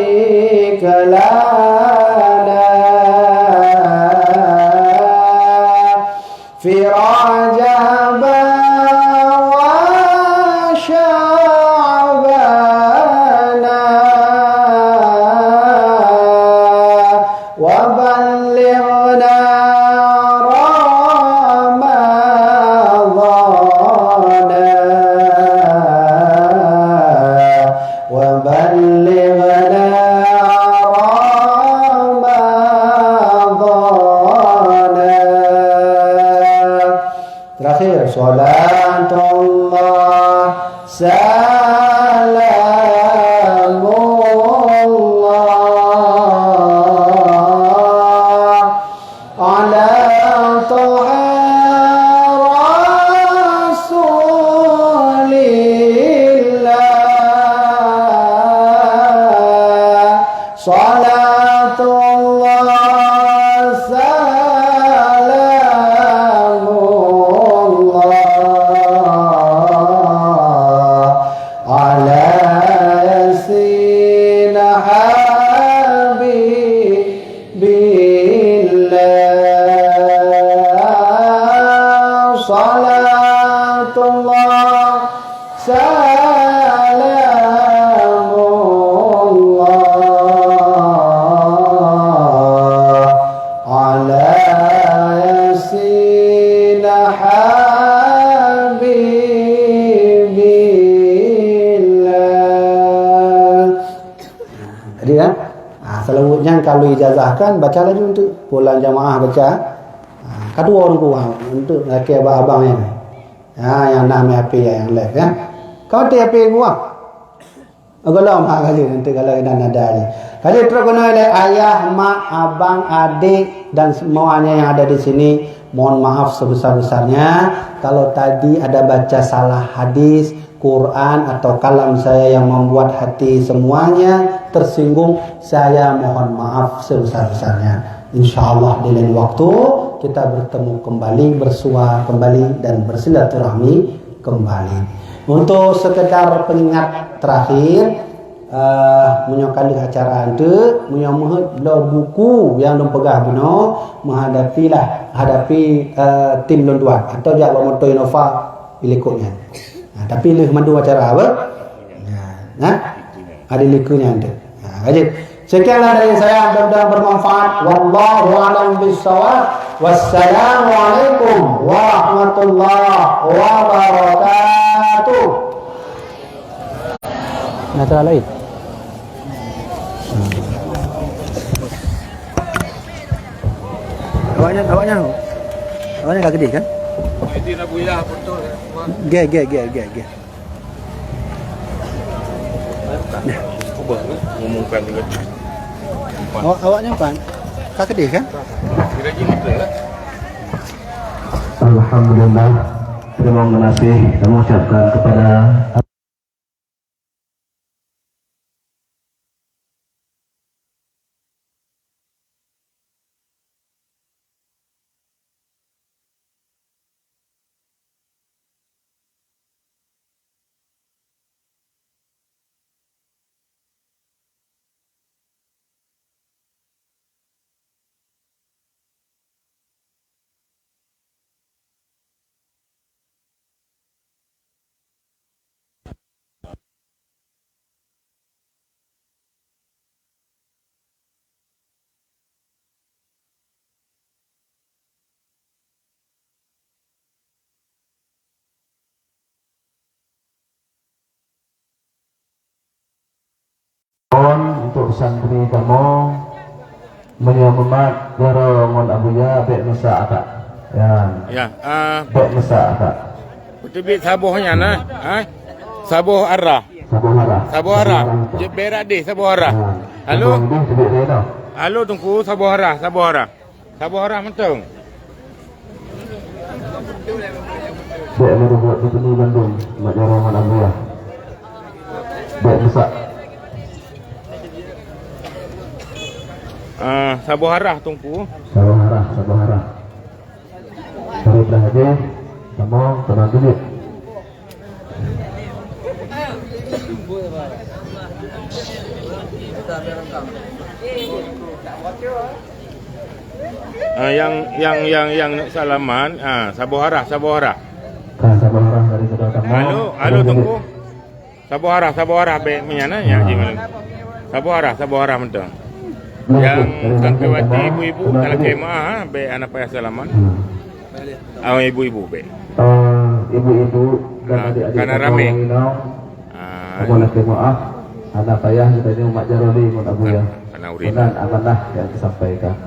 lana fi Rajab wa Sya'ban terakhir salatullah salamullah ala taha rasulillah salatullah salamullah ala yasin habibillah salatullah salamullah ala yasin habibillah. Jadi kan? Selanjutnya kalau ijazahkan baca lagi untuk pulang jamaah baca. Kedua orang tua untuk laki abang-abang yang yang nak ambil api yang live kan. Kau tu api gua. Agaklah mak kali nanti kalau dah ada ni. Kali terus kena oleh ayah, mak, abang, adik dan semuanya yang ada di sini. Mohon maaf sebesar-besarnya kalau tadi ada baca salah hadis, Quran atau kalam saya yang membuat hati semuanya tersinggung. Saya mohon maaf sebesar-besarnya. InsyaAllah di lain waktu kita bertemu kembali, bersua kembali dan bersilaturahmi kembali. Untuk sekedar pengingat terakhir, menyokali acara itu, menyomoh buku yang dong pegah beno hadapi tim londuan atau dia Moto Innova ilikutnya. Tapi leh mandu acara apa? Ada likunya ada. Jadi sekianlah dari saya, mudah-mudahan bermanfaat. Wallahu a'lam bishawab. Wassalamualaikum warahmatullahi wabarakatuh. Acara lain. Awaknya agak gede kan? Itu nak buyah betul. Ge. Ngomongkan dengan Awaknya pan? Kak gede kan? kira-kira betul lah. Alhamdulillah, terima kasih kami ucapkan kepada untuk santri kamu menyelamat dorongan abuya baik nusa akak Ya, baik nusa akak betul sabuhnya nah. Sabuh arah. Sabuh arah. Je berak deh sabuh arah. Halo. Halo tunggu sabuh arah. Sabuh arah mentong. baik merubuat di sini Bandung mak dorongan abuya baik nusa Sabuh arah tunggu. Sabuh arah Sariplah aja kamu tenang dulu. Yang salaman, sabuh arah. Sabuh arah dari kedatangan. Halo tunggu. Sabuh arah be menyana ya gimana? Sabuh arah mentong. Yang santriwati ibu-ibu kalau kemah be anak payah salaman. Ibu-ibu be. Ibu-ibu dan adik-adik karena rame. Boleh kemah anak payah kita ini umat jaroli mun abuya. Karena urin. Dan amanah yang disampaikan.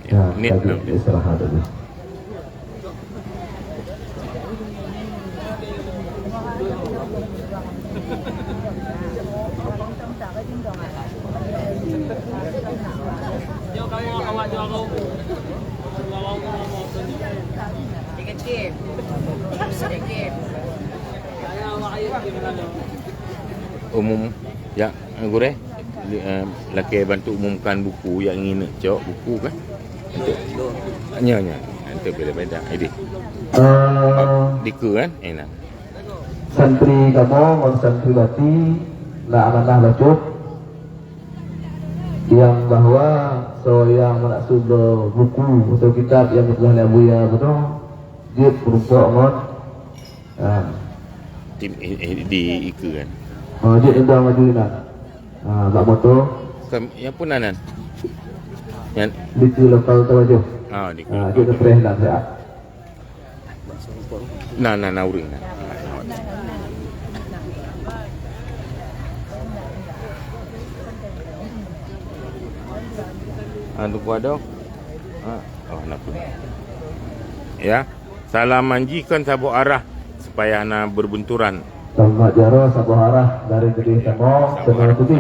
Ya, Nit istirahat dulu. Umum ya gure laki bantu umumkan buku yang ingin cok buku kan nya untuk beda-beda ini diku kan enak Santri kamu mau santriwati la amanah lacut yang bahwa yang menaksud buku atau kitab yang telah Abuya betul dia berupa ngon tim di iku kan dia indah majulinan tak betul yang punanan yang di lokal tawajuh di dia terperih dan sehat nah uring Anu kuado. Nak pun. Ya. Salam manjikan sabu arah supaya na berbenturan. Sama jaro sabu arah dari gede sama semua putih.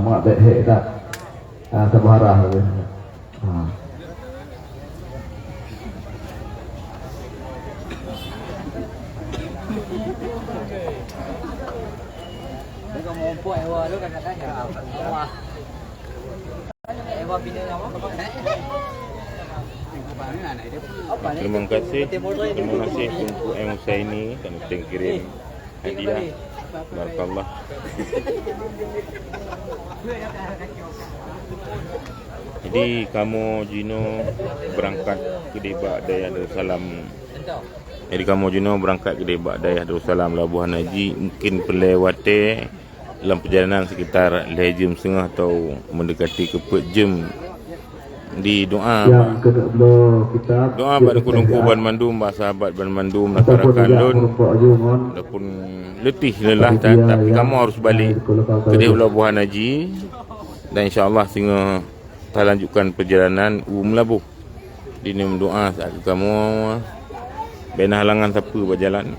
Mak baik hek tak. Sabu arah lagi. Terima kasih Tunku M. Husaini dan kirim hadiah. Barakallah. Jadi kamu Jino berangkat ke Debak Daya Darussalam. Jadi kamu Jino berangkat ke Debak Daya Darussalam Labuhan Haji mungkin pelewati dalam perjalanan sekitar 2 jam setengah atau mendekati ke 4 jam di doa doa pada Gunung Ban Mandum sahabat Ban Mandum masyarakat Lun walaupun letih lelah tapi kamu harus balik ke Labuhan Haji dan insyaAllah sehingga kita lanjutkan perjalanan Melabuh di doa saat kamu bina halangan siapa berjalan.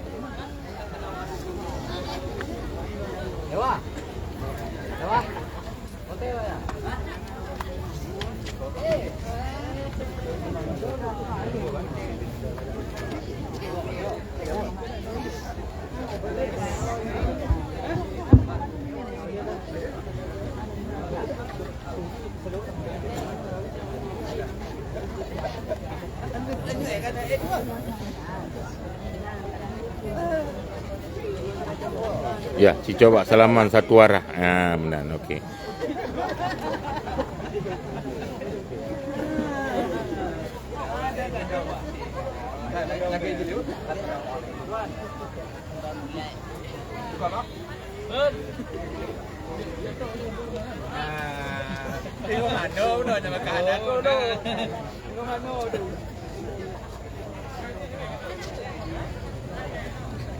Ya, coba salaman satu arah. Benar, okey.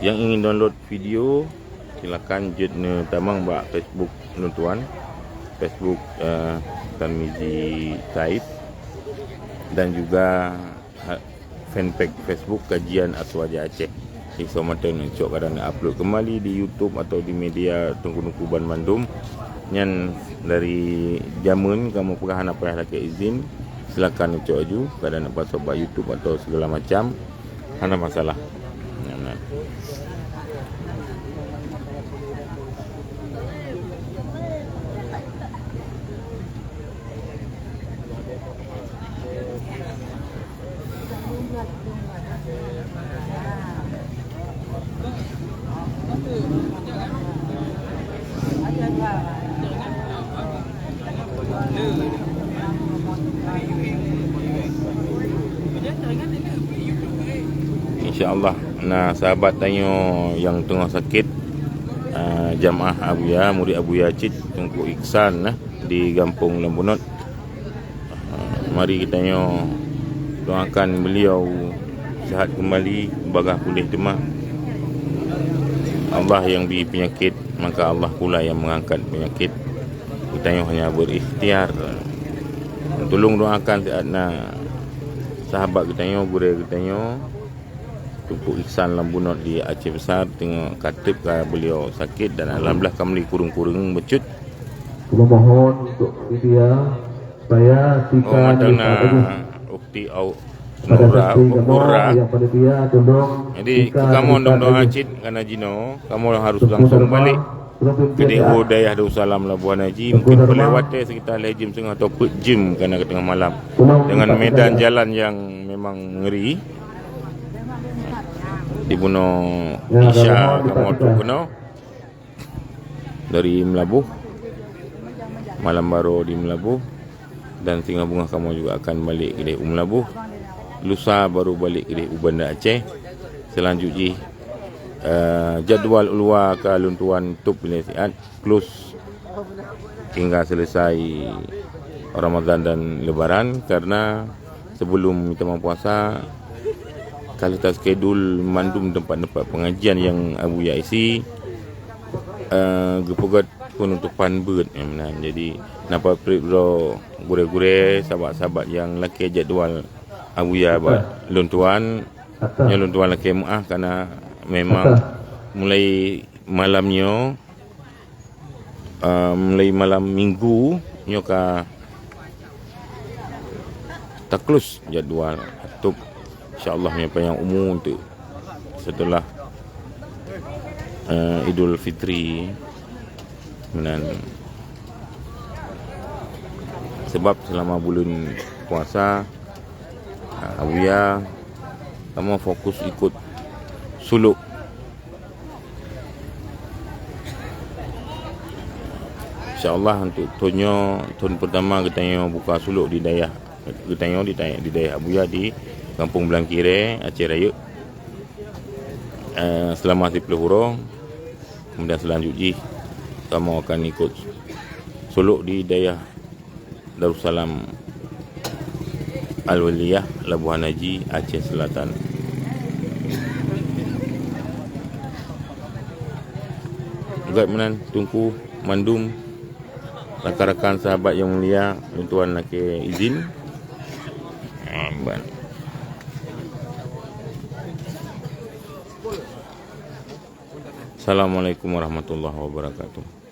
Yang ingin download video silakan jetne tamang bak Facebook tuan Facebook Tarmizi Taib dan juga fanpage Facebook Kajian Aswaja Aceh. Iso mata nak kadang upload kembali di YouTube atau di media Tengku Ban Mandum. Nyan dari jamun kamu pegang apa yang laki izin silakan cok aju kadang nak pasal bak YouTube atau segala macam. Hana masalah. Nah. InsyaAllah. Nah, sahabat tanya yang tengah sakit, jamaah Abuya, murid Abuya Cid Tengku Iksan di Kampung Lembunot. Mari kita doakan beliau sihat kembali, bagah pulih demam. Allah yang beri penyakit, maka Allah pula yang mengangkat penyakit. Kita hanya berikhtiar. Tolong doakan sahabat kita guru kita Tengku Iksan Lembunot di Aceh Besar tengah katib beliau sakit dan alhamdulillah kami kurung-kurung becut. Mohon untuk dia supaya jika ukti au pada Nurah, saksi kamu Nurah. yang panitia tolong Jadi jika kamu ada dong doa lagi Cid karena Jino, kamu harus Tengku langsung Dharma, balik Provinsi ke DO Aceh. Dayah Darussalam Labuan Haji. Tengku Mungkin Dharma. pelewatnya sekitar jam setengah atau jam kerana ke tengah malam. Tolong Dengan cepat medan saja. jalan yang memang ngeri. Dibunuh Ya, Isya mohon kamu tu diperhatikan. kena dari Melabuh. Malam baru di Melabuh. Dan Singa Bunga kamu juga akan balik ke DO Melabuh. Lusa baru balik ke DO Bandar Aceh. Selanjutnya jadual ulua ke Luntuan Tub Penasihat close hingga selesai Ramadan dan Lebaran, karena sebelum kita puasa kalau kita skedul mandum tempat-tempat pengajian yang Abu Ya isi gepogat penutupan bird jadi nampak peribro gure-gure sahabat-sahabat yang laki jadual Abu Ya buat luntuan yang luntuan laki muah, karena memang mulai malamnya mulai malam minggu nyoka taklus jadual atau insyaallah apa yang umum untuk setelah Idul Fitri dan sebab selama bulan puasa Abuya kamu fokus ikut suluk. InsyaAllah untuk tahun pertama kita buka suluk di daerah di daerah Abuya di Kampung Belangkire, Aceh Raya selama 10 hurung. Kemudian selanjutnya kamu akan ikut suluk di daerah Darussalam Al-Waliyah Labuan Haji, Aceh Selatan. Guide menan tungku mandum rakan-rakan sahabat yang mulia, tuan laki izin. Assalamualaikum warahmatullahi wabarakatuh.